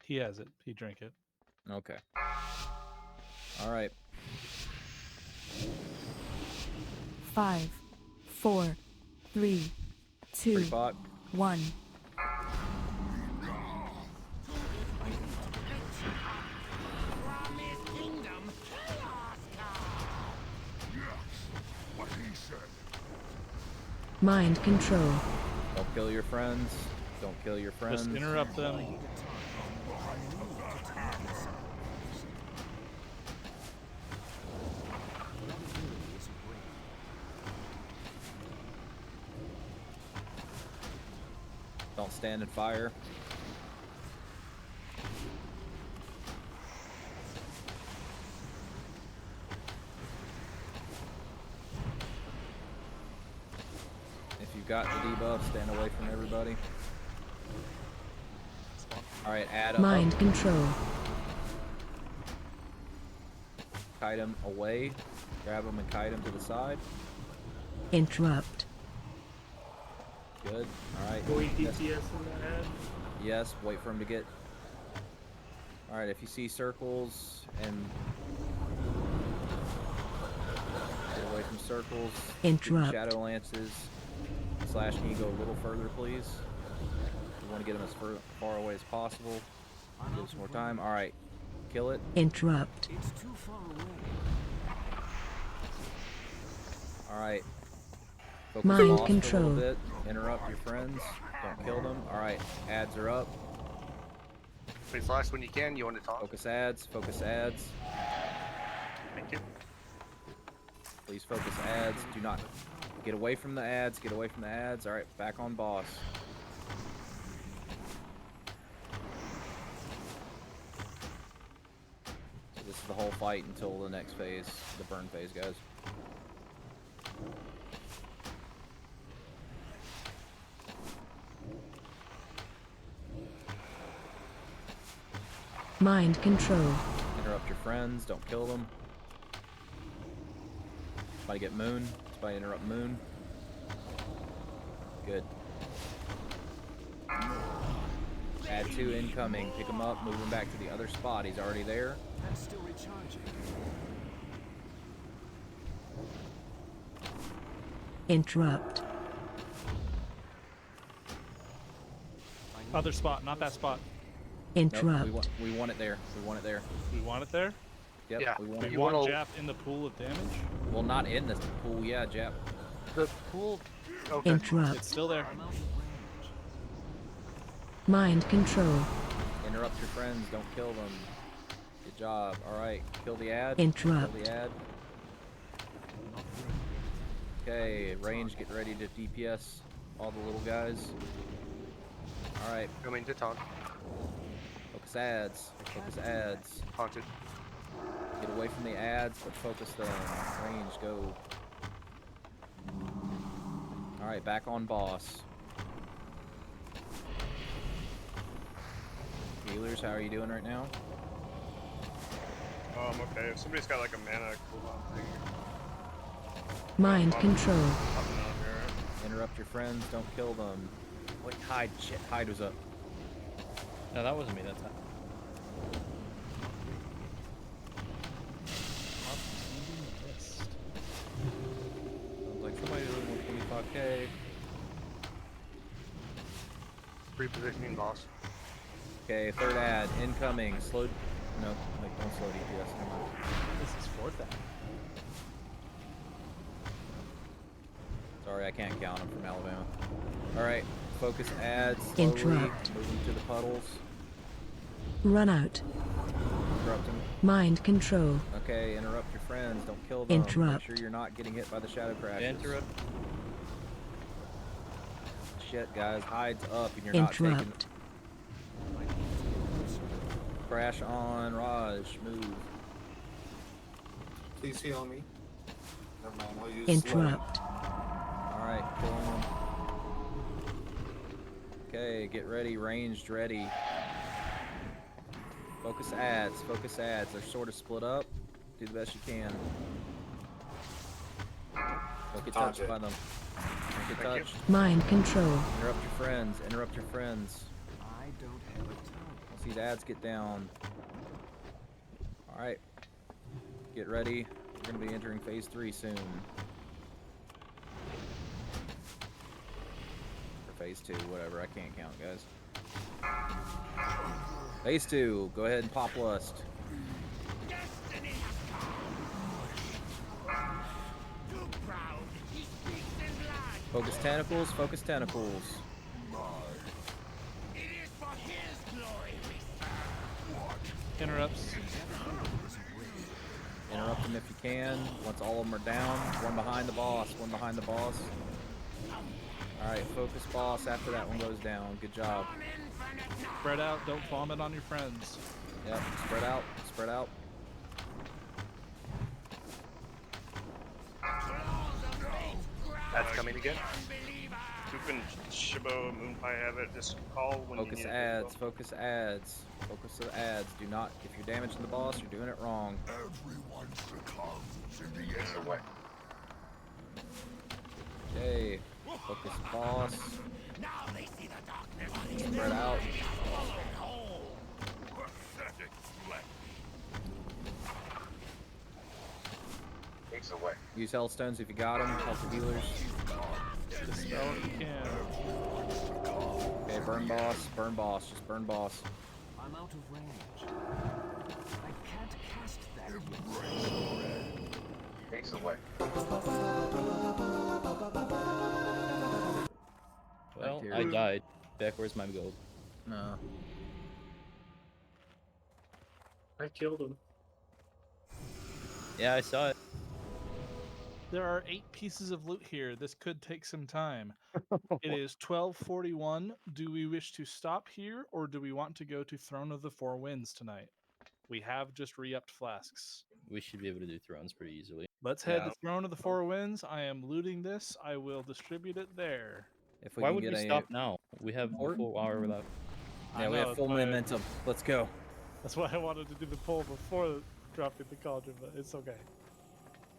He has it. He drank it. Okay. All right. 5, 4, 3, 2, Pre-pot. 1. Mind control. Don't kill your friends. Don't kill your friends. Just interrupt them. Don't stand and fire. If you've got the debuff, stand away from everybody. Alright, add up. Mind control. Kite him away. Grab him and kite him to the side. Interrupt. Good. Alright. Go DPS in the head. Yes, wait for him to get... Alright, if you see circles and... Get away from circles. Interrupt. Shadow lances. Slash, can you go a little further, please? We want to get him as far away as possible. Give us more time. Alright. Kill it. Interrupt. It's too far away. Alright. Focus Mind boss for a control. little bit. Interrupt your friends. Don't kill them. Alright. Ads are up. Please last when you can. You want to talk? Focus ads. Focus ads. Thank you. Please focus ads. Do not get away from the ads. Get away from the ads. Alright. Back on boss. So this is the whole fight until the next phase. The burn phase, guys. Mind control. Interrupt your friends, don't kill them. Somebody get Moon. Somebody interrupt Moon. Good. Add 2 incoming. Pick him up, move him back to the other spot. He's already there. That's still recharging. Interrupt. Other spot, not that spot. Interrupt. Nope, we want it there. We want it there. We want it there? Yep, Yeah. we want it. You want Jap in the pool of damage? Well, not in the pool, yeah, Jap. The pool. Okay. Interrupt. It's still there. Mind control. Interrupt your friends, don't kill them. Good job. Alright, kill the ad. Interrupt. Kill the ad. Okay, range, get ready to DPS all the little guys. Alright. Coming to taunt. Focus ads. Focus ads. Haunted. Get away from the ads, but focus them. Range, go. Alright, back on boss. Healers, how are you doing right now? Okay. If somebody's got like a mana cooldown thing. Mind control. Popping on here. Interrupt your friends, don't kill them. Wait, hide. Shit, hide was up. No, that wasn't me that time. Sounds like somebody doing 125k. Repositioning boss. Okay, third ad, incoming. Slow. No, like, don't slow DPS. Never mind. This is fourth ad. Sorry, I can't count them from Alabama. Alright, focus ads. Slowly. Interrupt. Move them to the puddles. Run out. Interrupt them. Mind control. Okay, interrupt your friends. Don't kill them. Interrupt. Make sure you're not getting hit by the shadow crashes. Interrupt. Shit, guys, hides up and you're not taking. Interrupt. Crash on, Raj, move. Please heal me. Never mind, I'll use Interrupt. Alright, killing them. Okay, get ready, ranged ready. Focus ads, focus ads. They're sort of split up. Do the best you can. Don't get touched by them. Don't get touched. Mind control. Interrupt your friends, interrupt your friends. I don't have a time. Once these ads get down. Alright. Get ready. We're going to be entering phase 3 soon. Or phase 2, whatever. I can't count, guys. Phase 2. Go ahead and pop lust. Focus tentacles, focus tentacles. Interrupts. Interrupt them if you can. Once all of them are down. One behind the boss, one behind the boss. Alright, focus boss after that one goes down. Good job. Spread out, don't vomit on your friends. Yep, spread out, spread out. That's coming again. Coop and Shibo Moonpie have it. Just call when Focus you need ads, it. focus ads. Focus the ads. Do not, if you're damaging the boss, you're doing it wrong. Everyone succumbs in the end. Okay, focus boss. Now they see the darkness. Spread out. Pathetic flesh. Use health stones if you got them. Help the healers. Dispel if you can. Okay, burn boss, just burn boss. I'm out of range. I can't cast that Well, here. I died. Beck, where's my gold? No. I killed him. Yeah, I saw it. There are 8 pieces of loot here. This could take some time. It is 12:41. Do we wish to stop here, or do we want to go to Throne of the Four Winds tonight? We have just re-upped flasks. We should be able to do thrones pretty easily. Let's head to Throne of the Four Winds. I am looting this. I will distribute it there. If Why would we stop now? We have a full hour left. I Yeah, we know, have full that's why momentum. Let's go. That's why I wanted to do the poll before dropping the cauldron, but it's okay.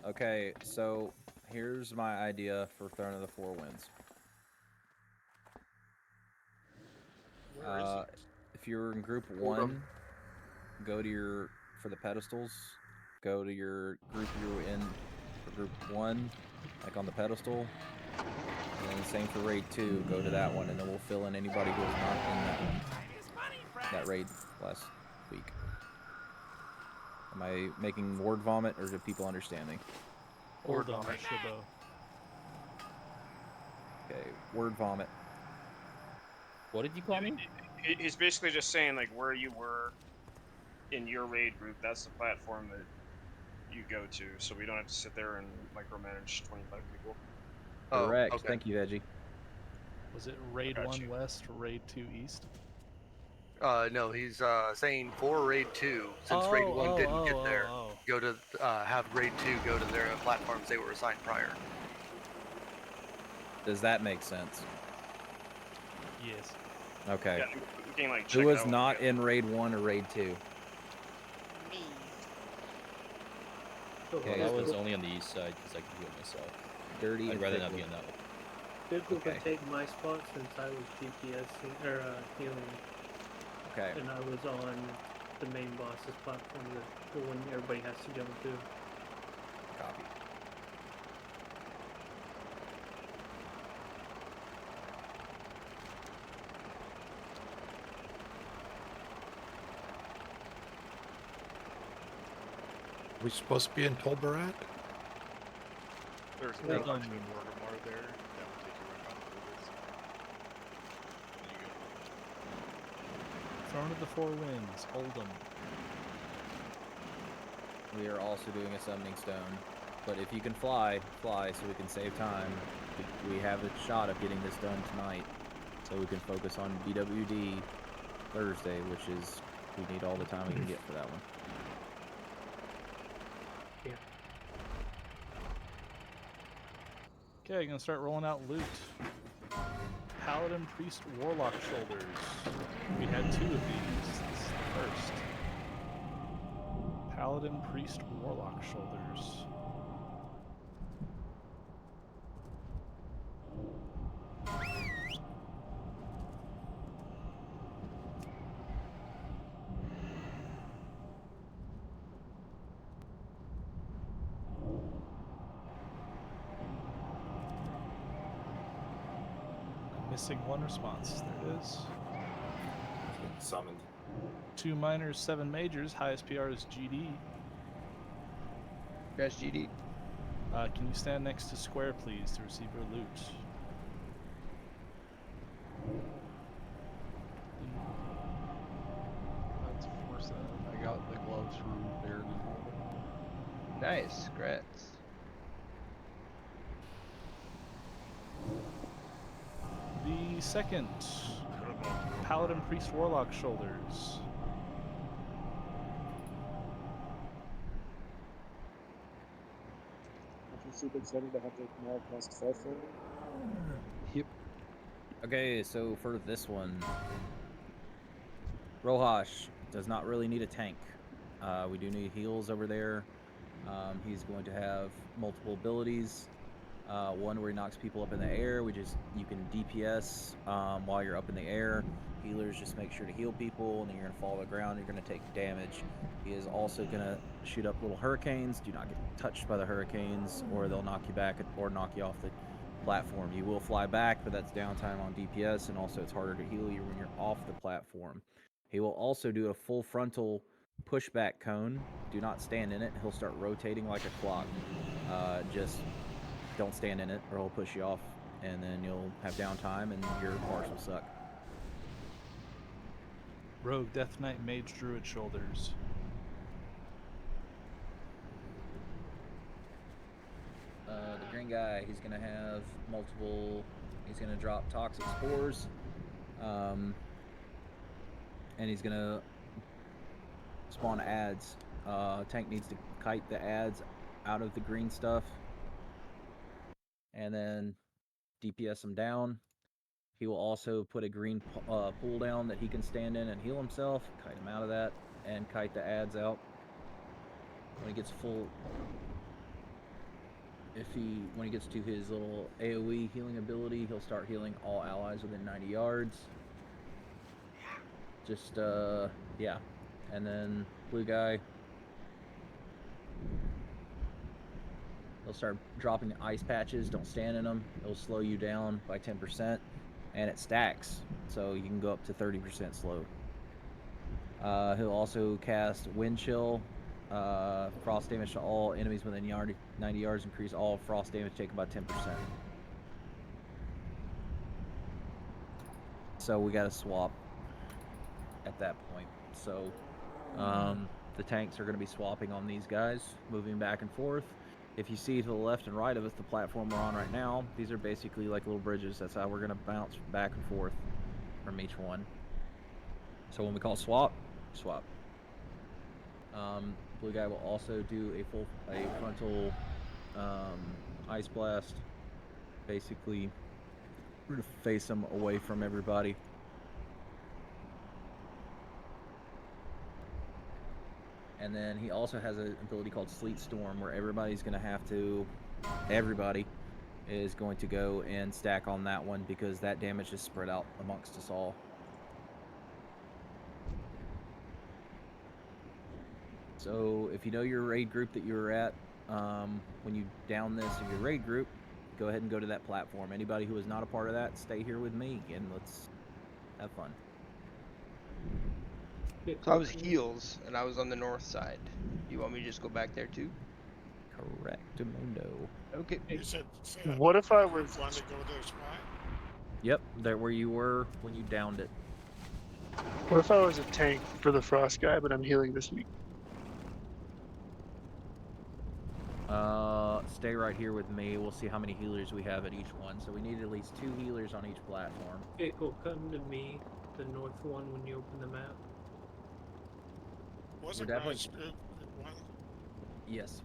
Okay, so here's my idea for Throne of the Four Winds. If you're in group 1, go to your, for the pedestals, go to your group you were in for group 1, like on the pedestal. And then the same for raid 2, go to that one, and then we'll fill in anybody who was not in that one. That raid last week. Am I making word vomit, or do people understand me? Word vomit, Shibo. Okay, word vomit. What did you call me? He's basically just saying like where you were in your raid group. That's the platform that you go to, so we don't have to sit there and micromanage 25 people. Correct. Thank you, Veggie. Was it raid 1 west, raid 2 east? No, he's saying for raid 2, since raid 1 didn't get there, go to have raid 2 go to their platforms they were assigned prior. Does that make sense? Yes. Okay. Yeah, we can, like, Who check was it out. not in raid 1 or raid 2? Okay, I was only on the east side because I could do it myself. Dirty. I'd and rather not fickle. be on that one. Fickle Okay. could take my spot since I was DPS or healing. Okay. And I was on the main boss's platform, the one everybody has to jump to. Copy. We supposed to be in Tolbarat? There's a Hold big on. Mortimer there. That will take you right around the borders. Throne of the Four Winds, Oldham. We are also doing a summoning stone. But if you can fly, fly so we can save time. We have a shot of getting this done tonight. So we can focus on BWD Thursday, which is, we need all the time we can get for that one. Yeah. Okay, I'm gonna start rolling out loot. Paladin, Priest, Warlock shoulders. We had 2 of these. This is the first. Paladin, Priest, Warlock shoulders. I'm missing 1 response. There it is. Summoned. 2 minors, 7 majors. Highest PR is GD. Congrats, GD. Can you stand next to Square, please, to receive your loot? That's 4-7. I got the gloves from Baird and Holden. Nice, congrats. second, Paladin Priest Warlock shoulders. I'm super excited to have the now cast Fell Flame. Yep. Okay, so for this one, Rohash does not really need a tank. We do need heals over there. He's going to have multiple abilities. One where he knocks people up in the air. You can DPS while you're up in the air. Healers just make sure to heal people, and then you're gonna fall to the ground. You're gonna take damage. He is also gonna shoot up little hurricanes. Do not get touched by the hurricanes, or they'll knock you back or knock you off the platform. You will fly back, but that's downtime on DPS, and also it's harder to heal you when you're off the platform. He will also do a full frontal pushback cone. Do not stand in it. He'll start rotating like a clock. Just don't stand in it, or he'll push you off, and then you'll have downtime, and your parts will suck. Rogue Death Knight Mage Druid shoulders. The green guy, he's gonna have multiple. He's gonna drop toxic spores, and he's gonna spawn ads. Tank needs to kite the ads out of the green stuff, and then DPS them down. He will also put a green pool down that he can stand in and heal himself, kite him out of that, and kite the ads out. When he gets full, when he gets to his little AoE healing ability, he'll start healing all allies within 90 yards. Just, yeah. And then blue guy, he'll start dropping the ice patches. Don't stand in them. It'll slow you down by 10%. And it stacks, so you can go up to 30% slow. He'll also cast Wind Chill. Frost damage to all enemies within 90 yards. Increase all frost damage taken by 10%. So we got to swap at that point. So the tanks are going to be swapping on these guys, moving back and forth. If you see to the left and right of us, the platform we're on right now, these are basically like little bridges. That's how we're going to bounce back and forth from each one. So when we call swap, swap. Blue guy will also do a frontal ice blast. Basically, we're going to face them away from everybody. And then he also has an ability called Sleet Storm, where everybody is going to go and stack on that one, because that damage is spread out amongst us all. So if you know your raid group that you were at, when you down this in your raid group, go ahead and go to that platform. Anybody who is not a part of that, stay here with me, and let's have fun. So I was heels, and I was on the north side. Do you want me to just go back there too? Correctamundo. Okay. You said What if I was? want to go to their spot? Yep, there where you were when you downed it. What if I was a tank for the frost guy, but I'm healing this week? Stay right here with me. We'll see how many healers we have at each one. So we need at least 2 healers on each platform. Okay, cool. Come to me, the north one, when you open the map. Wasn't We're definitely- Raj group one? Yes.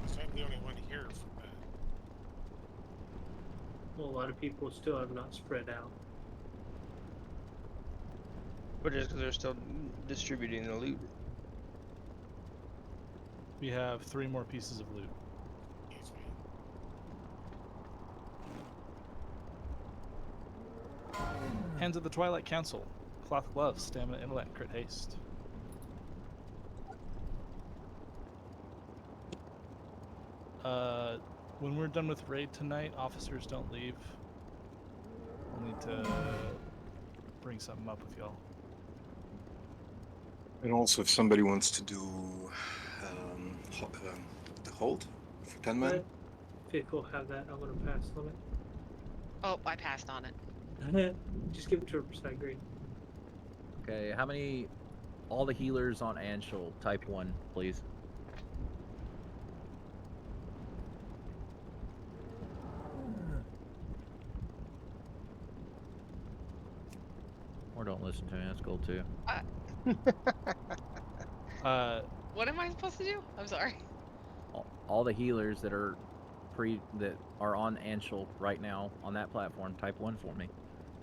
So I'm the only one here for that. Well, a lot of people still have not spread out. But just because they're still distributing the loot. We have 3 more pieces of loot. Hands of the Twilight Council. Cloth gloves, stamina, intellect, crit haste. When we're done with raid tonight, officers don't leave. I'll need to bring something up with y'all. And also, if somebody wants to do the hold for 10 men, Fickle have that. I'm gonna pass on it. Oh, I passed on it. Just give it to her for side grade. Okay, how many... All the healers on Anshul, type 1, please. Or don't listen to me. That's cool too. What am I supposed to do? I'm sorry. All the healers that are on Anshul right now on that platform, type 1 for me.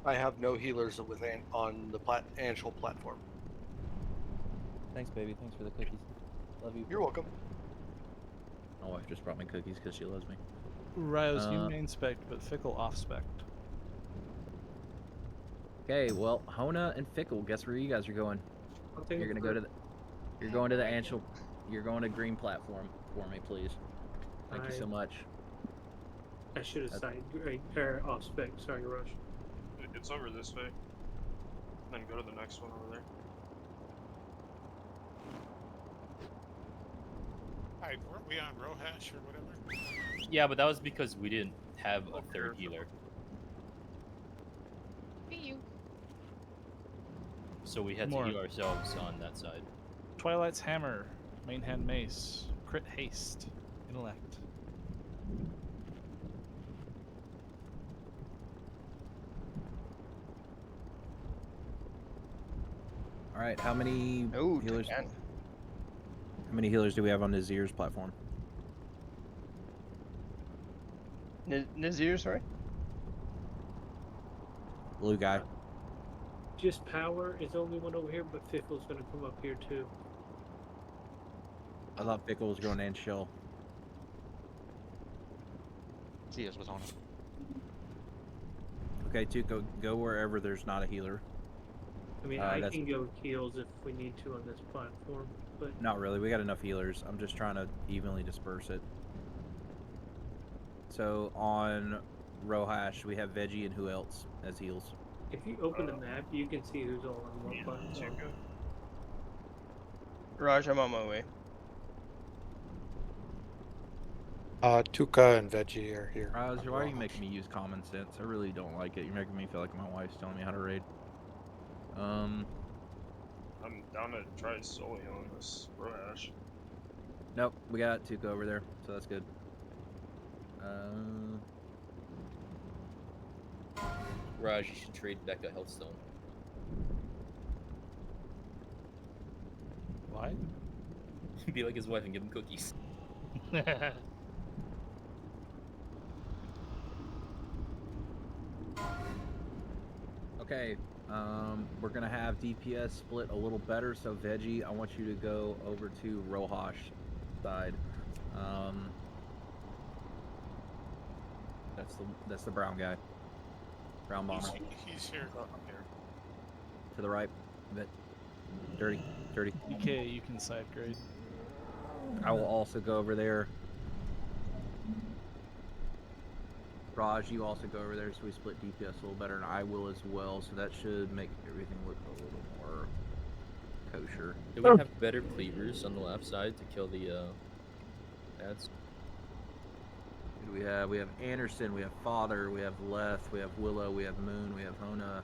I have no healers on the Anshul platform. Thanks, baby. Thanks for the cookies. Love you. You're welcome. My wife just brought me cookies because she loves me. Rios, you main spec, but Fickle off spec. Okay, well, Hona and Fickle, guess where you guys are going? You're gonna go to the. You're going to the Anshul. You're going to green platform for me, please. Thank you so much. I should have side or off spec. Sorry, Rush. It's over this way. Then go to the next one over there. Hi, weren't we on Rohash or whatever? Yeah, but that was because we didn't have a third healer. Hey, you. So we had to heal ourselves on that side. Twilight's Hammer, main hand mace, crit haste, intellect. All right, how many healers? How many healers do we have on Nazir's platform? Nazir, sorry? Blue guy. Just power is the only one over here, but Fickle's gonna come up here too. I thought Fickle was going to Anshul. Zias was on it. Okay, Tuco, go wherever there's not a healer. I mean, I can go heals if we need to on this platform, but Not really. We got enough healers. I'm just trying to evenly disperse it. So on Rohash, we have Veggie and who else as heals? if you open the map, you can see who's all on what platform. Raj, I'm on my way. Tuka and Veggie are here. Raj, why are you making me use common sense? I really don't like it. You're making me feel like my wife's telling me how to raid. I'm down to try solo healing this Rohash. Nope, we got Tuka over there, so that's good. Raj, you should trade Becca Healthstone. Why? Be like his wife and give him cookies. Okay, we're gonna have DPS split a little better. So Veggie, I want you to go over to Rohash side. That's the brown guy. Brown bomber. He's here. Up here. To the right. Bit dirty. DK, you can side grade. I will also go over there. Raj, you also go over there, so we split DPS a little better, and I will as well. So that should make everything look a little more kosher. Do we have better cleavers on the left side to kill the ads? Who do we have? We have Anderson, we have Father, we have Leth, we have Willow, we have Moon, we have Hona,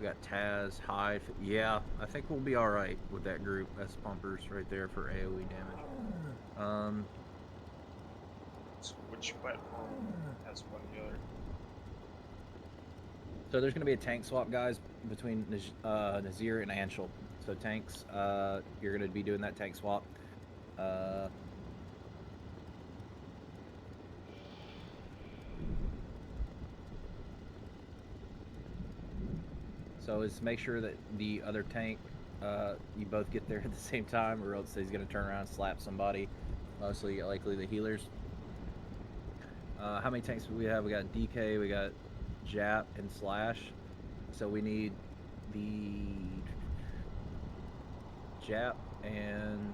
we got Taz, Hyde. Yeah, I think we'll be alright with that group. That's pumpers right there for AoE damage. So which platform has one healer? So there's going to be a tank swap, guys, between Nazir and Anshul. So tanks, you're going to be doing that tank swap. So is make sure that the other tank, you both get there at the same time, or else he's going to turn around and slap somebody. Mostly likely the healers. How many tanks do we have? We got DK, we got Jap, and Slash. So we need the Jap and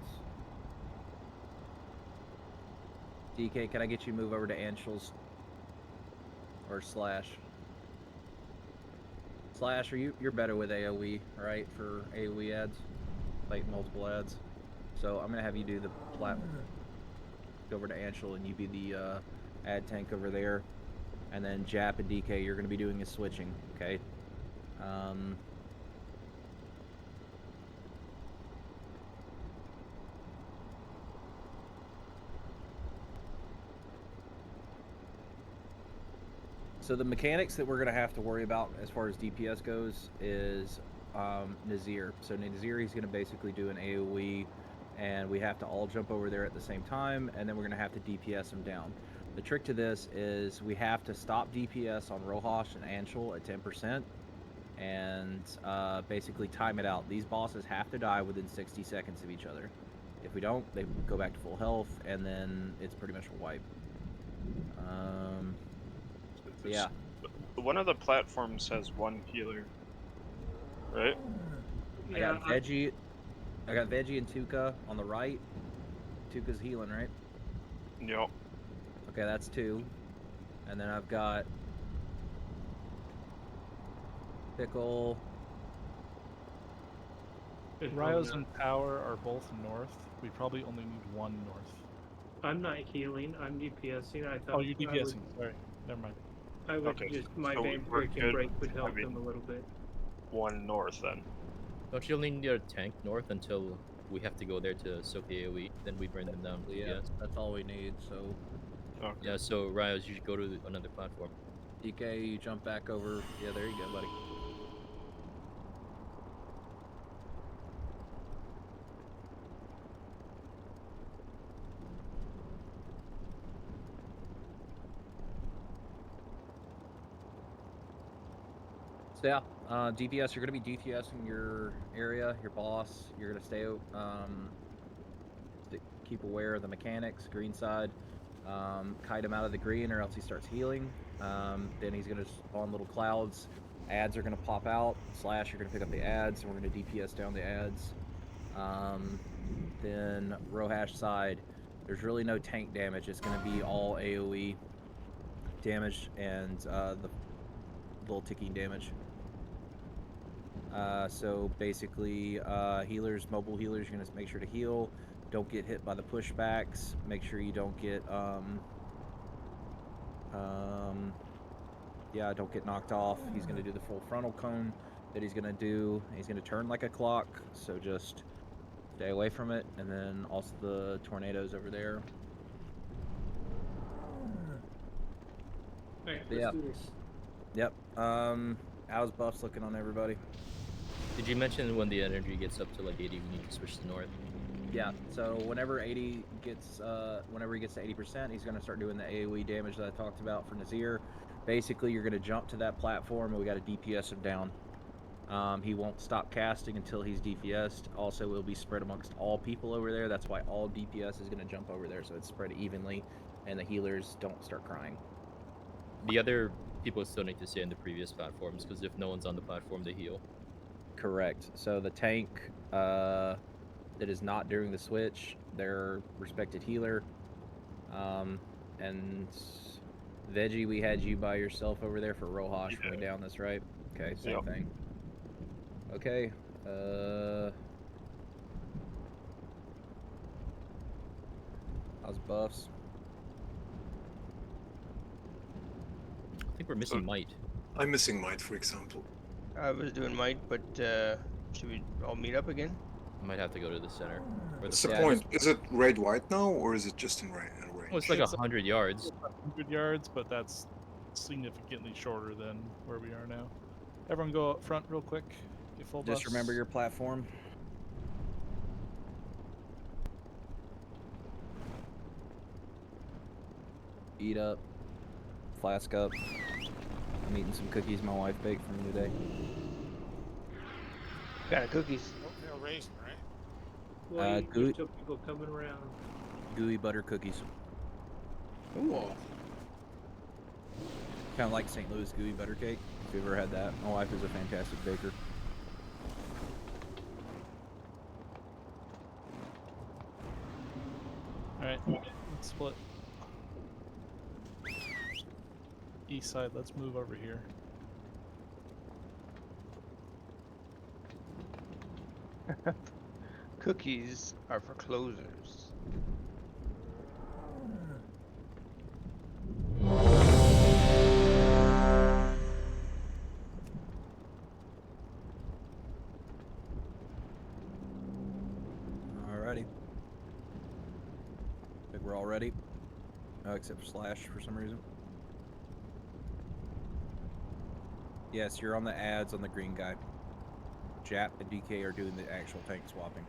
DK. Can I get you to move over to Anshul's or Slash? Slash, you're better with AoE, right? For AoE ads, like multiple ads. So I'm gonna have you do the platform. Go over to Anshul, and you be the ad tank over there, and then Jap and DK, you're gonna be doing a switching, okay? So the mechanics that we're going to have to worry about as far as DPS goes is Nazir. So Nazir, he's going to basically do an AoE, and we have to all jump over there at the same time, and then we're going to have to DPS him down. The trick to this is we have to stop DPS on Rohash and Anshul at 10%, and basically time it out. These bosses have to die within 60 seconds of each other. If we don't, they go back to full health, and then it's pretty much a wipe. So yeah. One of the platforms has one healer, right? I got Veggie and Tuka on the right. Tuka's healing, right? Yep. Okay, that's 2. And then I've got Pickle. Ryos and Power are both north. We probably only need one north. I'm not healing. I'm DPSing. I thought. Oh, you're DPSing. Sorry, never mind. I would just my vampiric break would help them a little bit. One north then. Don't you only need a tank north until we have to go there to soak the AoE? Then we bring them down. Yeah, that's all we need. So. Okay. Yeah. So Ryos, you should go to another platform. DK, you jump back over. Yeah, there you go, buddy. So yeah, DPS, you're going to be DPSing your area, your boss. You're going to stay, keep aware of the mechanics, green side. Kite him out of the green or else he starts healing. Then he's going to spawn little clouds. Ads are going to pop out. Slash, you're going to pick up the ads, and we're going to DPS down the ads. Then Rohash side, there's really no tank damage. It's going to be all AoE damage and the little ticking damage. So basically, healers, mobile healers, you're going to make sure to heal. Don't get hit by the pushbacks. Make sure you don't get, yeah, don't get knocked off. He's going to do the full frontal cone that he's going to do. He's going to turn like a clock, so just stay away from it. And then also the tornadoes over there. Alright, Yeah. let's do this. Yep. How's buffs looking on everybody? Did you mention when the energy gets up to like 80, we need to switch to north? Yeah, so whenever 80 gets, whenever he gets to 80%, he's going to start doing the AoE damage that I talked about for Nazir. Basically, you're going to jump to that platform, and we got to DPS him down. He won't stop casting until he's DPS'd. Also, it'll be spread amongst all people over there. That's why all DPS is going to jump over there, so it's spread evenly, and the healers don't start crying. The other people still need to stay on the previous platforms, because if no one's on the platform, they heal. Correct. So the tank that is not doing the switch, their respected healer. And Veggie, we had you by yourself over there for Rohash when we down this, right? Okay, same thing. Okay. How's buffs? I think we're missing Might. I'm missing Might, for example. I was doing Might, but should we all meet up again? I might have to go to the center. What's the point? Is it raid wide now, or is it just in range? Oh, it's like 100 yards. 100 yards, but that's significantly shorter than where we are now. Everyone go up front real quick. Get full Just buffs. remember your platform. Eat up. Flask up. I'm eating some cookies my wife baked for me today. Got a cookies. Oatmeal raisin, right? Well, gooey- there's still people coming around. Gooey butter cookies. Ooh. Kind of like St. Louis gooey butter cake. If you've ever had that. My wife is a fantastic baker. Alright, let's split. East side, let's move over here. Cookies are for closers. Alrighty. Think we're all ready. Except for Slash for some reason. Yes, you're on the ads on the green guy. Jap and DK are doing the actual tank swapping.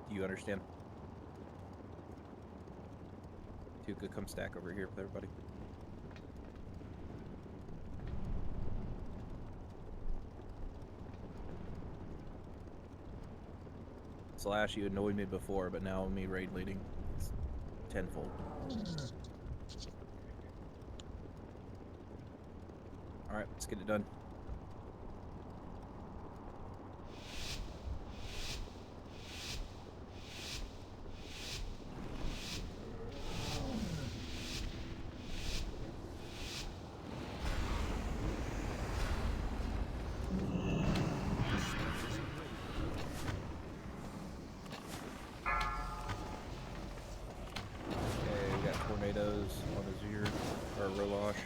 Do you understand? Tuka, come stack over here with everybody. Slash, you annoyed me before, but now me raid leading, it's tenfold. Alright, let's get it done. Okay, we got tornadoes on Azir, or Rolash.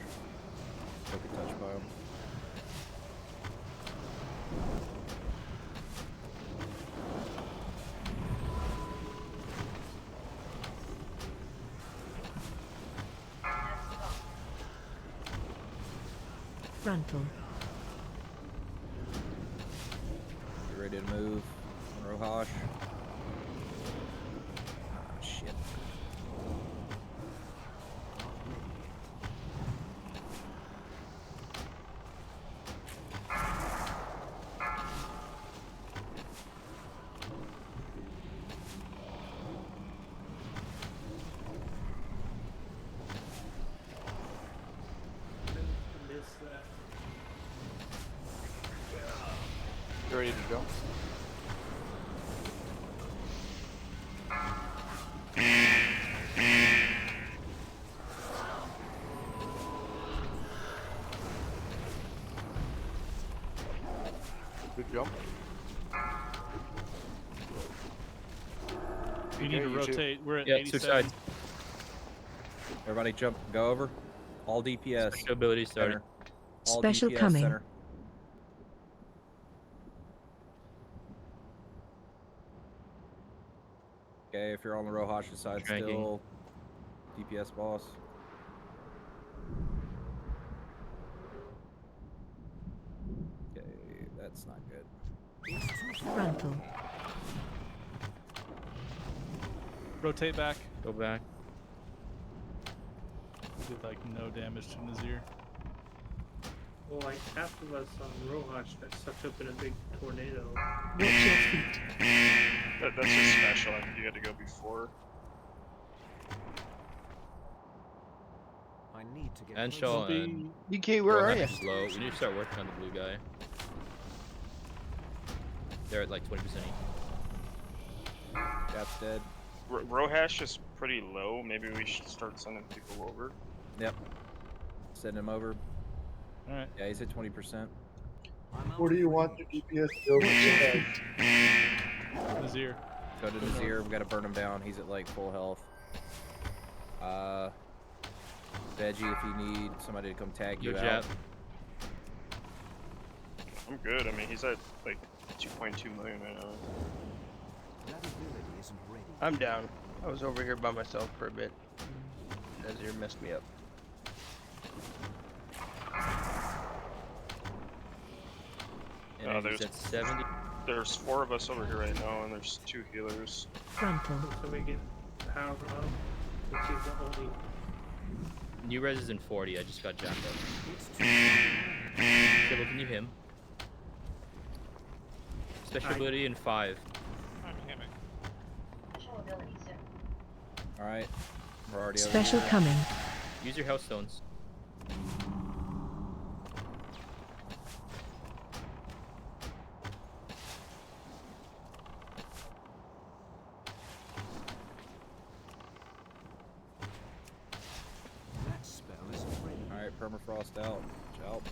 Don't get touched by them. Frontal. Get ready to move on Rohash. Ah, shit. Miss that. You ready to jump? Good jump. You need to rotate. We're at Yeah, 87. switch sides. Everybody jump, go over. All DPS. Special ability starting. Center. All Special DPS coming. center. Okay, if you're on the Rohash side Tranking. still, DPS boss. Okay, that's not good. Frontal. Rotate back. Go back. Did like no damage to Nazir. Well, like half of us on Rohash got sucked up in a big tornado. Watch your feet. That's just special. I think you had to go before. I need to get Anshaw closer. and DK, where are Rohash you? is low. We need to start working on the blue guy. They're at like 20% each. That's dead. Rohash is pretty low. Maybe we should start sending people over. Yep. Send him over. Alright. Yeah, he's at 20%. Where do you want the DPS to go? Nazir. Go to Nazir. We gotta burn him down. He's at like full health. Veggie, if you need somebody to come tag you Yo, out. Jap. I'm good. I mean, he's at like 2.2 million right now. That ability isn't ready. I'm down. I was over here by myself for a bit. Azir messed me up. And he's at 70. There's 4 of us over here right now, and there's 2 healers. Frontal. So we get power up, which is the only. New res is in 40. I just got jacked up. Kibble, can you him? Special ability in 5. I'm hemming. Alright. We're already over Special here. coming. Use your health stones. That spell isn't ready. Alright, permafrost out. Watch out.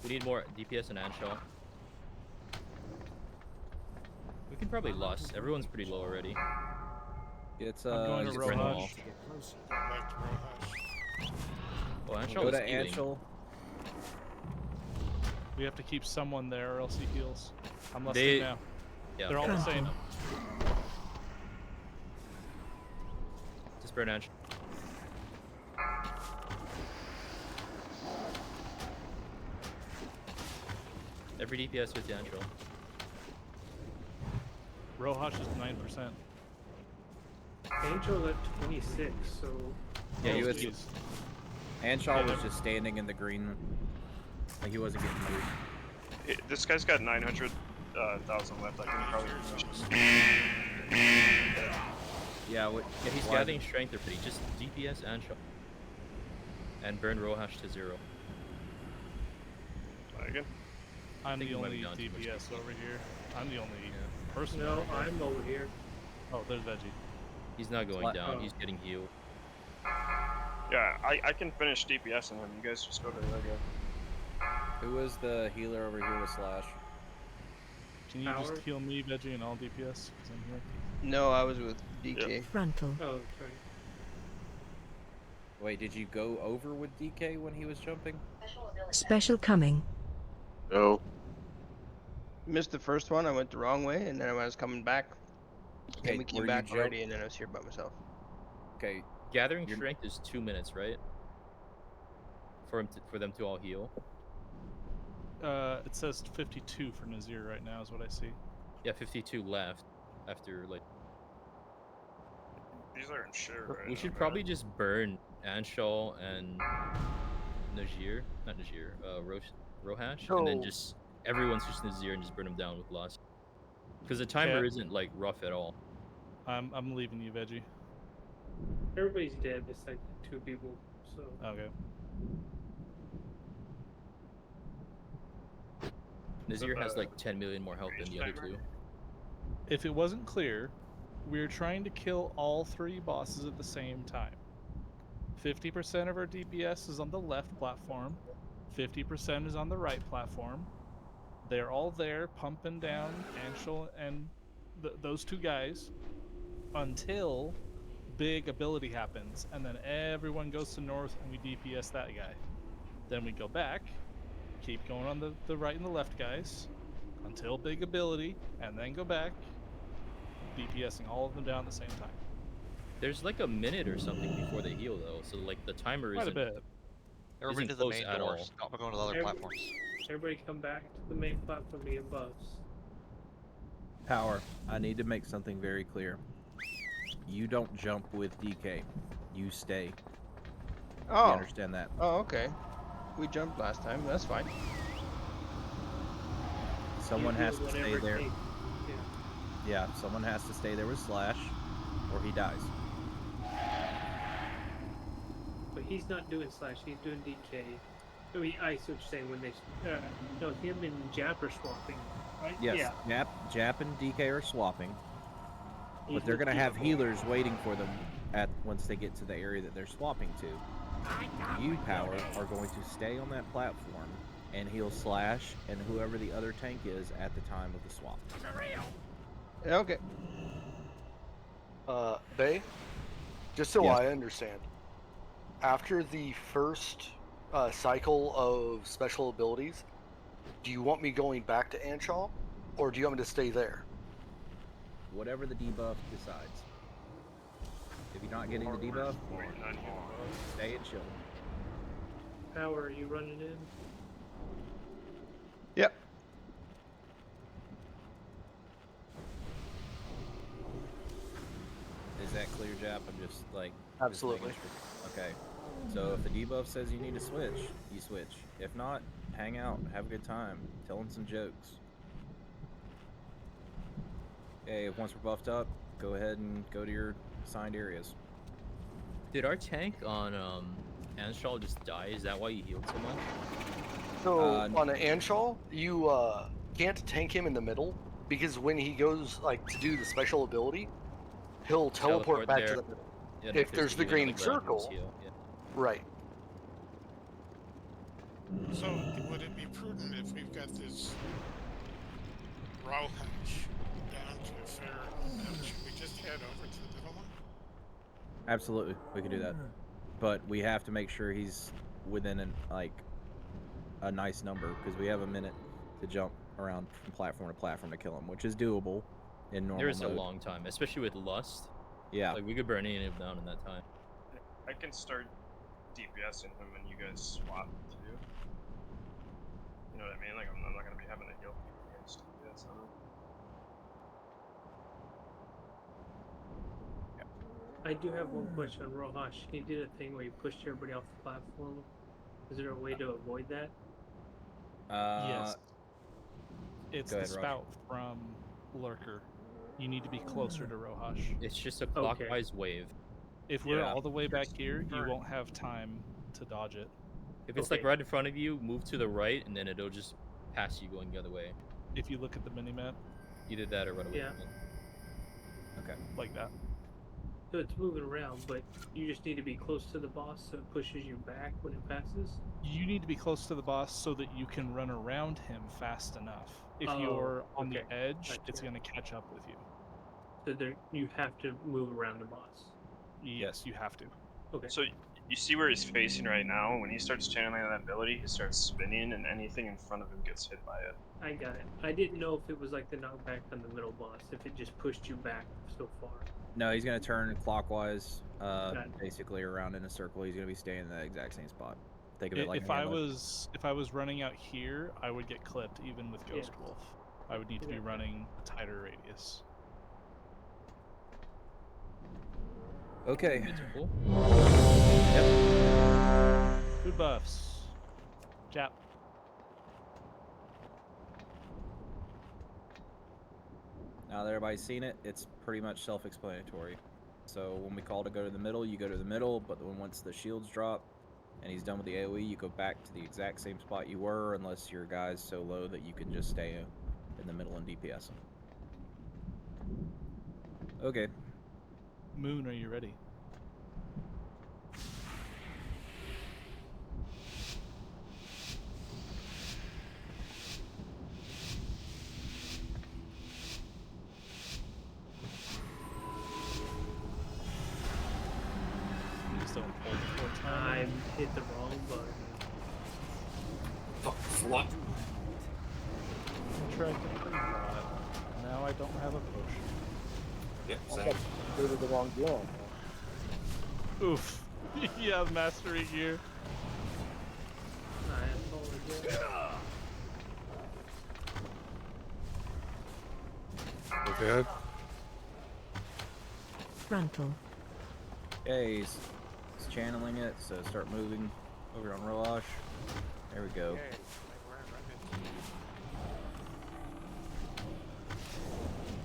We need more DPS and Anshaw. We can probably loss. Everyone's pretty low already. It's I'm going to just bring them all. Rohash. To get closer. Back to Rohash. Oh, Anshaw Go was to healing. Anshul. We have to keep someone there or else he heals. I'm less They- than now. Yeah. They're all the same. Just burn Anshaw. Every DPS with Yancho. Rohash is 9%. Angel at 26, so. Yeah, he Oh, was. jeez. Anshaw Yeah, was never- just standing in the green, like he wasn't getting moved. This guy's got 900,000 left. I can probably finish this. Yeah, Yeah, he's why gathering strength already. Just DPS and shot. And burn Rohash to 0. Again? I'm think the we might be only down too much DPS DPS. over here. I'm the only person. No, over here. I'm over here. Oh, there's Veggie. He's not going What? down. Oh. He's getting healed. Yeah, I can finish DPS on him. You guys just go to the other guy. Who was the healer over here with Slash? Can you just heal me, Veggie, and all DPS? Because I'm here. No, I was with DK. Frontal. Oh, that's right. Wait, did you go over with DK when he was jumping? Special coming. No. Missed the first one. I went the wrong way, and then I was coming back. Okay, Then we came were back you already, and then I was here by myself. Okay, Gathering strength is 2 minutes, right? For them to all heal. It says 52 for Nazir right now is what I see. Yeah, 52 left after like. These aren't sure right We now, should man. probably just burn Anshul and Najir, not Najir, Rohash, and then So- just everyone's just Nazir and just burn them down with loss. Because the timer Okay. isn't like rough at all. I'm leaving you, Veggie. Everybody's dead besides 2 people, so. Okay. Nazir has like 10 million more health than the other two. If it wasn't clear, we're trying to kill all 3 bosses at the same time. 50% of our DPS is on the left platform. 50% is on the right platform. They're all there pumping down Anshul and those 2 guys until big ability happens, and then everyone goes to north and we DPS that guy. Then we go back, keep going on the right and the left guys until big ability, and then go back, DPSing all of them down at the same time. There's like a minute or something before they heal though, so like the timer Quite a isn't. bit. Everybody to isn't the close main at door. all. Stop going to the other platforms. Everybody come back to the main platform to get buffs. Power, I need to make something very clear. You don't jump with DK. You stay. Oh. You understand that? Oh, okay. We jumped last time. That's fine. Someone You do has to stay whatever it there. takes. Yeah, someone has to stay there with Slash, or he dies. But he's not doing Slash, he's doing DK. I mean, I see what you're saying when they. No, him and Jap are swapping, right? Yes, Yeah. Jap and DK are swapping, He's but they're with gonna have DK. healers waiting for them once they get to the area that they're swapping to. You, Power, are going to stay on that platform and heal Slash and whoever the other tank is at the time of the swap. Okay. Bay, just so Yes. I understand, after the first cycle of special abilities, do you want me going back to Anshaw, or do you want me to stay there? Whatever the debuff decides. If you're not getting the debuff, stay and chill. Power, are you running in? Yep. Is that clear, Jap? I'm just like... Absolutely. Okay. So if the debuff says you need to switch, you switch. If not, hang out, have a good time, tell them some jokes. Okay, once we're buffed up, go ahead and go to your assigned areas. Did our tank on Anshul just die? Is that why you healed so much? So on an Anshaw, you can't tank him in the middle, because when he goes like to do the special ability, he'll teleport back to the middle. Yeah, if there's the green healing on the ground, he'll circle, heal, yeah. right. So would it be prudent if we've got this Rawhatch down to fair? Should we just head over to the middle one? Absolutely, we can do that. But we have to make sure he's within a nice number, because we have a minute to jump around from platform to platform to kill him, which is doable in normal There's a mode. long time, especially with Lust. Yeah. Like we could burn any of them down in that time. I can start DPSing him and you guys swap too. know what I mean? Like I'm not gonna be having to heal people against DPS on them. I do have one question on Rohash. He did a thing where he pushed everybody off the platform. Is there a way to avoid that? Yes. It's go the ahead, Raj. spout from Lurker. You need to be closer to Rohash. It's just a clockwise wave. If we're Yeah. all the way back here, you Burn. won't have time to dodge it. If it's like right in front of you, move to the right, and then it'll just pass you going the other way. If you look at the minimap. Either that or run away Yeah. from it. Okay. Like that. So it's moving around, but you just need to be close to the boss so it pushes you back when it passes? You need to be close to the boss so that you can run around him fast enough. If you're on the edge, it's going to catch up with you. So there, you have to move around the boss. Yes, you have to. Okay. So you see where he's facing right now? When he starts channeling that ability, he starts spinning, and anything in front of him gets hit by it. I got it. I didn't know if it was like the knockback on the middle boss, if it just pushed you back so far. No, he's gonna turn clockwise, Got it. basically around in a circle. He's gonna be staying in that exact same spot. Think of it like If I was running out here, I would get clipped even with Ghost Wolf. I would need to be running a tighter radius. Okay. Yep. Food buffs. Jap. Now that everybody's seen it, it's pretty much self-explanatory. So when we call to go to the middle, you go to the middle, but then once the shields drop and he's done with the AoE, you go back to the exact same spot you were, unless your guy's so low that you can just stay in the middle and DPS him. Okay. Moon, are you ready? I hit the wrong button. Fuck, slut. I tried to play that. Now I don't have a potion. Yeah, same. Go to the wrong gear. Oof. Yeah, mastery gear. I apologize. We're good. Frontal. Okay, he's channeling it, so start moving over on Roash. There we go.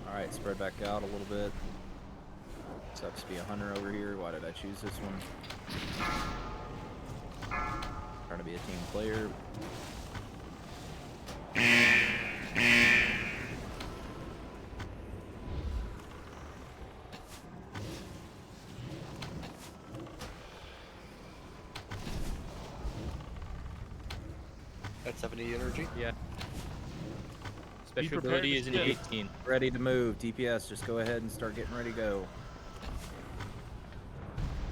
Alright, spread back out a little bit. Sucks to be a hunter over here. Why did I choose this one? Trying to be a team player. At 70 energy? Yeah. Special ability is an 18. Ready to move. DPS, just go ahead and start getting ready to go.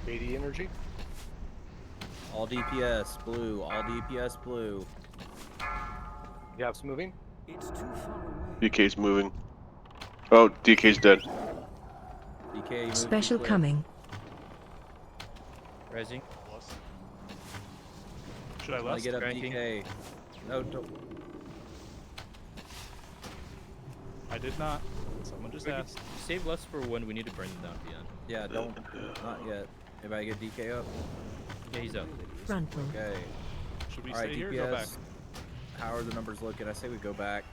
80 energy? All DPS, blue. All DPS, blue. Yap's moving? It's too far away. DK's moving. Oh, DK's dead. DK, move Special coming. Rising. Should I Wanna lust? get up Cranking. DK. No, don't. I did not. Someone just Maybe asked. save lust for when we need to burn them down at the end. Yeah, don't. Not yet. Anybody get DK up? Yeah, he's up. Frontal. Okay. Should we All right, stay here or DPS. go back? How are the numbers looking? I say we go back.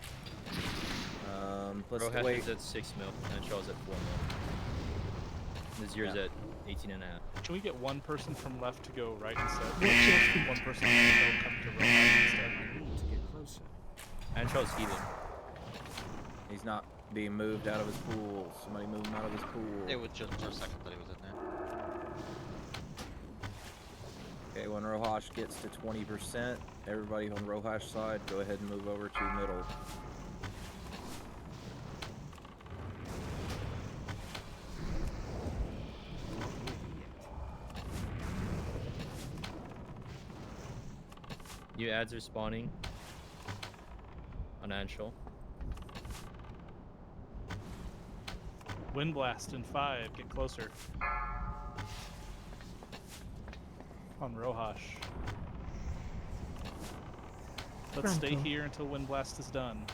Let's Rohash wait. is at 6 mil, and Charles at 4 mil. Nazir's at 18 and a half. Can we get one person from left to go right instead? One person on the middle come to Rohash instead. I need to get closer. And Charles healing. He's not being moved out of his pool. Somebody move him out of his pool. It was just for a second that he was in there. Okay, when Rohash gets to 20%, everybody on Rohash side, go ahead and move over to middle. New ads are spawning on Anshul. Wind blast in 5. Get closer. On Rohash. Let's stay Frontal. here until Wind Blast is done.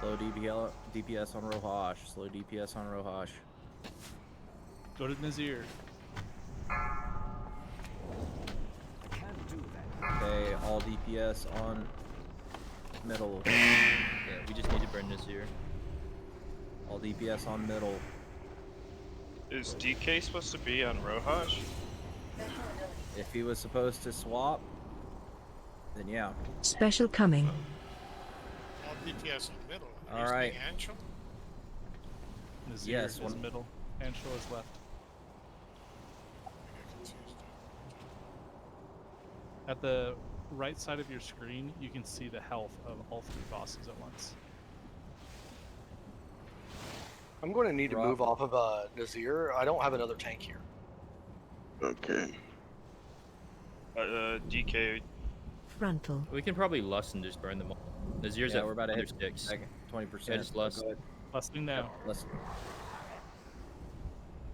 Slow DPS on Rohash. Slow DPS on Rohash. Go to Nazir. I can't do that. Okay, all DPS on middle. Yeah, we just need to burn this here. All DPS on middle. Is DK supposed to be on Rohash? If he was supposed to swap, then yeah. Special coming. All DPS in the middle. All He's right. being Anshul? Nazir Yes, is one- middle. Anshul is left. I got confused. At the right side of your screen, you can see the health of all 3 bosses at once. I'm going to need to Rob. move off of Nazir. I don't have another tank here. Okay. DK. Frontal. We can probably lust and just burn them all. Nazir's Yeah, at we're about to under hit 6. 20%. Yeah, just lust. Go ahead. Lusting now. Lust.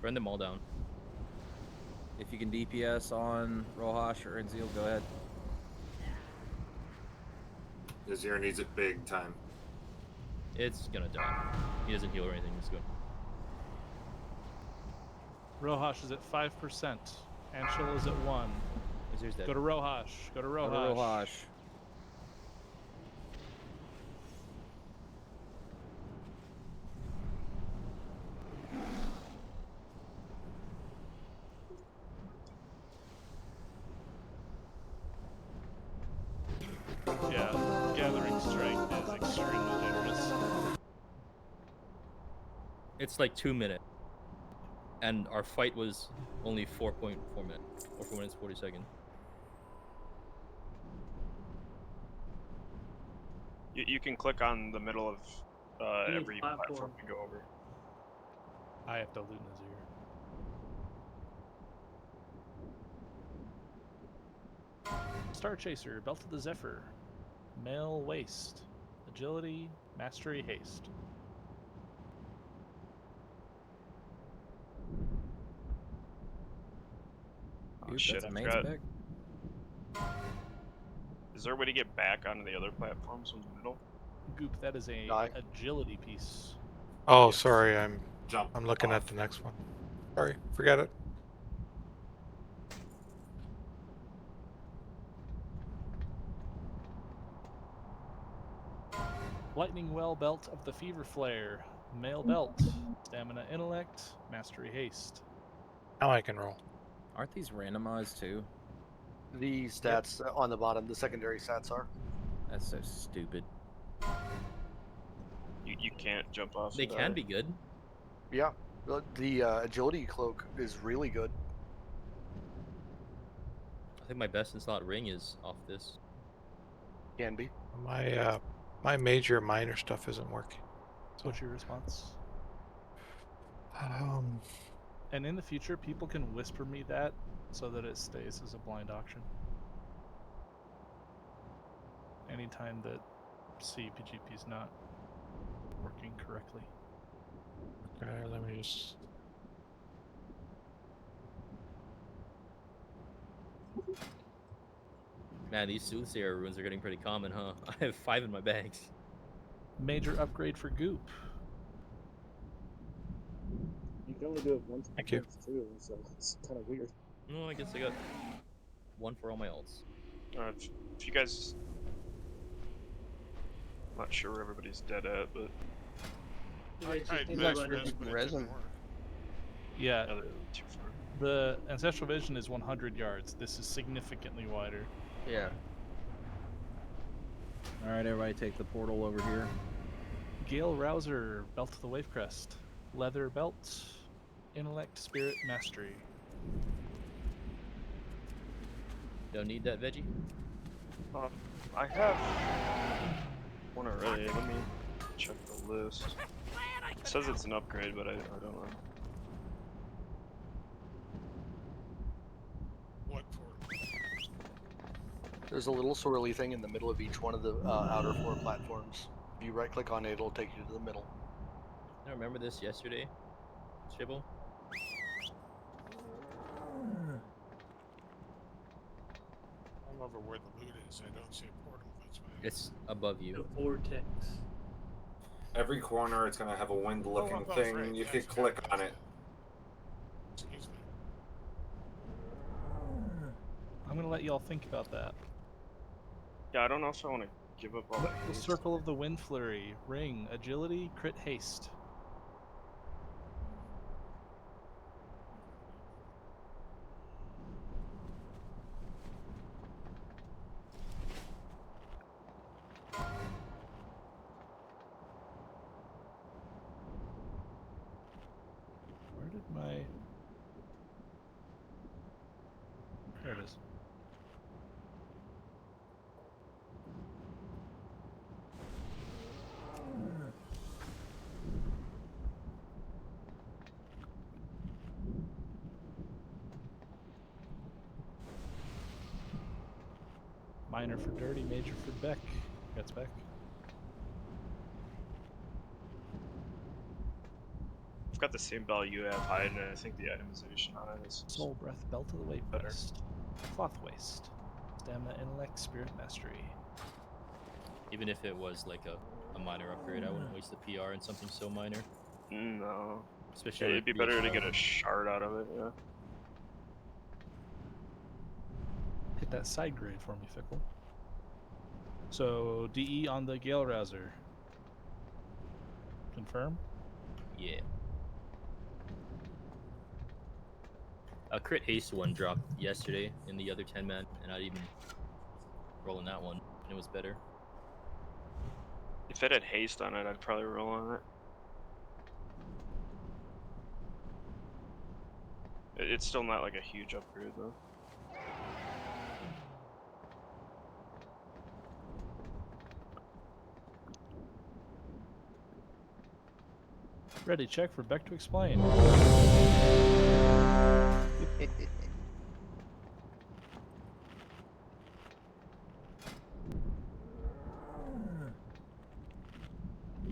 Burn them all down. If you can DPS on Rohash or Enzil, go ahead. Nazir needs it big time. It's gonna die. He doesn't heal or anything. It's good. Rohash is at 5%. Anshul is at 1. Nazir's dead. Go to Rohash. Go to Rohash. Go to Rohash. Yeah, gathering strength is extremely generous. It's like 2 minutes. And our fight was only 4.4 minutes. Or 4 minutes 40 seconds. You can click on the middle of Any every platform to go over. I have to loot Nazir. Star Chaser, Belt of the Zephyr, Mail Waste, Agility, Mastery, Haste. Oh Dude, shit, that's a I main forgot. spec. Is there a way to get back onto the other platforms from the middle? Goop, that is a Die. agility piece. Oh, Yes. sorry. I'm Jump. looking at off. the next one. Sorry, forget it. Lightning Well Belt of the Fever Flare, Mail Belt, Stamina Intellect, Mastery Haste. Now I can roll. Aren't these randomized too? The stats on the bottom, the secondary stats are. That's so stupid. You can't jump off. They of can that. be good. Yeah, the agility cloak is really good. I think my best in slot ring is off this. Can be. My major minor stuff isn't working. So, What's your response? um, And in the future, people can whisper me that so that it stays as a blind auction. Anytime that CPGP is not working correctly. okay, let me just. Man, these Soothsayer runes are getting pretty common, huh? I have 5 in my bags. Major upgrade for Goop. You can only do it once. Thank you. Once too, so it's kind of weird. No, I guess I got 1 for all my alts. If you guys, I'm not sure where everybody's dead at, but I tried He's max not res, sure but if it res didn't him. work. Yeah, they're too far. the Ancestral Vision is 100 yards. This is significantly wider. Yeah. Alright, everybody take the portal over here. Gale Rouser, Belt of the Wavecrest. Leather Belt, Intellect, Spirit, Mastery. Don't need that veggie? I have one already. Let me check the list. It says it's an upgrade, but I don't know. What for? There's a little swirly thing in the middle of each one of the outer 4 platforms. If you right click on it, it'll take you to the middle. I remember this yesterday. Shibble. over where the loot is. I don't see a portal. That's why. It's above you. The vortex. Every corner, it's gonna have a wind-looking above, thing. right, You yes, could click yes, on it. Excuse me. I'm gonna let y'all think about that. Yeah, I don't know if I want to give up all What the will haste. Circle of the Wind Flurry? Ring, agility, crit, haste. Where did my... There it is. Minor for Dirty, Major for Beck. That's Beck. I've got the same value you have, hide, and I think the itemization on it is Soul Breath, Belt of the Weight better. Breast. Cloth Waste. Stamina, Intellect, Spirit Mastery. Even if it was like a minor upgrade, I wouldn't waste the PR in something so minor. No. Especially Yeah, like it'd be better to get a PS5. shard out of it, yeah. Hit that side grade for me, Fickle. So, DE on the Gale Rouser. Confirm? Yeah. A crit haste one dropped yesterday in the other 10 man, and I'd even rolling that one, and it was better. If it had haste on it, I'd probably roll on it. It's still not like a huge upgrade though. Ready, check for Beck to explain.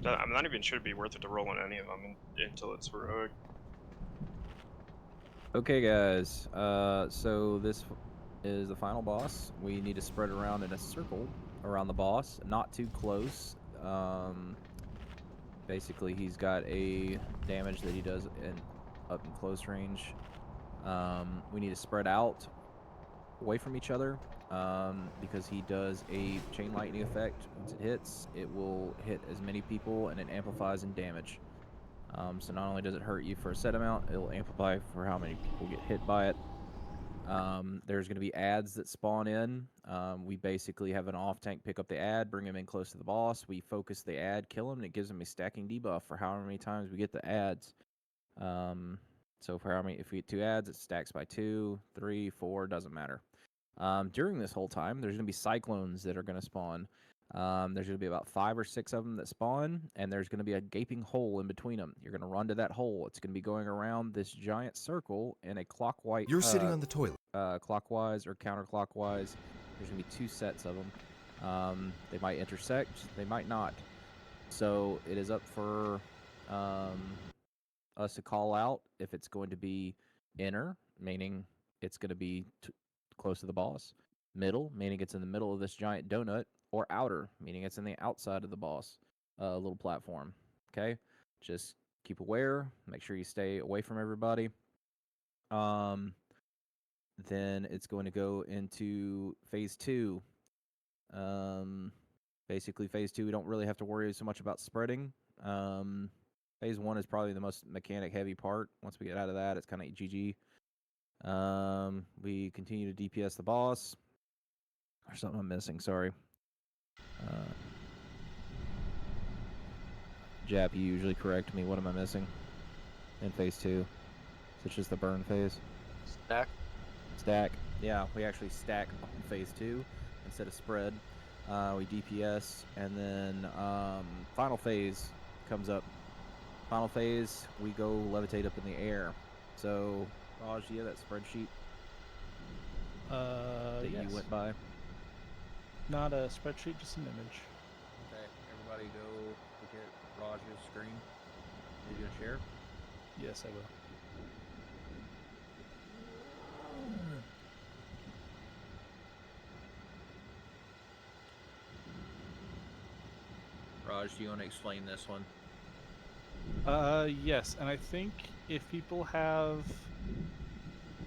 I'm not even sure it'd be worth it to roll on any of them until it's heroic. Okay, guys. So this is the final boss. We need to spread around in a circle around the boss, not too close. Basically, he's got a damage that he does up in close range. We need to spread out away from each other because he does a chain lightning effect. Once it hits, it will hit as many people and it amplifies in damage. So not only does it hurt you for a set amount, it'll amplify for how many people get hit by it. There's going to be ads that spawn in. We basically have an off-tank pick up the ad, bring him in close to the boss. We focus the ad, kill him, and it gives him a stacking debuff for however many times we get the ads. So for how many, if we get 2 ads, it stacks by 2, 3, 4, doesn't matter. During this whole time, there's going to be cyclones that are going to spawn. There's going to be about 5 or 6 of them that spawn, and there's going to be a gaping hole in between them. You're going to run to that hole. It's going to be going around this giant circle in a clockwise. You're sitting on the toilet. Clockwise or counterclockwise. There's going to be 2 sets of them. They might intersect. They might not. So it is up for us to call out if it's going to be inner, meaning it's going to be close to the boss. Middle, meaning it's in the middle of this giant donut. Or outer, meaning it's in the outside of the boss little platform. Okay? Just keep aware. Make sure you stay away from everybody. Then it's going to go into phase 2. Basically, phase 2, we don't really have to worry so much about spreading. Phase 1 is probably the most mechanic-heavy part. Once we get out of that, it's kind of GG. We continue to DPS the boss. There's something I'm missing, sorry. Jap, you usually correct me. What am I missing in phase 2? Such as the burn phase? Stack. Stack. Yeah, we actually stack on phase 2 instead of spread. We DPS, and then final phase comes up. Final phase, we go levitate up in the air. So, Raj, do you have that spreadsheet that Yes. you went by? Not a spreadsheet, just an image. Okay, everybody go look at Raj's screen. Are you going to share? Yes, I will. Raj, do you want to explain this one? Yes, and I think if people have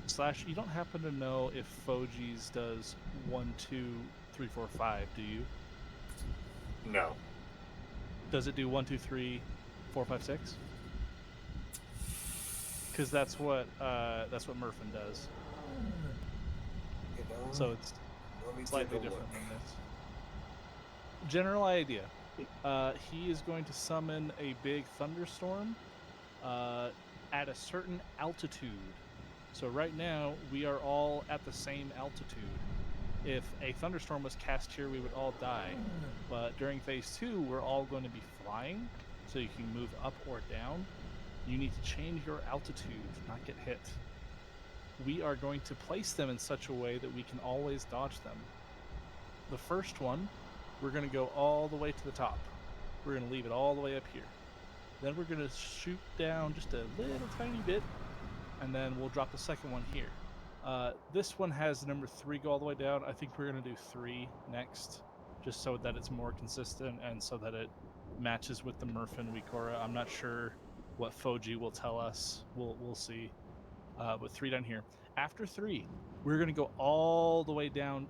Slash, you don't happen to know if Foji's does 1, 2, 3, 4, 5, do you? No. Does it do 1, 2, 3, 4, 5, 6? Because that's what Murphin does. So it's slightly different than this. General idea. He is going to summon a big thunderstorm at a certain altitude. So right now, we are all at the same altitude. If a thunderstorm was cast here, we would all die. But during phase 2, we're all going to be flying, so you can move up or down. You need to change your altitude, not get hit. We are going to place them in such a way that we can always dodge them. The first one, we're going to go all the way to the top. We're going to leave it all the way up here. Then we're going to shoot down just a little tiny bit, and then we'll drop the second one here. This one has number 3 go all the way down. I think we're going to do 3 next, just so that it's more consistent and so that it matches with the Murphin Wikora. I'm not sure what Foji will tell us. We'll see. But 3 down here. After 3, we're going to go all the way down.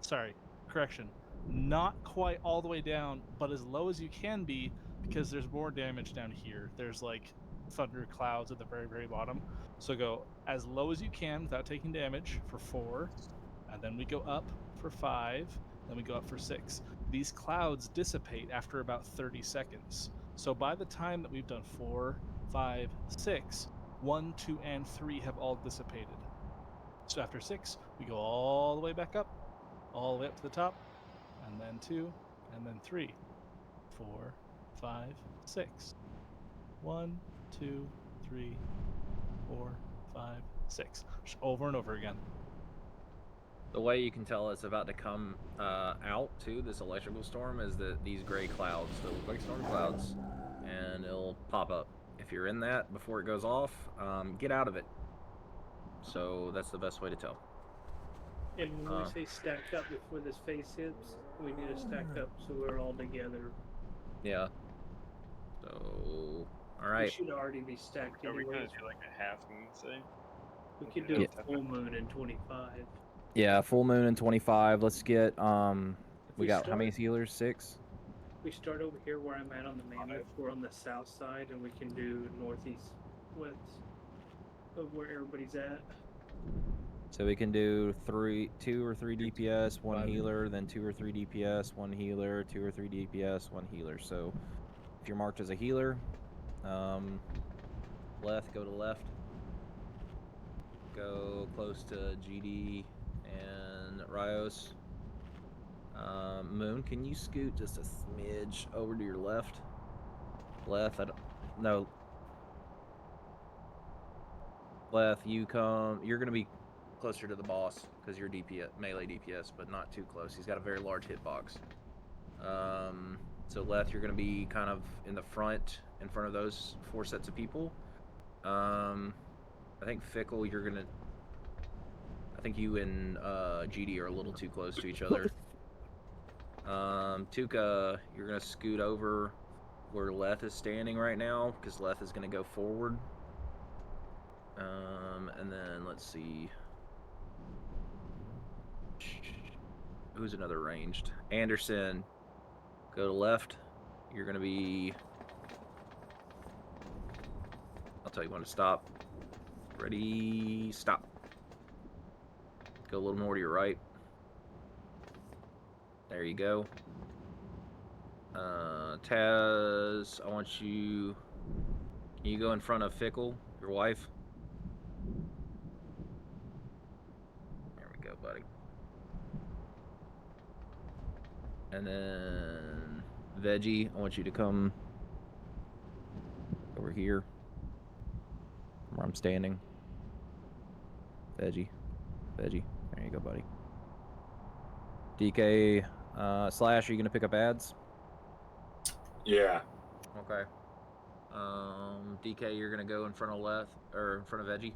Sorry, correction. Not quite all the way down, but as low as you can be, because there's more damage down here. There's like thunder clouds at the very, very bottom. So go as low as you can without taking damage for 4, and then we go up for 5, then we go up for 6. These clouds dissipate after about 30 seconds. So by the time that we've done 4, 5, 6, 1, 2, and 3 have all dissipated. So after 6, we go all the way back up, all the way up to the top, and then 2, and then 3, 4, 5, 6. 1, 2, 3, 4, 5, 6. Just over and over again. The way you can tell it's about to come out to this electrical storm is that these gray clouds that look like storm clouds, and it'll pop up. If you're in that before it goes off, get out of it. So that's the best way to tell. And when we say stack up before this phase hits, we need to stack up so we're all together. Yeah. So, all right. We should already be stacked Are we anyways. gonna do like a half moon thing? We could do a full moon in 25. Yeah, full moon in 25. Let's get we we got how start- many healers? 6. We start over here where I'm at on the mammoth. We're on the south side, and we can do northeast west of where everybody's at. So we can do 2 or 3 DPS, 1 healer, then 2 or 3 DPS, 1 healer, 2 or 3 DPS, 1 healer. So if you're marked as a healer, Leth, go to left. Go close to GD and Rios. Moon, can you scoot just a smidge over to your left? Leth, no. Leth, you come. You're gonna be closer to the boss because you're DPS, melee DPS, but not too close. He's got a very large hitbox. So Leth, you're gonna be kind of in the front, in front of those 4 sets of people. I think Fickle, you're gonna. I think you and GD are a little too close to each other. Tuka, you're gonna scoot over where Leth is standing right now because Leth is gonna go forward. And then let's see. Who's another ranged? Anderson, go to left. You're gonna be. I'll tell you when to stop. Ready, stop. Go a little more to your right. There you go. Taz, I want you. Can you go in front of Fickle, your wife? There we go, buddy. And then Veggie, I want you to come over here where I'm standing. Veggie. There you go, buddy. DK, Slash, are you gonna pick up ads? Yeah. Okay. DK, you're gonna go in front of Leth, or in front of Veggie.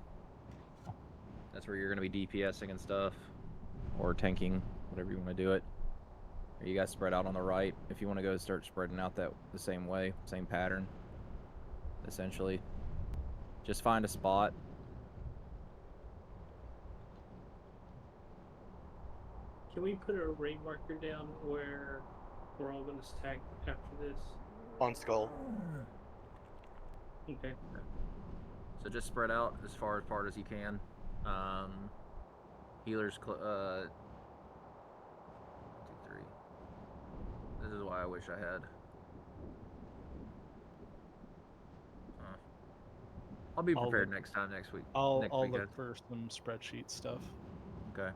That's where you're gonna be DPSing and stuff, or tanking, whatever you want to do it. You guys spread out on the right. If you want to go start spreading out the same way, same pattern, essentially. Just find a spot. Can we put a raid marker down where we're all going to stack after this? On Skull. Okay. So just spread out as far apart as you can. Healers, 2, 3. This is why I wish I had. I'll be prepared next time, next week. I'll week, look guys. for some spreadsheet stuff. Okay.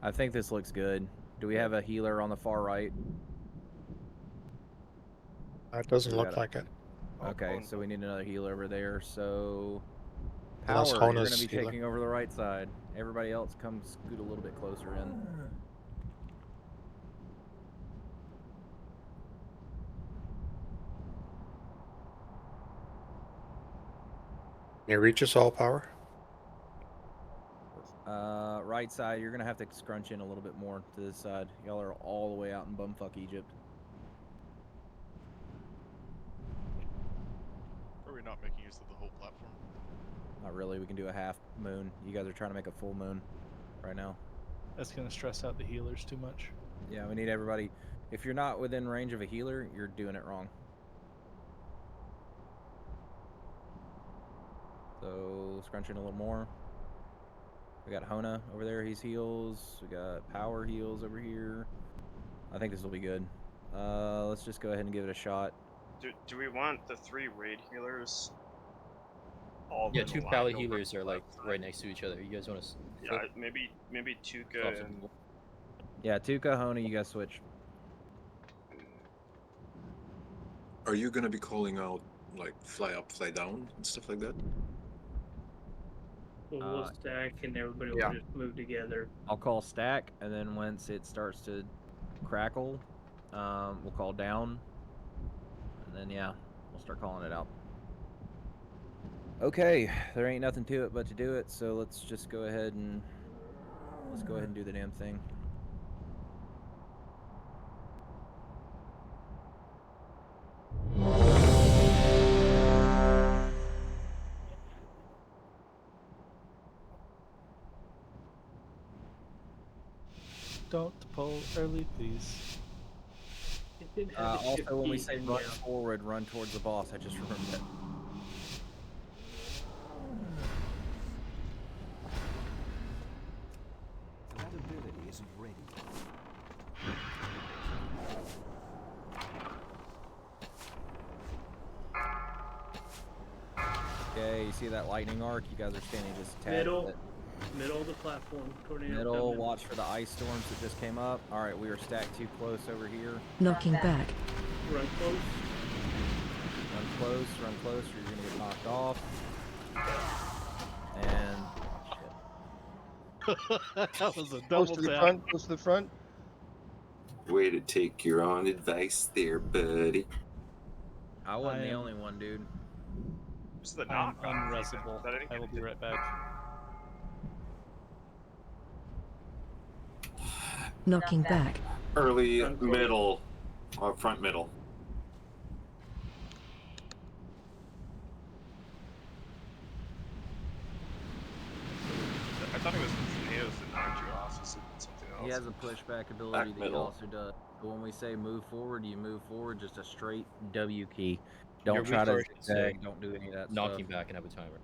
I think this looks good. Do we have a healer on the far right? It doesn't look like it. Okay, so we need another healer over there. So Unless Power, you're Hona's going to be healer. taking over the right side. Everybody else come scoot a little bit closer in. Can you reach us all, Power? Right side, you're going to have to scrunch in a little bit more to this side. Y'all are all the way out in bumfuck Egypt. Are we not making use of the whole platform? Not really. We can do a half moon. You guys are trying to make a full moon right now. That's going to stress out the healers too much. Yeah, we need everybody. If you're not within range of a healer, you're doing it wrong. So scrunch in a little more. We got Hona over there, he's heals. We got Power heals over here. I think this will be good. Let's just go ahead and give it a shot. Do we want the 3 raid healers? All Yeah, of them 2 aligned pally over healers the are like left side? right next to each other. You guys want to? Yeah, maybe Tuca and. Yeah, Tuca, Hona, you guys switch. Are you gonna be calling out like fly up, fly down and stuff like that? Well, we'll stack and everybody will just move together. I'll call stack, and then once it starts to crackle, we'll call down, and then yeah, we'll start calling it out. Okay, there ain't nothing to it but to do it, so let's just go ahead and do the damn thing. Don't pull early, please. Also, when we say run forward, run towards the boss. I just remembered that. That ability isn't ready. Okay, you see that lightning arc? You guys are standing just a tad. Middle of the platform. Tornado Middle, coming. watch for the ice storms that just came up. Alright, we are stacked too close over here. Knocking back. Run close. Run close, or you're gonna get knocked off. And that was a Close double to the tap. front. Close to the front. Way to take your own advice there, buddy. I wasn't the only one, dude. What's the I'm knock on? unresable. I will be right back. Knocking back. Early, middle, or front middle. I thought it was the tornadoes that knocked you off. Is it something else? He has a pushback ability Back that he middle. also does. But when we say move forward, you move forward, just a straight W key. Don't Your try to weak arc is, zigzag, don't do any of that knocking stuff. back and have a timer.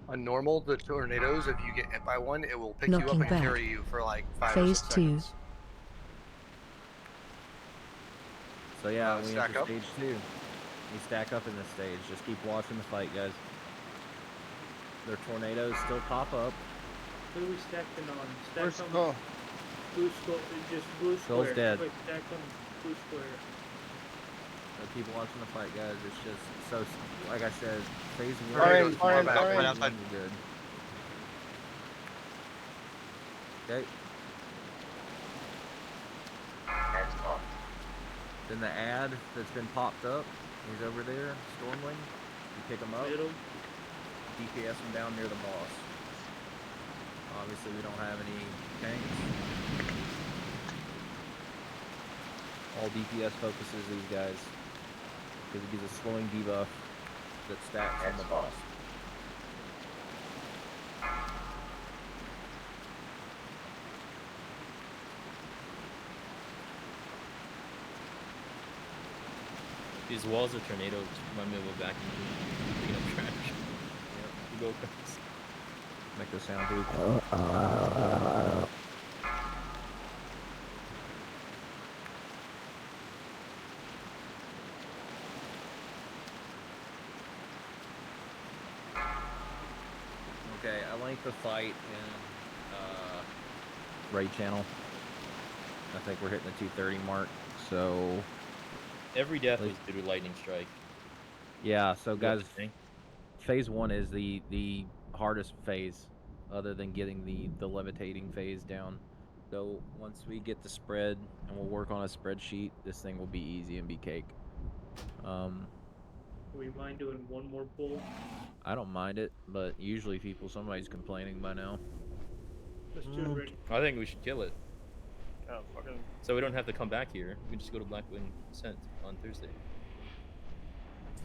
On normal, the tornadoes, if you get hit by one, it will pick you up Knocking and back. carry you for like 5 Phase or 6 2. seconds. So yeah, we stack enter up. stage 2. We stack up in this stage. Just keep watching the fight, guys. Their tornadoes still pop up. What are we stacking on? Where's Stack on Skull? blue square. Just blue Skull's square. dead. Quick, stack on blue square. So keep watching the fight, guys. It's just so, like I said, phase 1 Fire, is fire, back, fire. phase 1 is good. Okay. Then the ad that's been popped up, he's over there, Stormling. You pick him up, Middle. DPS him down near the boss. Obviously, we don't have any tanks. All DPS focuses these guys because it gives a slowing debuff that stacks on the boss. These walls of tornadoes remind me of a vacuum picking up trash. Yep. Go crazy. Make the sound too. Okay, I like the fight in raid channel. I think we're hitting the 230 mark, so Every death was due to lightning strike. yeah. So You got guys, the tank? phase 1 is the hardest phase, other than getting the levitating phase down. So once we get the spread and we'll work on a spreadsheet, this thing will be easy and be cake. Do we mind doing one more pull? I don't mind it, but usually somebody's complaining by now. Let's do it, Rick. I think we should kill it. Oh, fucking. So we don't have to come back here. We can just go to Blackwing Ascent on Thursday.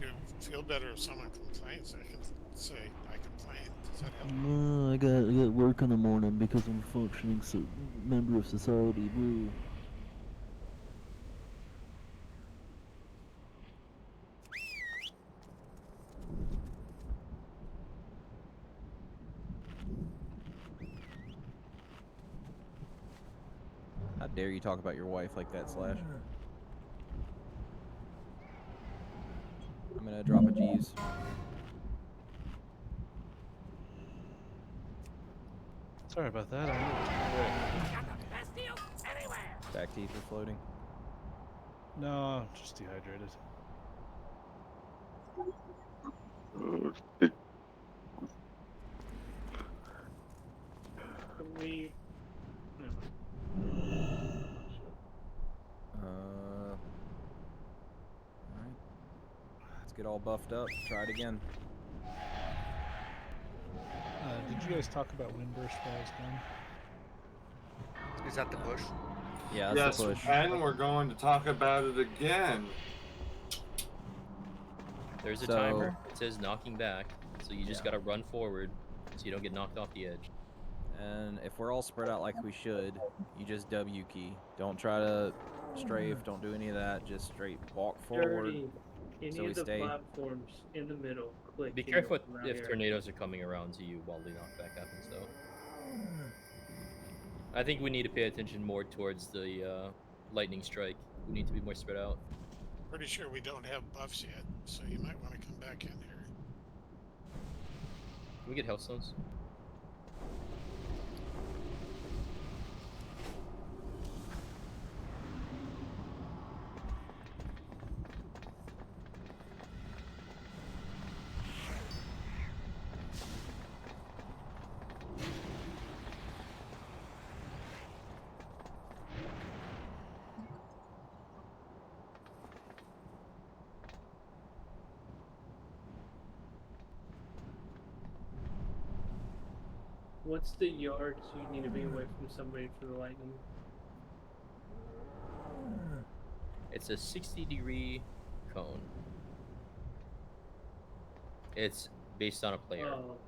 If you feel better if someone complains, I can say I complained. Does that help? I got work in the morning because I'm a functioning member of society. Boo. How dare you talk about your wife like that, Slash? I'm gonna drop a Jeeves. Sorry about that. Back teeth are floating. No, just dehydrated. Can we? No. Alright. Let's get all buffed up. Try it again. Did you guys talk about Windburst while I was gone? Is that the push? Yeah, yes, that's the push. and we're going to talk about it again. There's a timer. It says knocking back, so you just gotta run forward so you don't get knocked off the edge. And if we're all spread out like we should, you just W key. Don't try to strafe. Don't do any of that. Just straight walk forward. Any So we of the stay. platforms in the middle, click. Be careful if tornadoes are coming around to you while the knockback happens, though. I think we need to pay attention more towards the lightning strike. We need to be more spread out. Pretty sure we don't have buffs yet, so you might want to come back in here. Can we get health stones? What's the yards you need to be away from somebody for the lightning? It's a 60-degree cone. It's based on a player. Oh.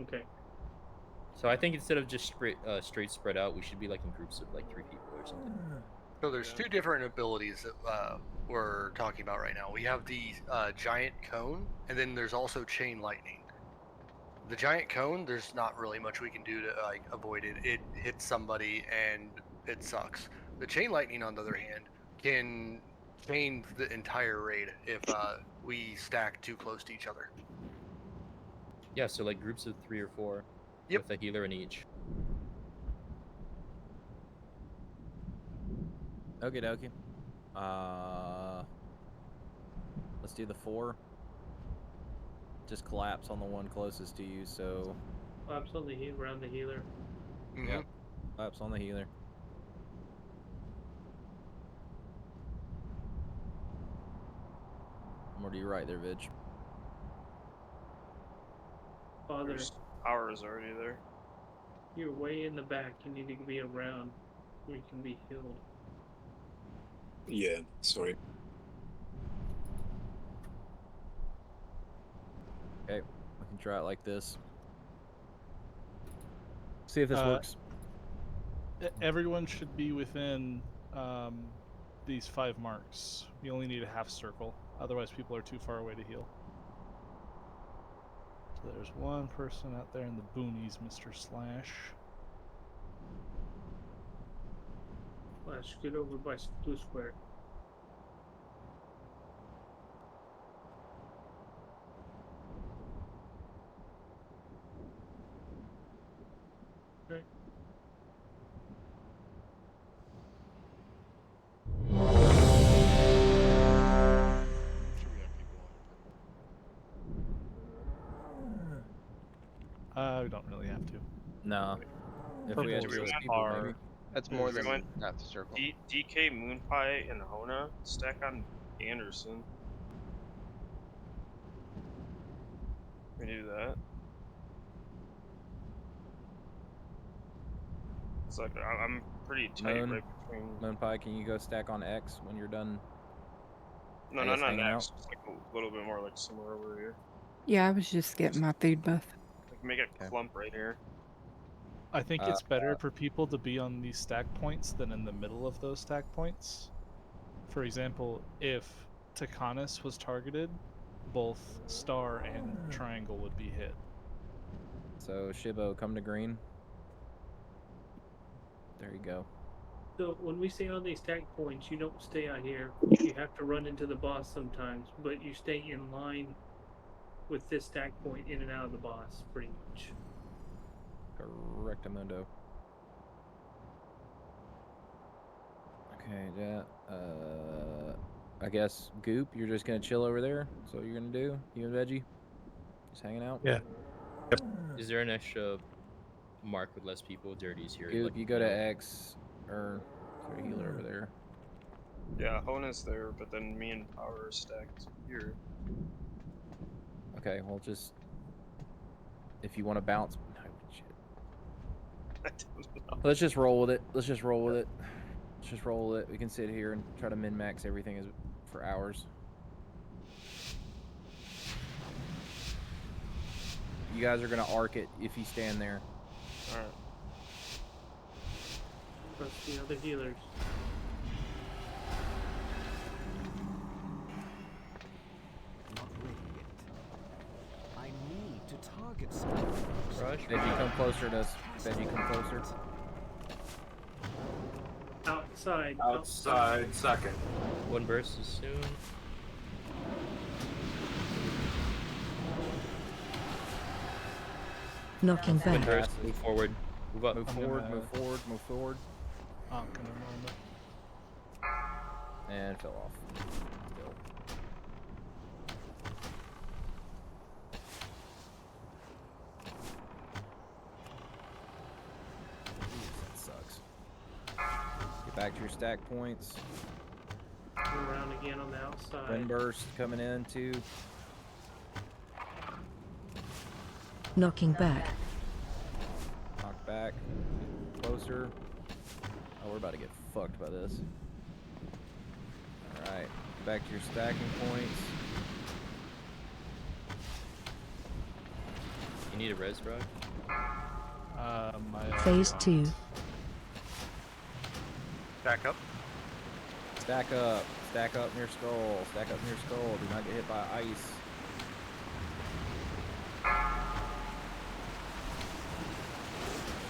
Okay. So I think instead of just straight spread out, we should be like in groups of like 3 people or something. So there's 2 different abilities that we're talking about right now. We have the giant cone, and then there's also chain lightning. The giant cone, there's not really much we can do to like avoid it. It hits somebody and it sucks. The chain lightning, on the other hand, can chain the entire raid if we stack too close to each other. Yeah, so like groups of 3 or 4 with a healer in each. Okie dokie. Let's do the 4. Just collapse on the one closest to you, so... Collapse on the around the healer. Yep. Collapse on the healer. I'm already right there, Vidge. Father. Power is already there. You're way in the back. You need to be around where you can be healed. Yeah, sorry. Okay, we can try it like this. See if this works. Everyone should be within these 5 marks. You only need a half circle. Otherwise, people are too far away to heal. So there's one person out there in the boonies, Mr. Slash. Slash, get over by Blue Square. Okay. We don't really have to. No. If Purple we had is 6 just people, our- maybe. That's Do more we than want half the circle. DK, Moonpie, and Hona stack on Anderson. We do that. It's like I'm pretty tight right between. Moonpie, can you go stack on X when you're done? No, I not guess hanging out? next. Just like a little bit more like somewhere over here. Yeah, I was just getting my food buff. Like make a clump right here. I think it's better for people to be on these stack points than in the middle of those stack points. For example, if Takanis was targeted, both star and triangle would be hit. So Shibo, come to green. There you go. So when we stay on these stack points, you don't stay out here. You have to run into the boss sometimes, but you stay in line with this stack point in and out of the boss, pretty much. Correctamundo. Okay, yeah. I guess Goop, you're just gonna chill over there. That's what you're gonna do. You and Veggie, just hanging out. Yeah. Is there an extra mark with less people? Dirty's here. Goop, like, you go to X, or sorry, healer over there. Yeah, Hona's there, but then me and Power are stacked here. Okay, well just if you want to bounce. No, shit. I don't know. Let's just roll with it. Let's just roll with it. Let's just roll with it. We can sit here and try to min-max everything for hours. You guys are gonna arc it if you stand there. Alright. Plus the other healers. Not ready yet. I need to target something. Rush. Veggie, come closer to us. Veggie, come closer. Outside. Outside, second. One burst is soon. Knocking One back. burst. Move forward. Move up. Move forward, move forward, move forward. I'm gonna roll it. And fell off. Still. That sucks. Get back to your stack points. Turn around again on the outside. Wind burst coming in too. Knocking back. Knock back. Closer. Oh, we're about to get fucked by this. Alright. Back to your stacking points. You need a res, bro? Phase 2. Back up. Stack up. Stack up near skull. Stack up near skull. Do not get hit by ice.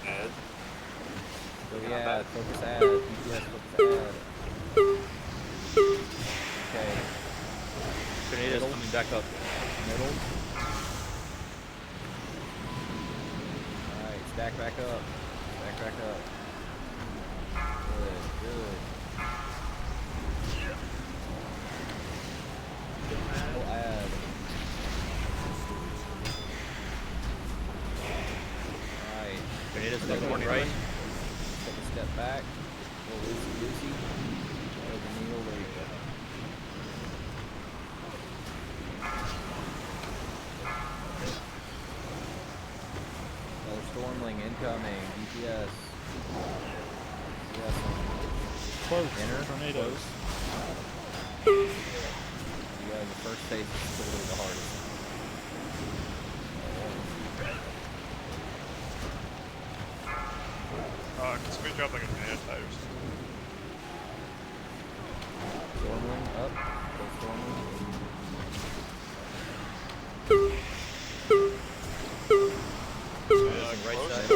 Ed. Go ad. Focus ad. DPS focus ad. Okay. Grenade is coming back up. Middle. Alright, stack back up. Stack back up. Good, good. Still add. Alright. Grenade is coming right. Take a step back. A little loosey-goosey. Over kneel, there you go. Another Stormling Incoming. DPS. DPS on Close. Enter. Tornadoes. Close. You guys, the first phase is literally the hardest. Can somebody drop like a mana tide or something? Stormling up. Go Stormling. Right Close. side.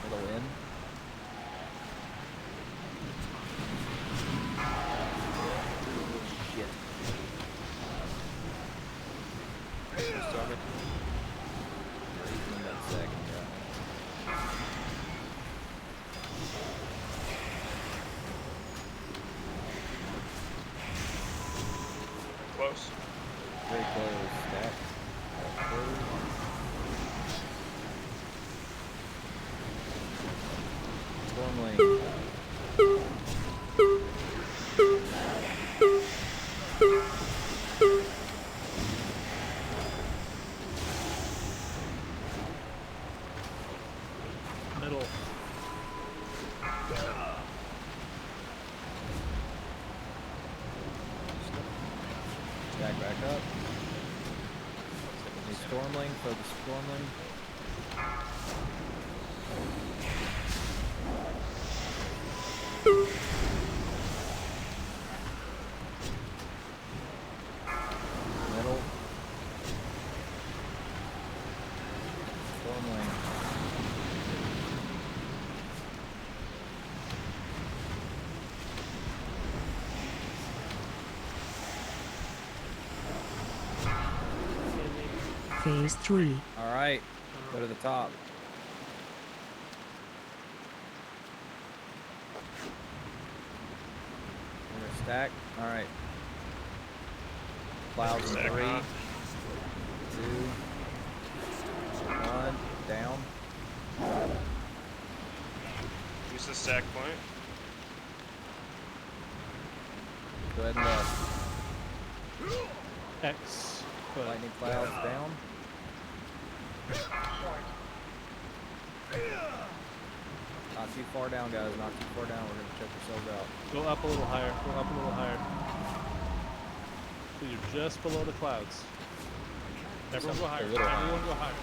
Middle in. Shit. Started. Raising in that second, yeah. Close. Very close. Stack. Close. Stormling. Middle. Stack back up. Secondly, Stormling. Focus Stormling. Middle. Stormling. Phase 3. All right. Go to the top. We're gonna stack. All right. Clouds in Stack 3, now. 2, 1. Down. Use the stack point. Go ahead and left. X. But Lightning clouds down. Not too far down, guys. Not too far down. We're gonna check ourselves out. go up a little higher. Go up a little higher. So you're just below the clouds. Everyone go higher. A little higher. Everyone go higher.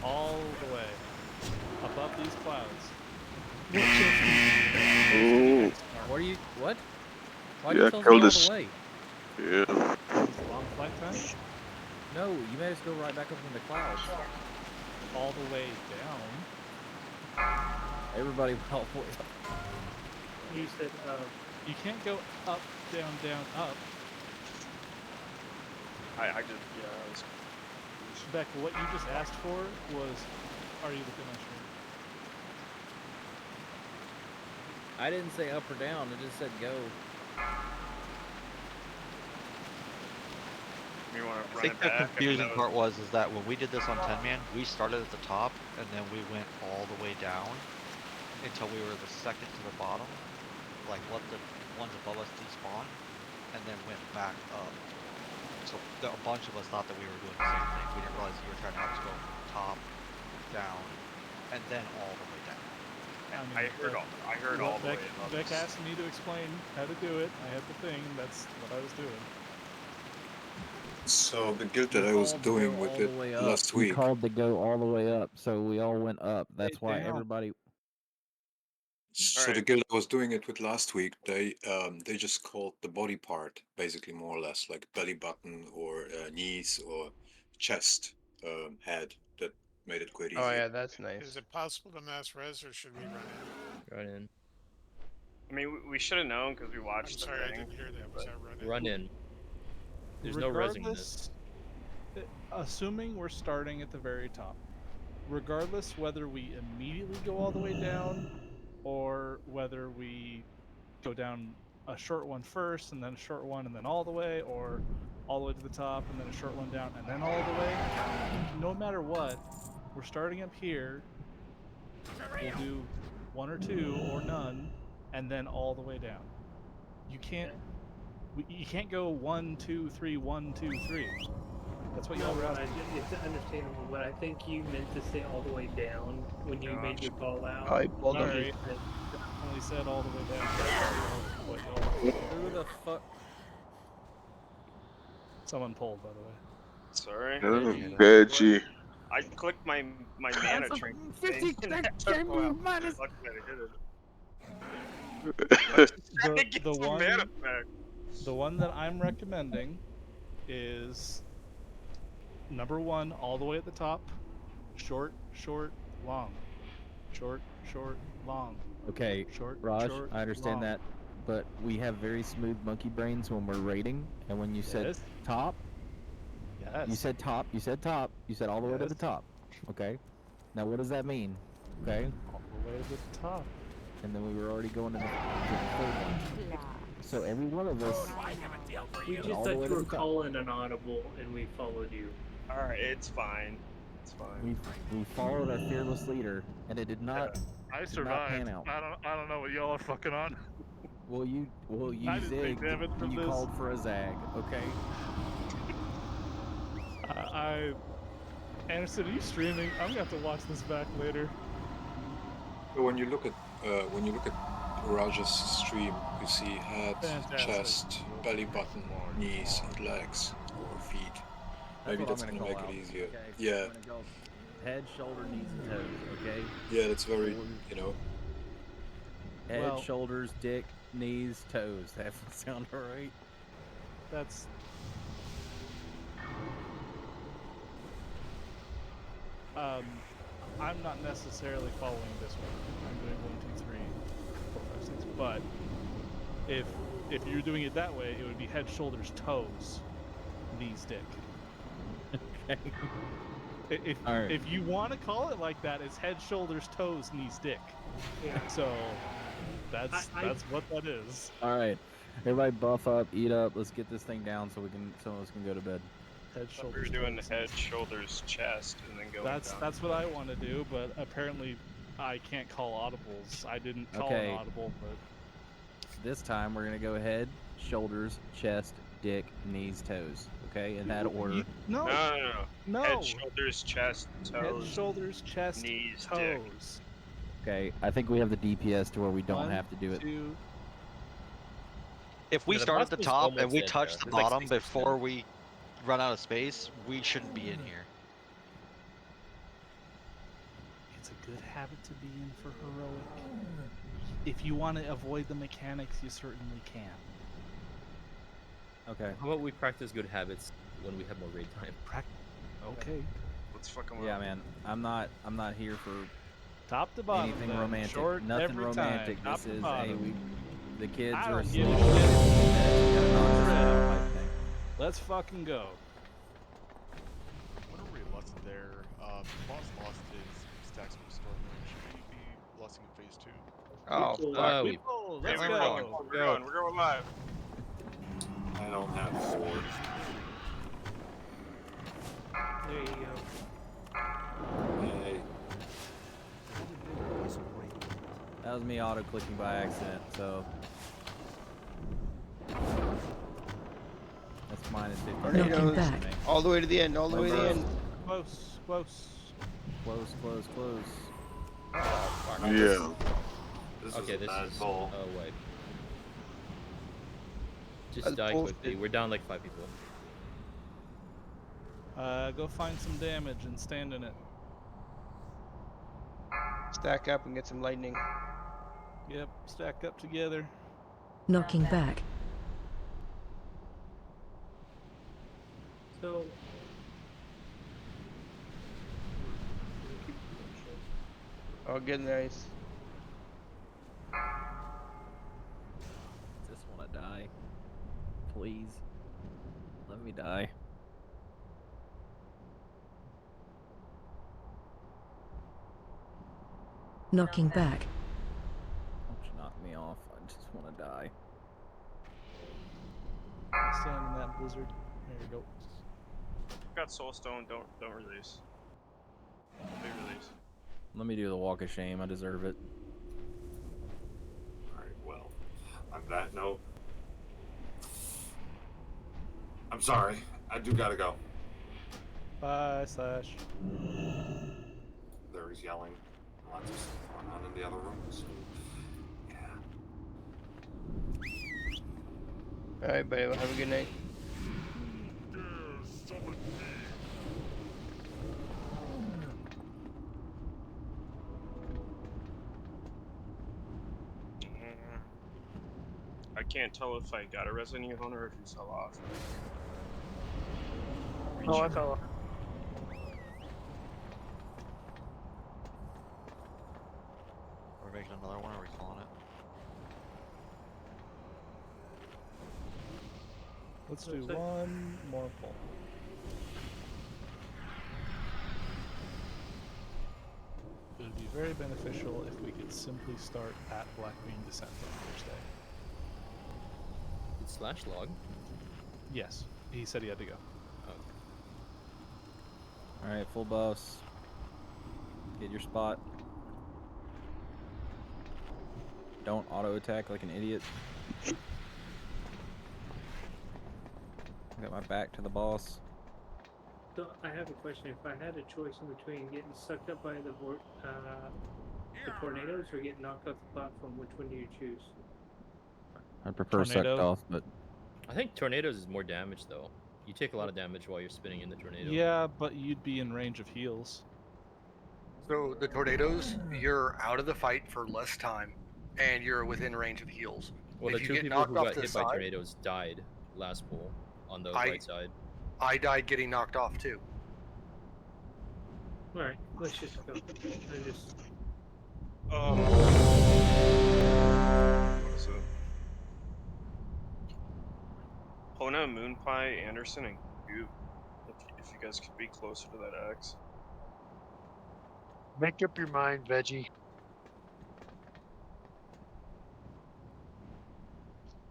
All the way. Above these clouds. Ooh. What are you? What? Why Yeah, did you tell us to kill go all this. the way? Yeah. Long flight time. No, you made us go right back up in the clouds. All the way down. Everybody went all the way up. You said, You can't go up, down, down, up. I just, yeah, I was. Beck, what you just asked for was, are you looking at my screen? I didn't say up or down. I just said go. You want to I run think it the back? confusing part was that when we did this on 10-man, we started at the top and then we went all the way down until we were the second to the bottom, like let the ones above us despawn, and then went back up. So a bunch of us thought that we were doing the same thing. We didn't realize you were trying to have us go from top, down, and then all the way down. I heard all the way above. Beck asked me to explain how to do it. I had the thing. That's what I was doing. So the guild that I We was called to doing go with all it the way up. last We week. called to go all the way up, so we all went up. That's why down. everybody. So the Alright. guild I was doing it with last week, they just called the body part basically more or less like belly button or knees or chest, head. That made it quite easy. Oh yeah, that's nice. Is it possible to mass res, or should we run in? Run in. I mean, we should have known because we watched I'm the sorry, I thing. didn't hear that. Was that run in? Run in. There's no resing in this. Assuming we're starting at the very top, regardless whether we immediately go all the way down or whether we go down a short one first and then a short one and then all the way, or all the way to the top and then a short one down and then all the way, no matter what, we're starting up here. We'll do one or two or none and then all the way down. You can't go 1, 2, 3, 1, 2, 3. That's what No, y'all were Raj, asking. it's understandable, but I think you meant to say all the way down when you made your call out. Oh, he pulled him. Sorry, I definitely said all the way down. That's what y'all. Who the fuck? Someone pulled, by the way. Sorry. Veggie. I clicked my mana trinket. 50 and that chain took a move while. minus. Lucky I hit it. Trying to get The some one, mana back. the one that I'm recommending is number 1, all the way at the top. Short, short, long. Short, short, long. Okay, Short, Raj, short, I understand long. that, but we have very smooth monkey brains when we're rating, and when you said Yes. top, Yes. you said top, you said top, you said all the way to the Yes. top. Okay, now what does that mean? Okay, all the way to the top. And then we were already going to the third one. So every one of us. We went just all the thought way you to were the top. calling an audible, and we followed you. All right, it's fine. It's fine. We followed our fearless leader, and it did not. I did not pan survived. out. I don't know what y'all are fucking on. Well, you I didn't take zigged damage when from you this. called for a zag. Okay. Anderson, are you streaming? I'm gonna have to watch this back later. So when you look at Raj's stream, you see head, Fantastic. chest, belly button, knees, and legs, or feet. Maybe that's what I'm gonna gonna make call it out. easier. Okay? Yeah. I'm gonna go head, shoulder, knees, and toes. Okay. Yeah, that's very, you know. Head, Well- shoulders, dick, knees, toes. That sound alright? That's I'm not necessarily following this one. I'm doing 1, 2, 3, 4, 5, 6. But if you're doing it that way, it would be head, shoulders, toes, knees, dick. Okay. If you want to call it like that, it's head, shoulders, toes, knees, dick. Yeah. So that's what that is. All right, everybody, buff up, eat up. Let's get this thing down so some of us can go to bed. Head, We were shoulders, doing toes, head, knees. shoulders, chest, and then going down. That's what I want to do, but apparently I can't call audibles. I didn't call Okay. an audible, but This time we're gonna go head, shoulders, chest, dick, knees, toes. Okay, in that order. No. No. Head, shoulders, chest, toes. Head, shoulders, chest, knees, toes. Okay, I think we have the DPS to where we don't 1, have to do it. 2. If we Yeah, the start boss at the was top and almost we dead touch there. the It's like bottom 6%. before we run out of space, we shouldn't be in here. It's a good habit to be in for heroic. If you want to avoid the mechanics, you certainly can. Okay. How about we practice good habits when we have more raid time? Okay. Let's fuck them Yeah, up. man. I'm not here for Top to bottom. anything then. romantic. Short Nothing every romantic. Time. Top This to is bottom. the kids I are don't give a asleep. shit. Let's fucking go. Whenever we lost there, the boss lost his stacks from storm range. Should we be blessing in phase 2? Oh, fuck. We pull. Let's Hey, go. We're going. We're going live. I don't have swords. There you go. Hey. That was me auto clicking by accident, so that's minus 50. Tornadoes all the way to the end, all the way to the end. Close. Close. Yeah. This Okay, is a this bad is ball. oh wait. Just That's die bullshit. quickly. We're down like 5 people. Go find some damage and stand in it. Stack up and get some lightning. Yep. Stack up together. Knocking back. So. Oh, good, nice. Just want to die. Please. Let me die. Knocking back. Don't you knock me off. I just want to die. Stand in that blizzard. There you go. Got soulstone. Don't release. Big release. Let me do the walk of shame. I deserve it. Alright, well, on that note, I'm sorry. I do gotta go. Bye, Slash. There's yelling. Lots of stuff going on in the other room. So, yeah. All right, buddy. Well, have a good night. I can't tell if I got a Resident Evil or if you fell off. Oh, I fell off. Are we making another one or are we calling it? Let's do one more poll. It would be very beneficial if we could simply start at Blackbeam Descent on Thursday. Did Slash log? Yes, he said he had to go. All right, full boss. Get your spot. Don't auto attack like an idiot. Got my back to the boss. So I have a question. If I had a choice in between getting sucked up by the tornadoes or getting knocked off the platform, which one do you choose? I prefer sucked off, but I think tornadoes is more damage though. You take a lot of damage while you're spinning in the tornado. Yeah, but you'd be in range of heals. So the tornadoes, you're out of the fight for less time, and you're within range of heals. Well, if the you two get people knocked who off got to the hit by side, tornadoes died last pool on the right side. I died getting knocked off too. All right, let's just go. I just. What is it? Hona, Moon Pie, Anderson, and Goop. If you guys could be closer to that X. Make up your mind, Veggie.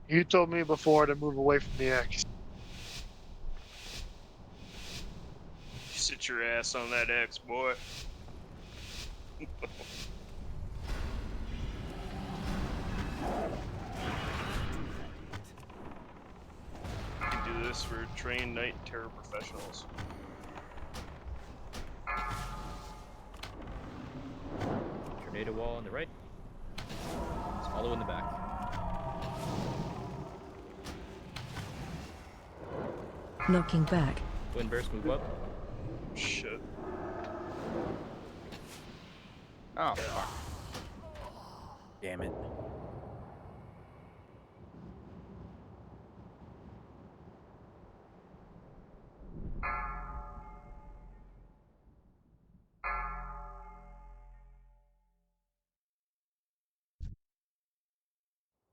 You told me before to move away from the X. Sit your ass on that X, boy. You can do this for trained night terror professionals. Tornado wall on the right. Swallow in the back. Knocking back. Wind burst, move up. Shit. Oh, fuck. Damn it.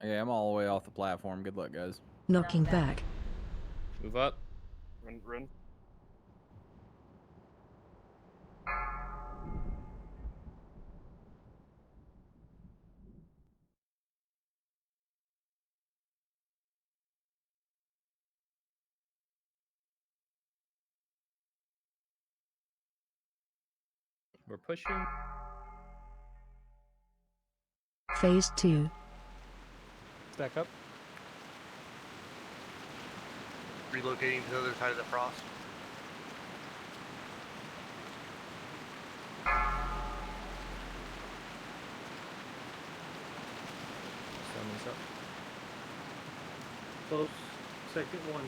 Okay, I'm all the way off the platform. Good luck, guys. Knocking back. Move up. Run. We're pushing. Phase 2. Stack up. Relocating to the other side of the frost. Summons up. Close. Second one.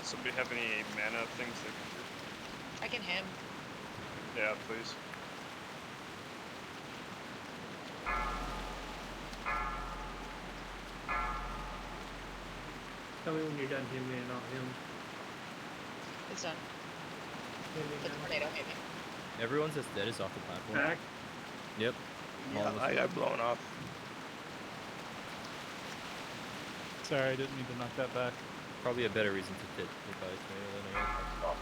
Somebody have any mana things they can do? I can him. Yeah, please. Tell me when you're done him and not him. It's done. Him The and tornado, maybe. Everyone's that's dead is off the platform. back. Yep. Yeah, I got blown off. Sorry, I didn't mean to knock that back. Probably a better reason to hit by a tornado than I am.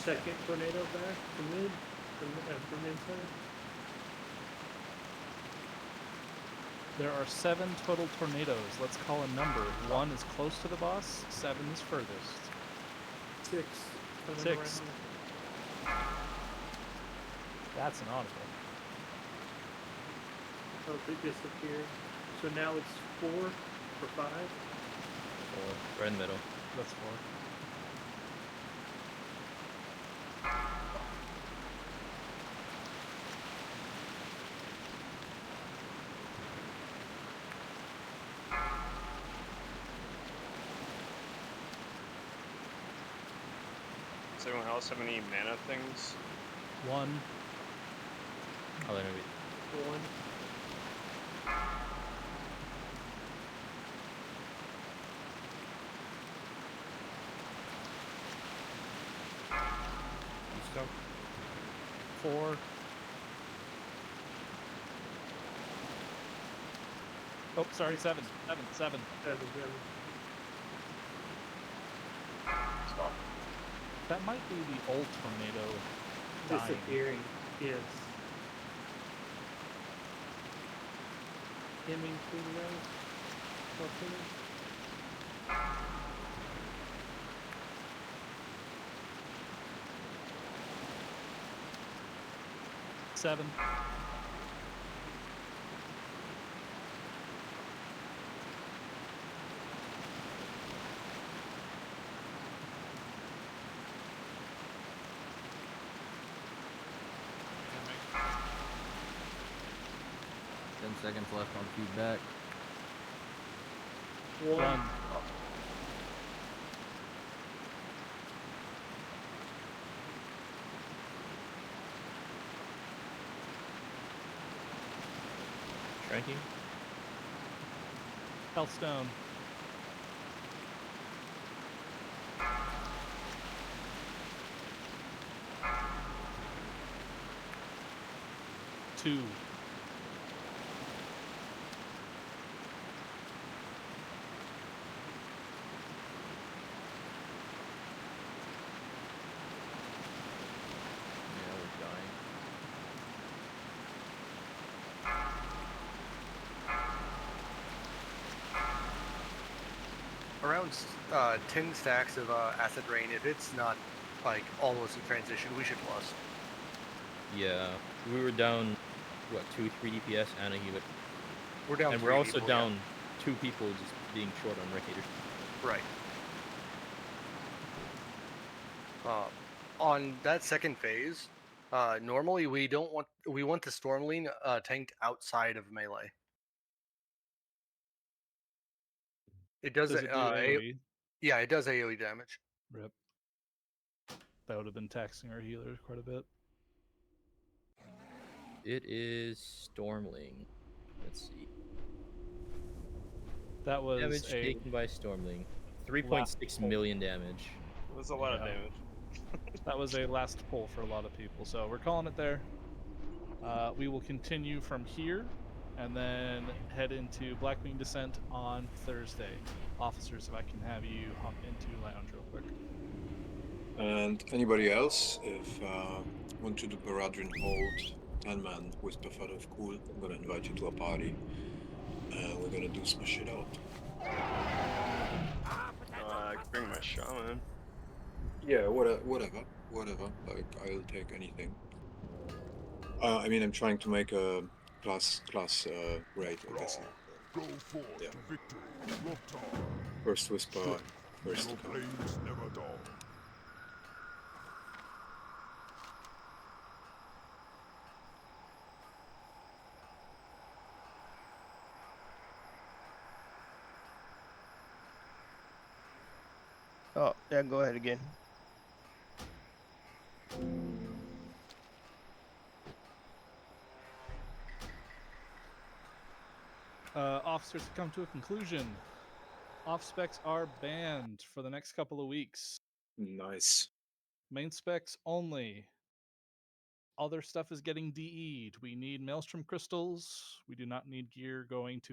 Second tornado back to mid. From inside. There are 7 total tornadoes. Let's call a number. 1 is close to the boss, 7 is furthest. 6. Coming 6. around. That's an audible. Oh, they disappeared. So now it's 4 or 5? 4. Right in the middle. That's 4. Does anyone else have any mana things? 1. Oh, then we 1. stop. 4. Oh, sorry, 7. 7. 7. 7. That might be the old tornado dying. Disappearing. Yes. Hemming through the road. Torpedo. Seven. Ten seconds left on feedback. 1. Shrinking. Healthstone. 2. Yeah, we're dying. Around 10 stacks of acid rain. If it's not like almost in transition, we should lust. Yeah, we were down what 2-3 DPS and a healer. We're down. And 3 we're also people, down 2 people just being short on raiders. Right. On that second phase, normally we want the Stormling tanked outside of melee. It does, Does it do AoE? Yeah, it does AoE damage. Rip. That would have been taxing our healers quite a bit. It is Stormling. Let's see. That was damage a taken by Stormling. 3.6 million damage. It was a lot of damage. That was a last pull for a lot of people, so we're calling it there. We will continue from here and then head into Blackwing Descent on Thursday. Officers, if I can have you hop into lounge real quick. And anybody else, if want to do Baradrin Hold 10-man with Buffet of Cool, I'm gonna invite you to a party. And we're gonna do some shit out. I can bring my shaman. Yeah, whatever. Like, I'll take anything. I mean, I'm trying to make a class raid, obviously. Go forth Yeah. to victory, Loktar. First Whisper, Strength, first your to come. blades never dull. Oh, yeah, go ahead again. Officers, to come to a conclusion. Off specs are banned for the next couple of weeks. Nice. Main specs only. Other stuff is getting DE'd. We need Maelstrom crystals. We do not need gear going to